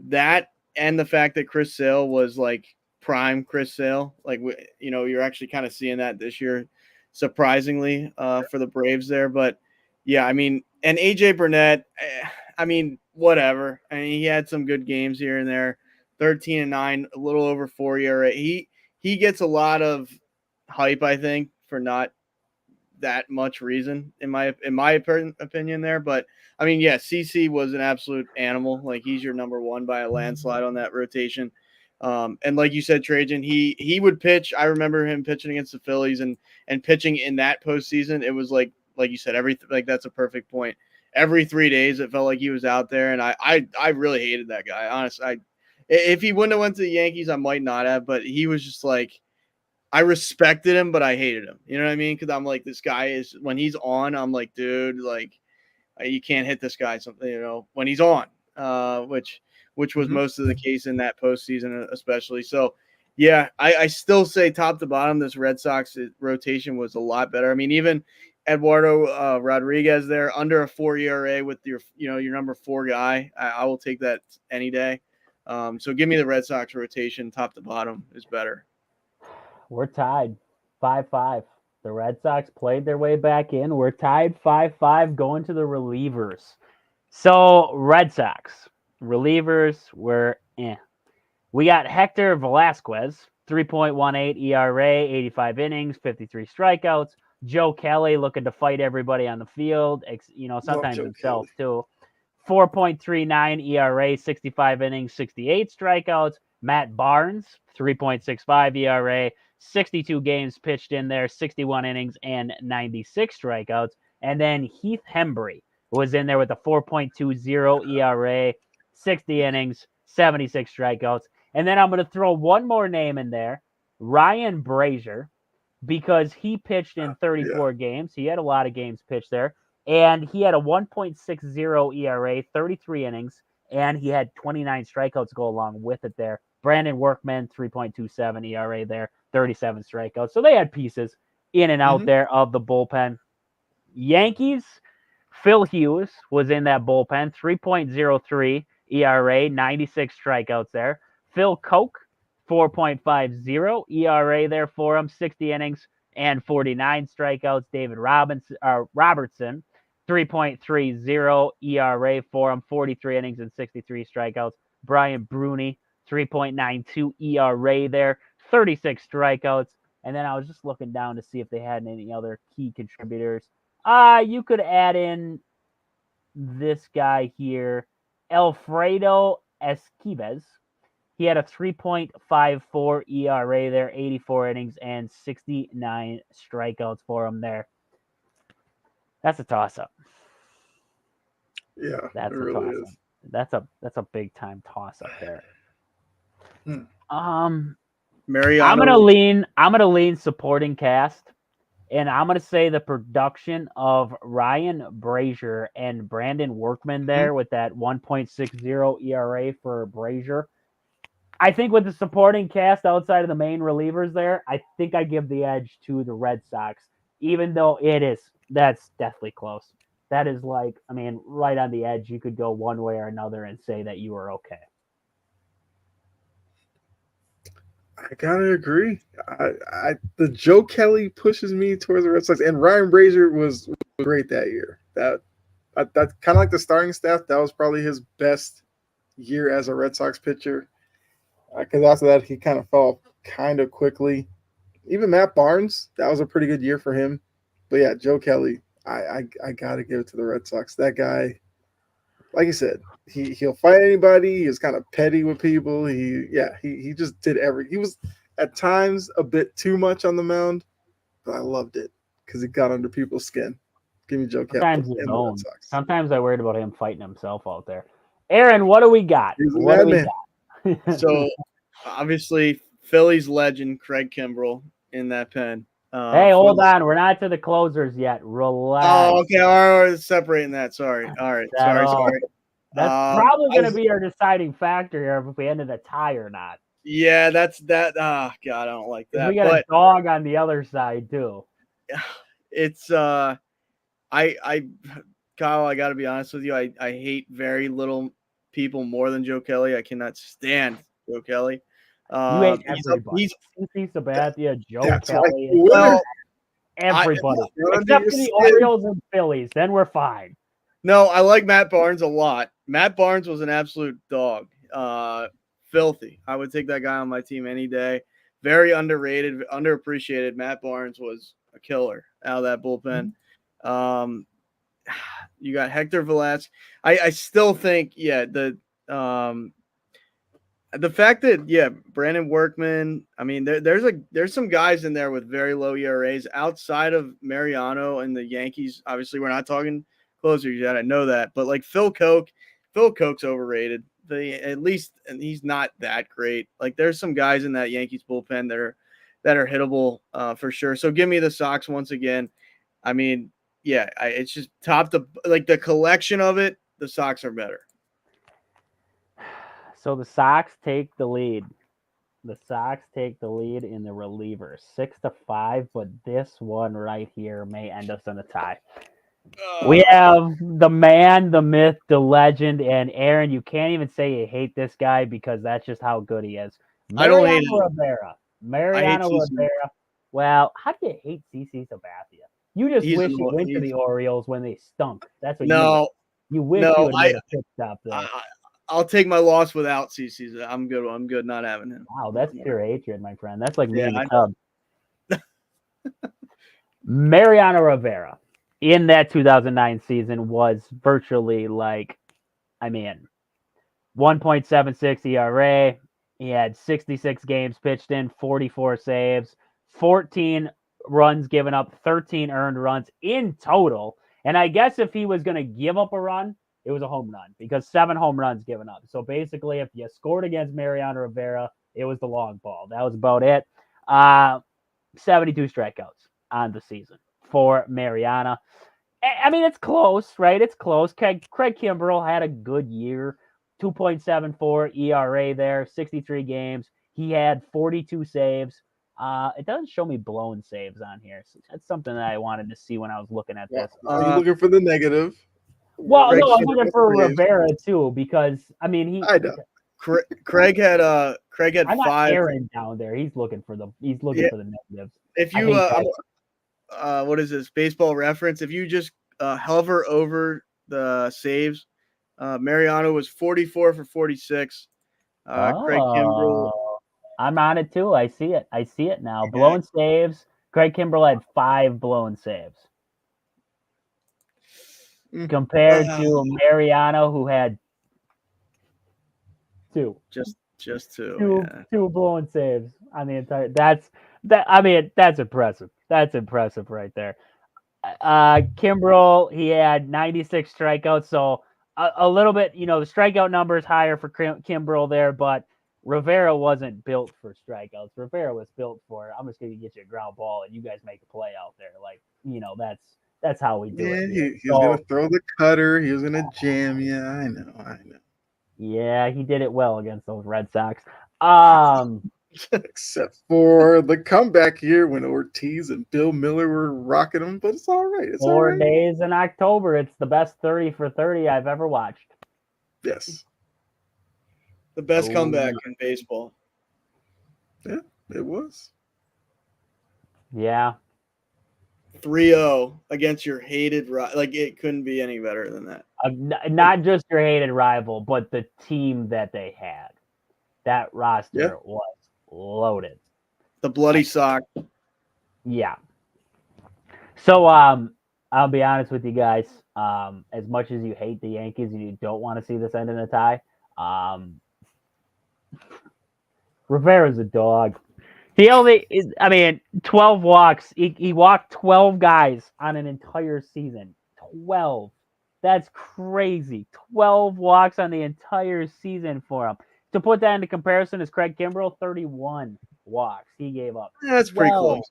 that and the fact that Chris Sale was like prime Chris Sale, like, you know, you're actually kind of seeing that this year, surprisingly, for the Braves there. But yeah, I mean, and AJ Burnett, I mean, whatever. I mean, he had some good games here and there. 13-9, a little over 4 ERA. He gets a lot of hype, I think, for not that much reason in my opinion there. But I mean, yeah, CC was an absolute animal. Like, he's your number 1 by a landslide on that rotation. And like you said, Trajan, he would pitch. I remember him pitching against the Phillies and pitching in that postseason. It was like you said, that's a perfect point. Every 3 days, it felt like he was out there, and I really hated that guy. Honestly, if he wouldn't have went to the Yankees, I might not have. But he was just like, I respected him, but I hated him. You know what I mean? Because I'm like, this guy is, when he's on, I'm like, dude, like, you can't hit this guy. Something, you know, when he's on, which was most of the case in that postseason, especially. So, yeah, I still say top to bottom, this Red Sox rotation was a lot better. I mean, even Eduardo Rodriguez there, under a 4 ERA with your number 4 guy. I will take that any day. So give me the Red Sox rotation, top to bottom is better. We're tied 5-5. The Red Sox played their way back in. We're tied 5-5 going to the relievers. So Red Sox relievers were We got Hector Velasquez, 3.18 ERA, 85 innings, 53 strikeouts. Joe Kelly looking to fight everybody on the field, sometimes himself too. 4.39 ERA, 65 innings, 68 strikeouts. Matt Barnes, 3.65 ERA, 62 games pitched in there, 61 innings, and 96 strikeouts. And then Heath Hembree was in there with a 4.20 ERA, 60 innings, 76 strikeouts. And then I'm going to throw one more name in there, Ryan Brazier, because he pitched in 34 games. He had a lot of games pitched there. And he had a 1.60 ERA, 33 innings, and he had 29 strikeouts go along with it there. Brandon Workman, 3.27 ERA there, 37 strikeouts. So they had pieces in and out there of the bullpen. Yankees, Phil Hughes was in that bullpen, 3.03 ERA, 96 strikeouts there. Phil Koch, 4.50 ERA there for him, 60 innings and 49 strikeouts. David Robertson, 3.30 ERA for him, 43 innings and 63 strikeouts. Brian Bruni, 3.92 ERA there, 36 strikeouts. And then I was just looking down to see if they had any other key contributors. You could add in this guy here, Alfredo Esquives. He had a 3.54 ERA there, 84 innings, and 69 strikeouts for him there. That's a toss-up. Yeah, that's a really toss-up. is. That's a big time toss-up there. Mariano. I'm gonna lean supporting cast, and I'm gonna say the production of Ryan Brazier and Brandon Workman there with that 1.60 ERA for Brazier. I think with the supporting cast outside of the main relievers there, I think I give the edge to the Red Sox, even though that's definitely close. That is like, I mean, right on the edge. You could go one way or another and say that you were okay. I gotta agree. The Joe Kelly pushes me towards the Red Sox, and Ryan Brazier was great that year. That's kind of like the starting staff. That was probably his best year as a Red Sox pitcher. Because after that, he kind of fell kind of quickly. Even Matt Barnes, that was a pretty good year for him. But yeah, Joe Kelly, I got to give it to the Red Sox. That guy, like you said, he'll fight anybody. He was kind of petty with people. He just did he was at times a bit too much on the mound, but I loved it because he got under people's skin. Give me Joe Kelly Sometimes his and the Red own. Sox. Sometimes I worried about him fighting himself out there. Aaron, what do we got? He's a What do we madman. got? So obviously Phillies legend Craig Kimbrell in that pen. Hey, hold on. We're not to the closers yet. Relax. Oh, okay. All right, separating that. Sorry. All right. Sorry. That's probably going to be our deciding factor here if we ended a tie or not. Yeah, that's that. Oh God, I don't like that. We got a dog on the other side too. It's Kyle, I got to be honest with you. I hate very little people more than Joe Kelly. I cannot stand Joe Kelly. You hate everybody. CC Sabathia, Joe Kelly, everybody. Except for the Orioles and Phillies. Then we're fine. No, I like Matt Barnes a lot. Matt Barnes was an absolute dog. Filthy. I would take that guy on my team any day. Very underrated, underappreciated. Matt Barnes was a killer out of that bullpen. You got Hector Velazquez. I still think, the fact that Brandon Workman. I mean, there's some guys in there with very low ERAs outside of Mariano and the Yankees. Obviously, we're not talking closers yet. I know that, but like Phil Koch's overrated. At least, and he's not that great. Like there's some guys in that Yankees bullpen that are hittable for sure. So give me the Sox once again. I mean, it's just top to like the collection of it. The Sox are better. So the Sox take the lead. The Sox take the lead in the relievers, 6-5. But this one right here may end us in a tie. We have the man, the myth, the legend, and Aaron. You can't even say you hate this guy because that's just how good he is. I don't hate Mariano Rivera. Well, how do you hate CC Sabathia? You just wish he went to the Orioles when they stunk. That's what you wish you would made a pit stop there. I'll take my loss without CC. I'm good. I'm good not having him. Wow, that's pure hatred, my friend. That's like me and the Cubs. Mariano Rivera in that 2009 season was virtually 1.76 ERA. He had 66 games pitched in, 44 saves, 14 runs given up, 13 earned runs in total. And I guess if he was going to give up a run, it was a home run because 7 home runs given up. So basically, if you scored against Mariano Rivera, it was the long ball. That was about it. 72 strikeouts on the season for Mariana. I mean, it's close, right? It's close. Craig Kimbrell had a good year, 2.74 ERA there, 63 games. He had 42 saves. It doesn't show me blown saves on here. So that's something that I wanted to see when I was looking at this. Are you looking for the negative? Well, no, I'm looking for Rivera too because I mean I know. Craig had I'm 5. Not Aaron down there. He's looking for the negatives. If you what is this baseball reference? If you just hover over the saves, Mariano was 44 for 46. Craig Kimbrell. I'm on it too. I see it now. Yeah. Blown saves. Craig Kimbrell had 5 blown saves. Compared to Mariano, who had 2. Just 2. Two blown saves on the entire. That's impressive. That's impressive right there. Kimbrell, he had 96 strikeouts, so a little bit, the strikeout number is higher for Kimbrell there, but Rivera wasn't built for strikeouts. Rivera was built for, I'm just going to get you a ground ball and you guys make a play out there. That's how we do it. He was going to throw the cutter. He was going to jam you. I know. Yeah, he did it well against those Red Sox. Except for the comeback here when Ortiz and Bill Miller were rocking him, but it's all right. It's 4 days in October. It's the best 30 for 30 I've ever watched. Yes. The best comeback in baseball. Yeah, it was. Yeah. 3-0 against your hated rival. It couldn't be any better than that. Not just your hated rival, but the team that they had. That roster was loaded. The bloody sock. Yeah. So I'll be honest with you guys. As much as you hate the Yankees and you don't want to see this end in a tie, Rivera's a dog. He only, 12 walks. He walked 12 guys on an entire season. 12. That's crazy. 12 walks on the entire season for him. To put that into comparison, is Craig Kimbrell, 31 walks he gave up. That's pretty 12. close.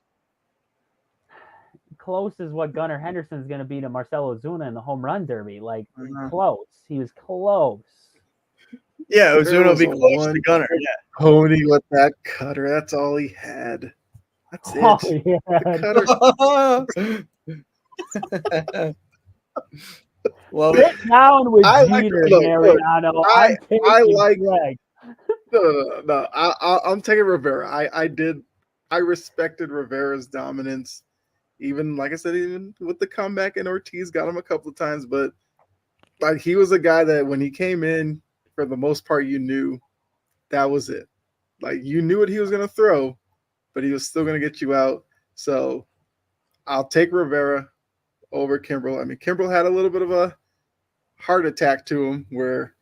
Close is what Gunnar Henderson's going to be to Marcelo Ozuna in the home run derby. Like, Uh-huh. close. He was close. Yeah, There Ozuna will was be a close one- to Gunnar. Yeah. Tony with that cutter. That's all he had. That's it. Oh, yeah. The cutter. Love it. Sit down with I like- Jeter, look, Mariano. I- I'm taking I like- Greg. No. I'm taking Rivera. I respected Rivera's dominance. Even like I said, even with the comeback, and Ortiz got him a couple of times, but like he was a guy that when he came in, for the most part, you knew that was it. Like you knew what he was gonna throw, but he was still gonna get you out. So I'll take Rivera over Kimbrel. I mean, Kimbrel had a little bit of a heart attack to him where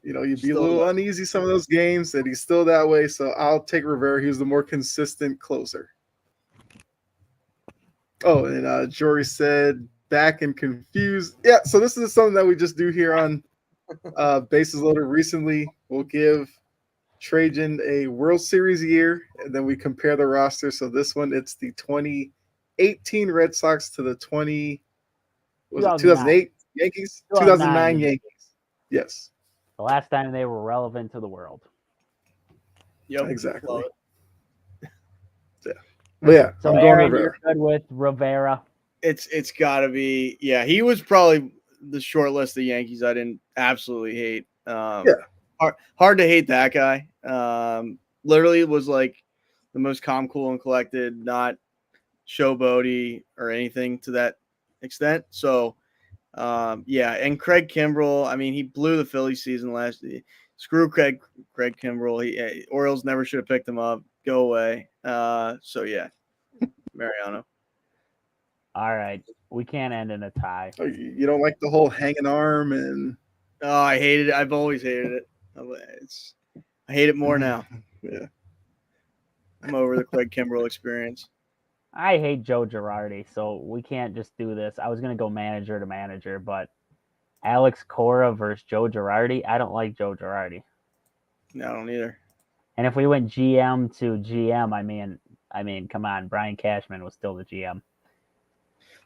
you'd be a Still little does. uneasy some of those games, and he's still that way. So I'll take Rivera. He was the more consistent closer. Oh, and Jory said back and confused. Yeah, so this is something that we just do here on Bases Loaded. Recently, we'll give Trajan a World Series year, and then we compare the roster. So this one, it's the 2018 Red Sox to the 2008 Yankees? 2009 Yankees. Yes. The last time they were relevant to the world. Yep. Exactly. Love it. But yeah, So I'm going Aaron, Rivera. you're good with Rivera. It's got to be. Yeah, he was probably the short list of Yankees I didn't absolutely hate. Hard to hate that guy. Literally was like the most calm, cool, and collected, not showboaty or anything to that extent. So, yeah. And Craig Kimbrell, I mean, he blew the Phillies season last year. Screw Craig Kimbrell. Orioles never should have picked him up. Go away. So yeah, Mariano. All right. We can't end in a tie. Oh, you don't like the whole hanging arm and Oh, I hated it. I've always hated it. I hate it more now. yeah. I'm over the Craig Kimbrell experience. I hate Joe Girardi, so we can't just do this. I was going to go manager to manager, but Alex Cora versus Joe Girardi, I don't like Joe Girardi. No, I don't either. And if we went GM to GM, I mean, come on, Brian Cashman was still the GM.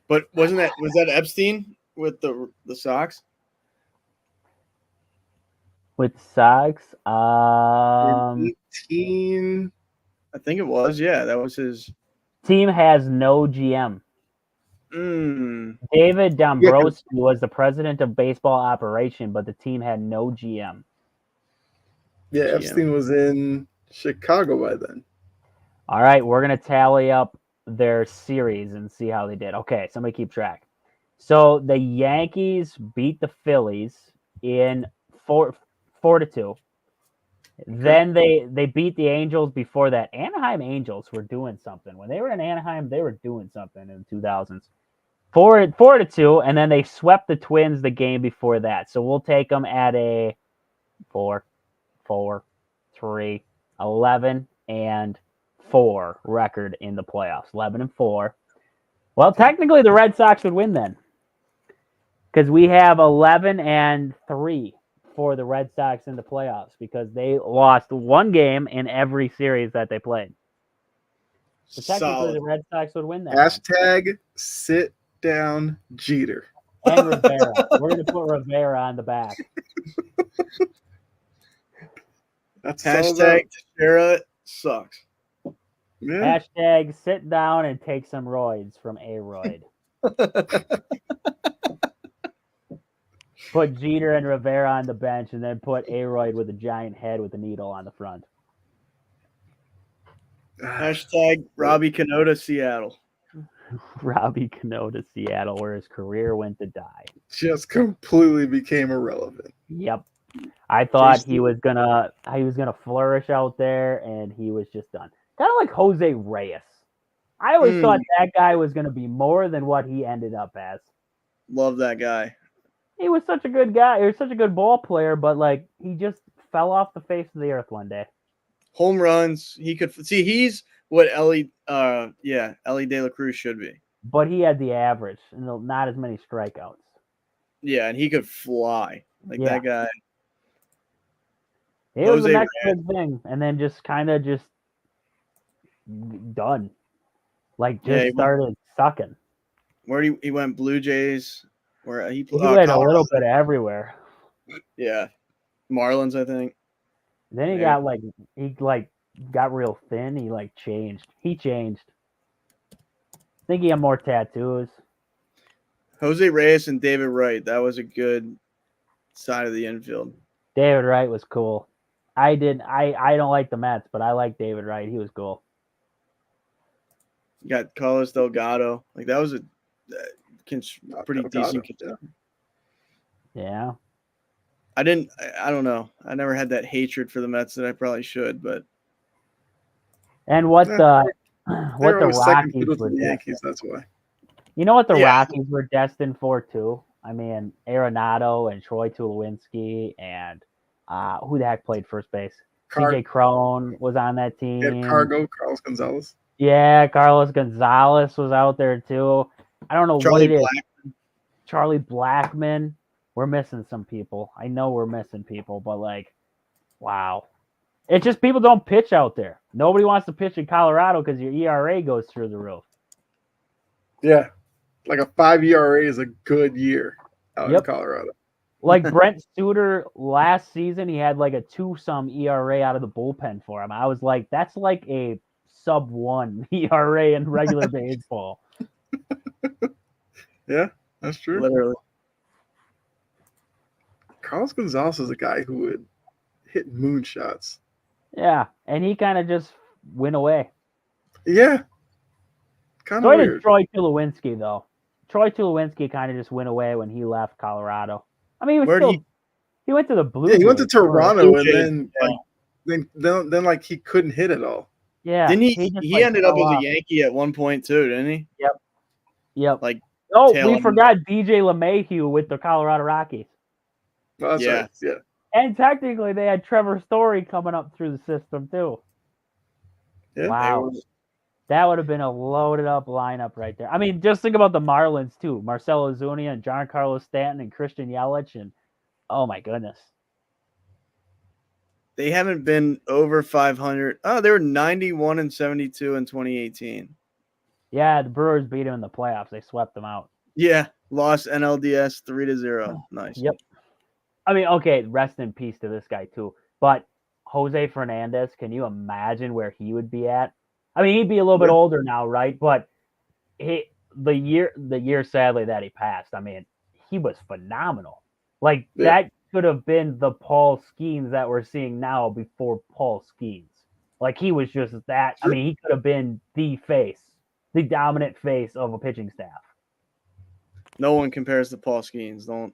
But was that Epstein with the Sox? With Sox, 18. I think it was. Yeah, that was his. team has no GM. David Dombrowski was the president of baseball operation, but the team had no GM. Yeah, GM. Epstein was in Chicago by then. All right, we're going to tally up their series and see how they did. Okay, somebody keep track. So the Yankees beat the Phillies in 4-2. Then they beat the Angels before that. Anaheim Angels were doing something. When they were in Anaheim, they were doing something in the 2000s. 4-2, and then they swept the Twins the game before that. So we'll take them at a 4-3, 11-4 record in the playoffs. 11-4. Well, technically the Red Sox would win then, because we have 11-3 for the Red Sox in the playoffs because they lost one game in every series that they played. So technically Solid. the Red Sox would win that. Hashtag sit down Jeter. And Rivera. We're going to put Rivera on the back. That's all about. Hashtag Teixeira sucks. Yeah. Hashtag sit down and take some roids from A-Royd. Put Jeter and Rivera on the bench and then put A-Royd with a giant head with a needle on the front. Hashtag Robbie Canoda Seattle. Robbie Cano to Seattle, where his career went to die. Just completely became irrelevant. Yep. I thought Just- he was gonna flourish out there, and he was just done. Kind of like Jose Reyes. I always thought that guy was going to be more than what he ended up as. Love that guy. He was such a good guy. He was such a good ball player, but like he just fell off the face of the earth one day. Home runs. He could see. He's what Ellie De La Cruz should be. But he had the average and not as many strikeouts. Yeah, and he could fly like that guy. It was the Jose next big thing, and then just kind of just done. Like just started sucking. Where he went Blue Jays, where he went a little bit everywhere. Yeah, Marlins, I think. Then he got real thin. He changed. He changed. I think he had more tattoos. Jose Reyes and David Wright. That was a good side of the infield. David Wright was cool. I don't like the Mets, but I like David Wright. He was cool. You got Carlos Delgado. Like that was a pretty decent. Yeah. I don't know. I never had that hatred for the Mets that I probably should, but. And what the Rockies were the Yankees, that's why. You know what the Rockies were destined for too? I mean, Arenado and Troy Tulowitzki and who the heck played first base? CJ Cron was on that team. Carlos Gonzalez. Yeah, Carlos Gonzalez was out there too. I don't know what it is. Charlie Blackmon. We're missing some people. I know we're missing people, but wow. It's just people don't pitch out there. Nobody wants to pitch in Colorado because your ERA goes through the roof. Yeah. Like a 5 ERA is a good year out in Colorado. Like Brent Suter last season, he had like a 2-some ERA out of the bullpen for him. I was like, that's like a sub-1 ERA in regular baseball. Yeah, that's true. Literally. Carlos Gonzalez is a guy who would hit moonshots. Yeah, and he kind of just went away. Yeah. Kind of weird. Troy Tulowitzki, though. Troy Tulowitzki kind of just went away when he left Colorado. I mean, he went to the Blue Jays. He went to Toronto, and then he couldn't hit at all. Yeah. Didn't he ended up as a Yankee at one point too, didn't he? Yep. Like we forgot DJ LeMahieu with the Colorado Rockies. Oh, that's right. Yeah. And technically, they had Trevor Story coming up through the system too. Yeah, wow. That would have been a loaded up lineup right there. I mean, just think about the Marlins too. Marcell Ozuna and Giancarlo Stanton and Christian Yelich, and oh my goodness. They haven't been over 500. Oh, they were 91 and 72 in 2018. Yeah, the Brewers beat them in the playoffs. They swept them out. Yeah, lost NLDS 3-0. Nice. Yep. I mean, okay, rest in peace to this guy too. But Jose Fernandez, can you imagine where he would be at? I mean, he'd be a little bit older now, right? But the year sadly that he passed, I mean, he was phenomenal. That could have been the Paul Skeens that we're seeing now before Paul Skeens. He was just that. I mean, he could have been the dominant face of a pitching staff. No one compares to Paul Skeens. Don't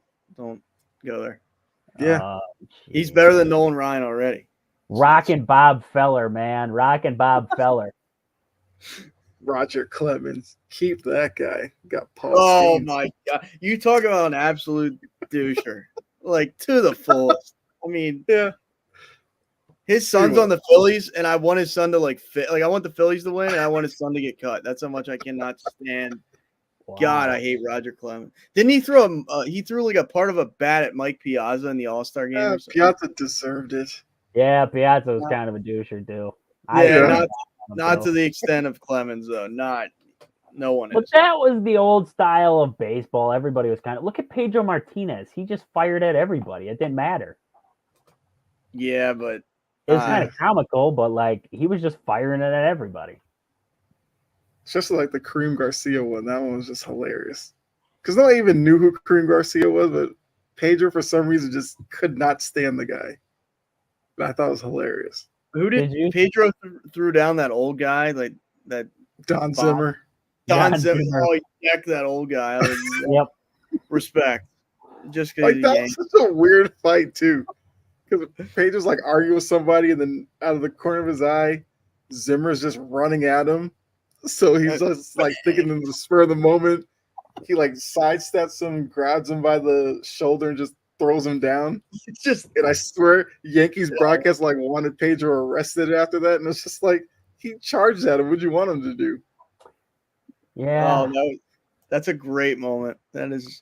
go there. Yeah. He's better than Nolan Ryan already. Rockin' Bob Feller, man. Rockin' Bob Feller. Roger Clemens. Keep that guy. Got Paul. Oh, Skeens. my God. You talk about an absolute doucher. To the fullest. I mean, yeah. His son's on the Phillies, and I want his son to I want the Phillies to win, and I want his son to get cut. That's how much I cannot stand. Wow. God, I hate Roger Clemens. Didn't he throw he threw a part of a bat at Mike Piazza in the All-Star game? Piazza deserved it. Yeah, Piazza was kind of a doucher too. Not to the extent of Clemens though. No one is. But that was the old style of baseball. Everybody was look at Pedro Martinez. He just fired at everybody. It didn't matter. Yeah, but it was kind of comical, but he was just firing it at everybody. Especially the Kareem Garcia one. That one was just hilarious. Because no one even knew who Kareem Garcia was, but Pedro, for some reason, just could not stand the guy. But I thought it was hilarious. Who did Pedro threw down that old guy? That Don Zimmer. Don Zimmer. Oh, he decked that old guy. Yep. Respect. Just because that was such a weird fight, too. Because Pedro's arguing with somebody, and then out of the corner of his eye, Zimmer's just running at him. So he's just like thinking in the spur of the moment, he like sidesteps him, grabs him by the shoulder, and just throws him down. It's just And I swear, Yankees broadcast like wanted Pedro arrested after that, and it's just like he charged at him. What'd you want him to do? Yeah. oh no, that's a great moment. That is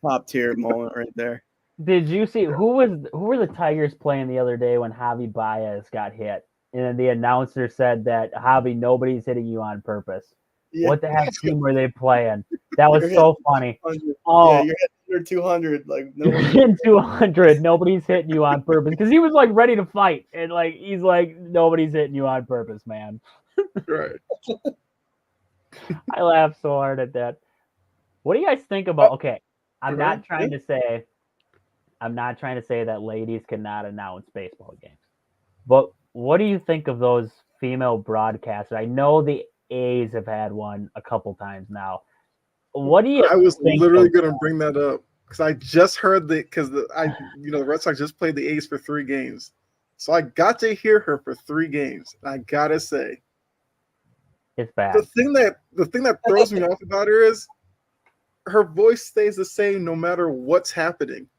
top tier moment right there. Did you see who were the Tigers playing the other day when Javi Baez got hit? And then the announcer said that Javi, nobody's hitting you on purpose. Yeah. What the heck team were they playing? That was You're so funny. 100. Oh, Yeah, you're at 200. Like no one. in 200, nobody's hitting you on purpose because he was like ready to fight, and like he's like, nobody's hitting you on purpose, man. Right. I laughed so hard at that. What do you guys think about? Okay, I'm not trying to say that ladies cannot announce baseball games, but what do you think of those female broadcasters? I know the A's have had one a couple times now. What do you? I was think literally of going to that? bring that up because I just heard the Red Sox just played the A's for 3 games, so I got to hear her for 3 games. And I gotta say, It's bad. the thing that throws me off about her is her voice stays the same no matter what's happening.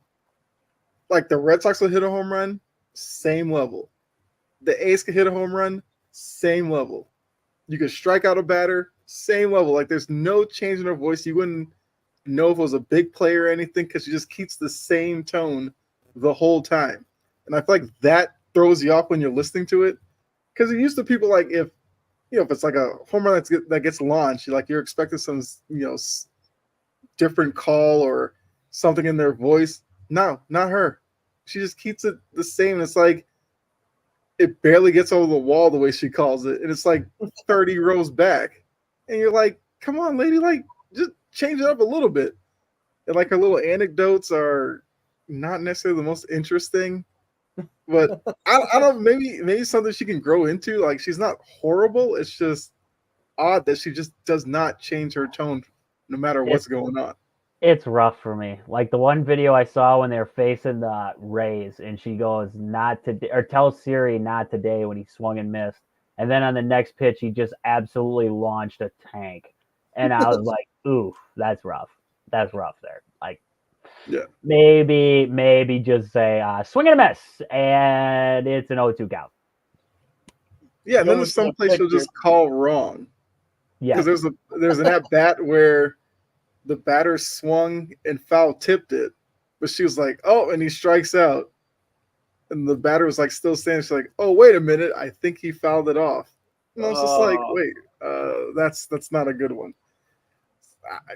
Like the Red Sox will hit a home run, same level. The A's can hit a home run, same level. You can strike out a batter, same level. Like there's no change in her voice. You wouldn't know if it was a big play or anything because she just keeps the same tone the whole time. And I feel like that throws you off when you're listening to it. Because it used to people like if it's like a home run that gets launched, you're expecting some different call or something in their voice. No, not her. She just keeps it the same. It's like it barely gets over the wall the way she calls it, and it's like 30 rows back. And you're like, come on, lady, like just change it up a little bit. And like her little anecdotes are not necessarily the most interesting, but I don't know, maybe something she can grow into. Like she's not horrible. It's just odd that she just does not change her tone no matter what's going on. It's rough for me. Like the one video I saw when they're facing the Rays, and she goes, "Not today," or tells Siri, "Not today," when he swung and missed. And then on the next pitch, he just absolutely launched a tank. And I was like, "Oof, that's rough. That's rough there." Like, Yeah, maybe just say swing and a miss, and it's an 0-2 count. yeah. And then there's some place she'll just call wrong. Yeah, Because there's an at bat where the batter swung and foul tipped it, but she was like, "Oh," and he strikes out, and the batter was like still standing. She's like, "Oh, wait a minute, I think he fouled it off." And I was just like, "Wait, that's not a good one."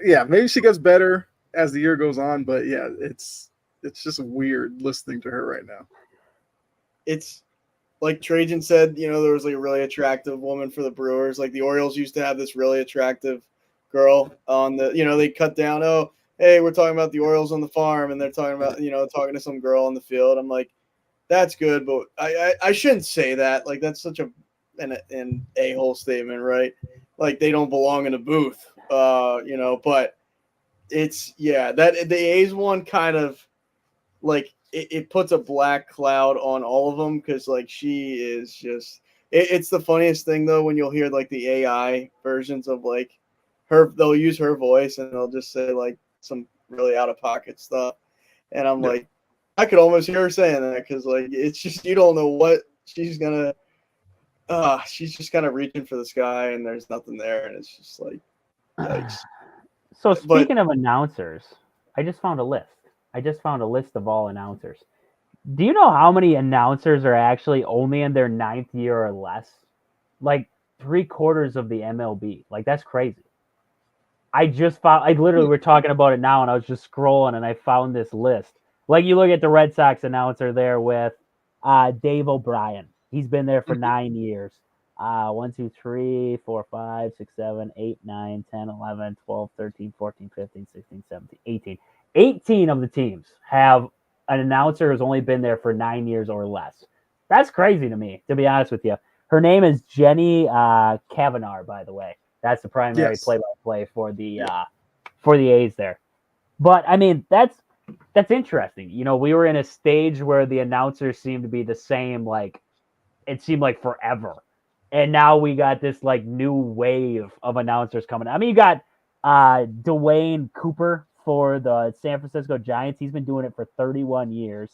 Yeah, maybe she gets better as the year goes on, but yeah, it's just weird listening to her right now. It's like Trajan said, there was like a really attractive woman for the Brewers. Like the Orioles used to have this really attractive girl on the, they cut down, "Oh, hey, we're talking about the Orioles on the farm," and they're talking about, talking to some girl on the field. I'm like, that's good, but I shouldn't say that. Like that's such an a-hole statement, right? Like they don't belong in a booth, but it's, that the A's one kind of like it puts a black cloud on all of them because like she is just it's the funniest thing though when you'll hear like the AI versions of like they'll use her voice and they'll just say like some really out of pocket stuff, and I'm like, I could almost hear her saying that because like it's just you don't know what she's gonna she's just kind of reaching for the sky and there's nothing there, and it's just like yikes. So speaking of announcers, I just found a list. Of all announcers. Do you know how many announcers are actually only in their 9th year or less? Like 3/4 of the MLB. Like that's crazy. I literally we're talking about it now, and I was just scrolling and I found this list. Like you look at the Red Sox announcer there with Dave O'Brien. He's been there for 9 years. 1, 2, 3, 4, 5, 6, 7, 8, 9, 10, 11, 12, 13, 14, 15, 16, 17, 18. 18 of the teams have an announcer who's only been there for 9 years or less. That's crazy to me, to be honest with you. Her name is Jenny Kavanaugh, by the way. That's the primary play-by-play for the A's there. But I mean, that's interesting. We were in a stage where the announcers seemed to be the same. Like it seemed like forever. And now we got this like new wave of announcers coming. I mean, you got Dwayne Cooper for the San Francisco Giants. He's been doing it for 31 years.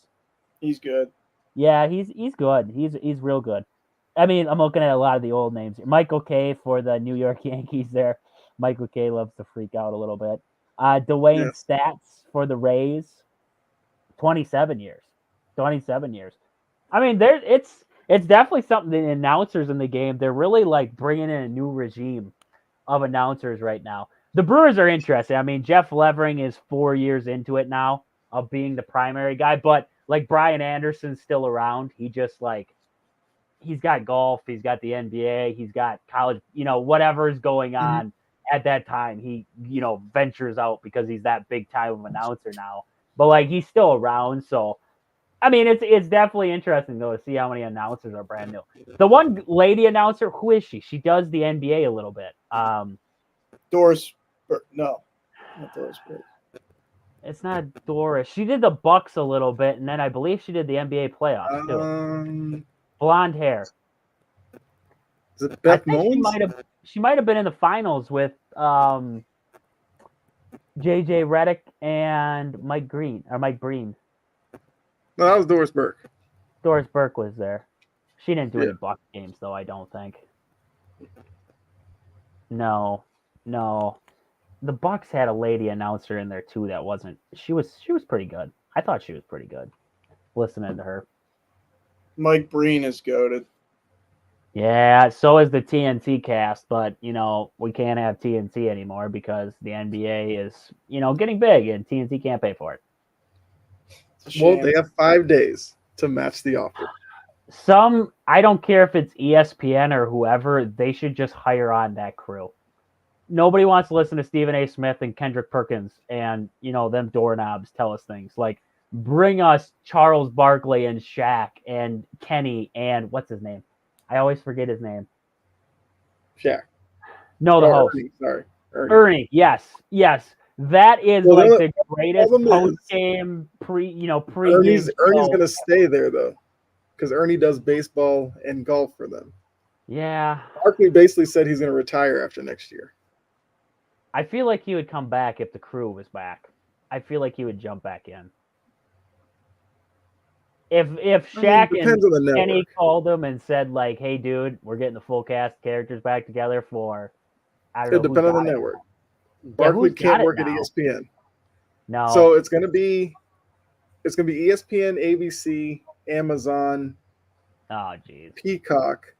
He's good. Yeah, he's good. He's real good. I mean, I'm looking at a lot of the old names. Michael Kay for the New York Yankees there. Michael Kay loves to freak out a little bit. Dwayne Yes. Stats for the Rays. 27 years. 27 years. I mean, it's definitely something the announcers in the game, they're really like bringing in a new regime of announcers right now. The Brewers are interesting. I mean, Jeff Levering is 4 years into it now of being the primary guy, but like Brian Anderson's still around. He just like he's got golf, he's got the NBA, he's got college, whatever is going on at that time. He, ventures out because he's that big time of announcer now. But like he's still around, so I mean it's definitely interesting though to see how many announcers are brand new. The one lady announcer, who is she? She does the NBA a little bit. Doris, no, not Doris. It's not Doris. She did the Bucks a little bit, and then I believe she did the NBA playoffs too. Blonde hair. Is it Beth I think Mowins? she might have been in the finals with JJ Redick and Mike Breen. No, that was Doris Burke. Doris Burke was there. She didn't do Yeah. any Bucks games though, I don't think. No. The Bucks had a lady announcer in there too that wasn't. She was pretty good. I thought she was pretty good. Listening to her. Mike Breen is goated. Yeah, so is the TNT cast, but we can't have TNT anymore because the NBA is, getting big and TNT can't pay for it. It's a Well, shame. they have 5 days to match the offer. I don't care if it's ESPN or whoever, they should just hire on that crew. Nobody wants to listen to Stephen A. Smith and Kendrick Perkins and, them doorknobs tell us things. Like, bring us Charles Barkley and Shaq and Kenny and what's his name? I always forget his name. Shaq. No, the host. Ernie, sorry. Ernie. Yes. That is Well, like the greatest problem is- post-game pre-game. Ernie's show. going to stay there, though, because Ernie does baseball and golf for them. Yeah. Barkley basically said he's going to retire after next year. I feel like he would come back if the crew was back. I feel like he would jump back in. If Shaq depends on the and network. Kenny called him and said like, "Hey, dude, we're getting the full cast of characters back together for," I don't It know. depends on the who's got it. network. Barkley who's got can't it work at now? ESPN. No. So it's gonna be ESPN, ABC, Amazon, Oh jeez. Peacock,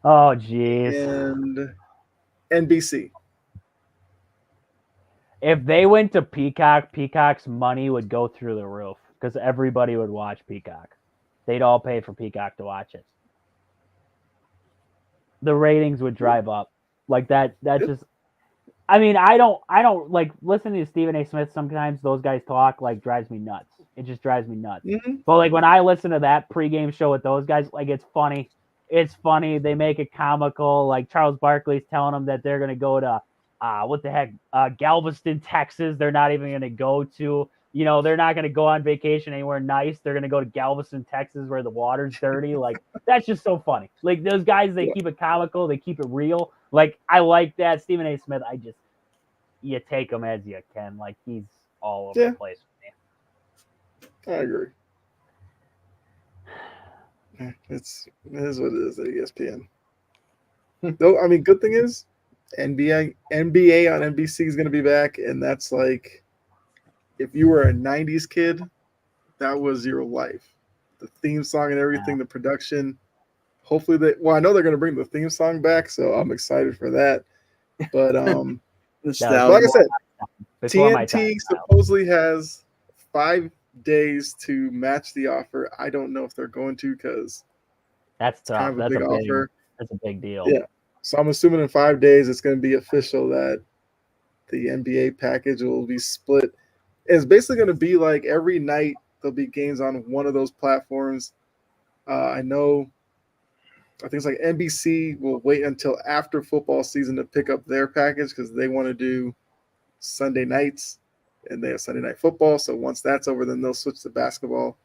Oh jeez. and NBC. If they went to Peacock, Peacock's money would go through the roof because everybody would watch Peacock. They'd all pay for Peacock to watch it. The ratings would drive up. Like that just I mean, I don't like listening to Stephen A. Smith sometimes those guys talk like drives me nuts. It just drives me nuts. Mm-hmm. But like when I listen to that pregame show with those guys, like it's funny. It's funny. They make it comical. Like Charles Barkley's telling them that they're gonna go to Galveston, Texas. They're not even gonna go to, they're not gonna go on vacation anywhere nice. They're gonna go to Galveston, Texas, where the water's dirty. Like that's just so funny. Like those guys, they keep it comical, they keep it real. Like I like that. Stephen A. Smith, you take him as you can. Like he's all over the place with me. I agree. It is what it is at ESPN. Though, I mean, good thing is NBA on NBC is going to be back, and that's like if you were a '90s kid, that was your life. The theme song and everything, the production. Hopefully, I know they're going to bring the theme song back, so I'm excited for that. But like I said, TNT supposedly has 5 days to match the offer. I don't know if they're going to because that's tough. Kind of that's a big offer. That's a big deal. Yeah. So I'm assuming in 5 days it's going to be official that the NBA package will be split. It's basically going to be like every night there'll be games on one of those platforms. I think it's like NBC will wait until after football season to pick up their package because they want to do Sunday nights and they have Sunday night football. So once that's over, then they'll switch to basketball.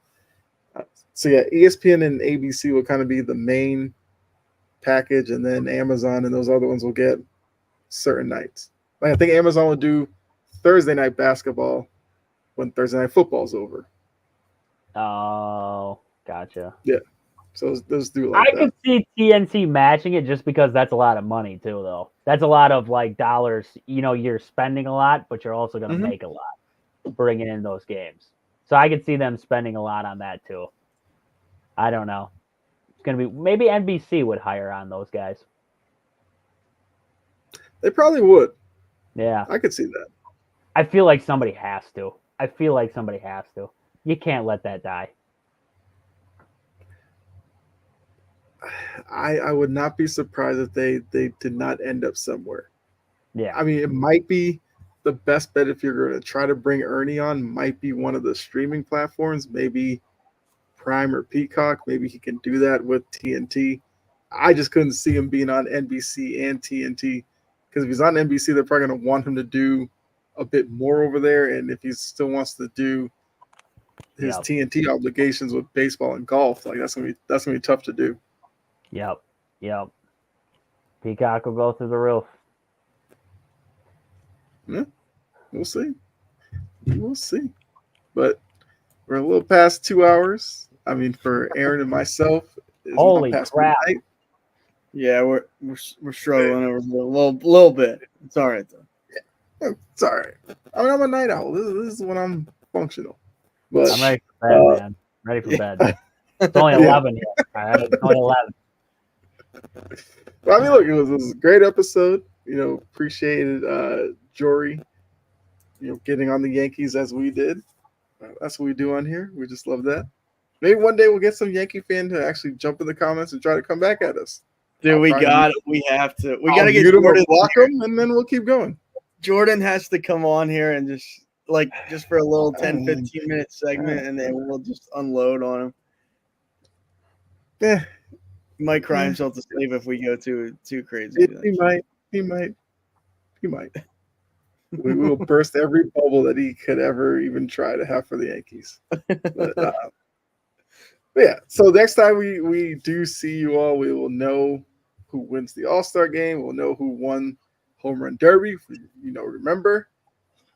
So yeah, ESPN and ABC will kind of be the main package, and then Amazon and those other ones will get certain nights. Like I think Amazon will do Thursday night basketball when Thursday night football's over. Oh, gotcha. So those do like I that. could see TNT matching it just because that's a lot of money too, though. That's a lot of like dollars. You know, you're spending a lot, but you're also going to Mhm. make a lot bringing in those games. So I could see them spending a lot on that too. I don't know. It's going to be maybe NBC would hire on those guys. They probably would. Yeah, I could see that. I feel like somebody has to. You can't let that die. I would not be surprised if they did not end up somewhere. Yeah, I mean, it might be the best bet if you're going to try to bring Ernie on. Might be one of the streaming platforms, maybe Prime or Peacock. Maybe he can do that with TNT. I just couldn't see him being on NBC and TNT because if he's on NBC, they're probably going to want him to do a bit more over there. And if he still wants to do his Yep. TNT obligations with baseball and golf, like that's gonna be tough to do. Yep. Peacock will go through the roof. We'll see. We'll see. But we're a little past 2 hours. I mean, for Aaron and myself, it's not Holy past crap. midnight. Yeah, we're struggling over a little bit. It's all right though. It's all right. I mean, I'm a night owl. This is when I'm functional. But I'm ready for bed, man. Ready for bed. It's only 11 here. All right? It's only 11. But I mean, look, it was a great episode. Appreciated Jory, getting on the Yankees as we did. That's what we do on here. We just love that. Maybe one day we'll get some Yankee fan to actually jump in the comments and try to come back at us. Dude, we probably got it. We have to. We I'll got to get mute 'em or Jordan. block them, and then we'll keep going. Jordan has to come on here and just for a little 10, 15-minute segment, and then we'll just unload on him. Yeah, He might cry himself to sleep if we go too crazy. he might. We will burst every bubble that he could ever even try to have for the Yankees. But yeah, so next time we do see you all, we will know who wins the All-Star game. We'll know who won Home Run Derby. Remember,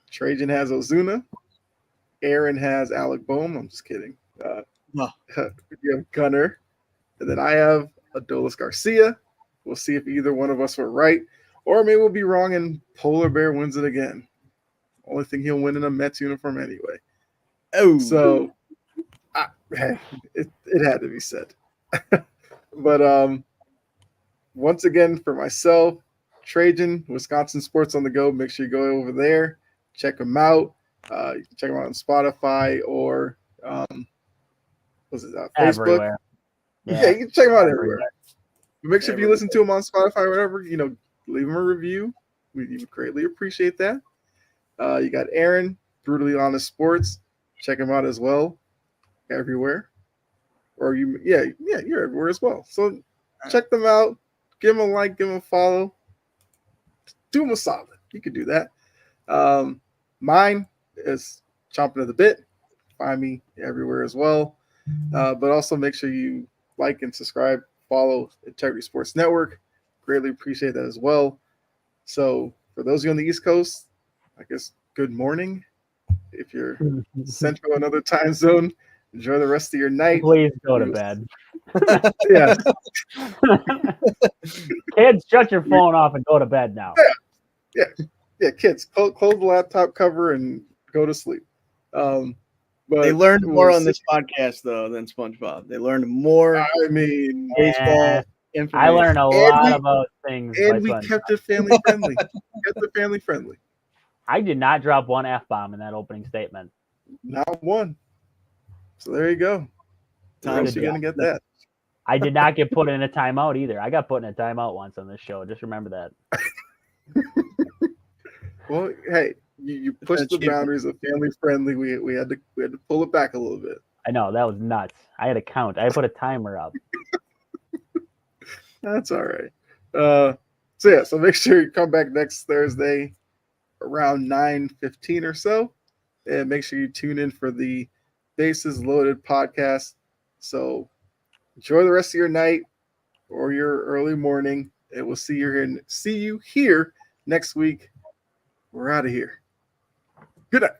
Trajan has Ozuna. Aaron has Alec Boehm. I'm just kidding. You have Gunnar. And then I have Adolis Garcia. We'll see if either one of us were right. Or maybe we'll be wrong and Polar Bear wins it again. Only thing he'll win in a Mets uniform anyway. Oh, So it had to be said. But once again, for myself, Trajan, Wisconsin Sports on the Go, make sure you go over there. Check them out. You can check them out on Spotify or Facebook. Everywhere. Yeah, you can check them out everywhere. Make sure if you listen to them on Spotify or whatever, leave them a review. We would greatly appreciate that. You got Aaron, Brutally Honest Sports. Check him out as well. Everywhere. Or you're everywhere as well. So check them out. Give them a like, give them a follow. Do them a solid. You can do that. Mine is Chomping at the Bit. Find me everywhere as well. But also make sure you like and subscribe, follow Integrity Sports Network. Greatly appreciate that as well. So for those of you on the East Coast, I guess good morning. If you're Central, another time zone, enjoy the rest of your night. Please go to bed. Yeah. Kids, shut your phone off and go to bed now. Yeah, kids, close the laptop cover and go to sleep. But they learned more on this podcast though than SpongeBob. They learned more. I mean, baseball information. I learned a lot about things. And we kept it family friendly. I did not drop one F-bomb in that opening statement. Not one. So there you go. You're gonna get that. I did not get put in a timeout either. I got put in a timeout once on this show. Just remember that. Well, hey, you pushed the boundaries of family friendly. We had to pull it back a little bit. I know, that was nuts. I had to count. I put a timer up. That's all right. So make sure you come back next Thursday around 9:15 or so, and make sure you tune in for the Bases Loaded podcast. So enjoy the rest of your night. or your early morning. And we'll see you here next week. We're out of here. Good night.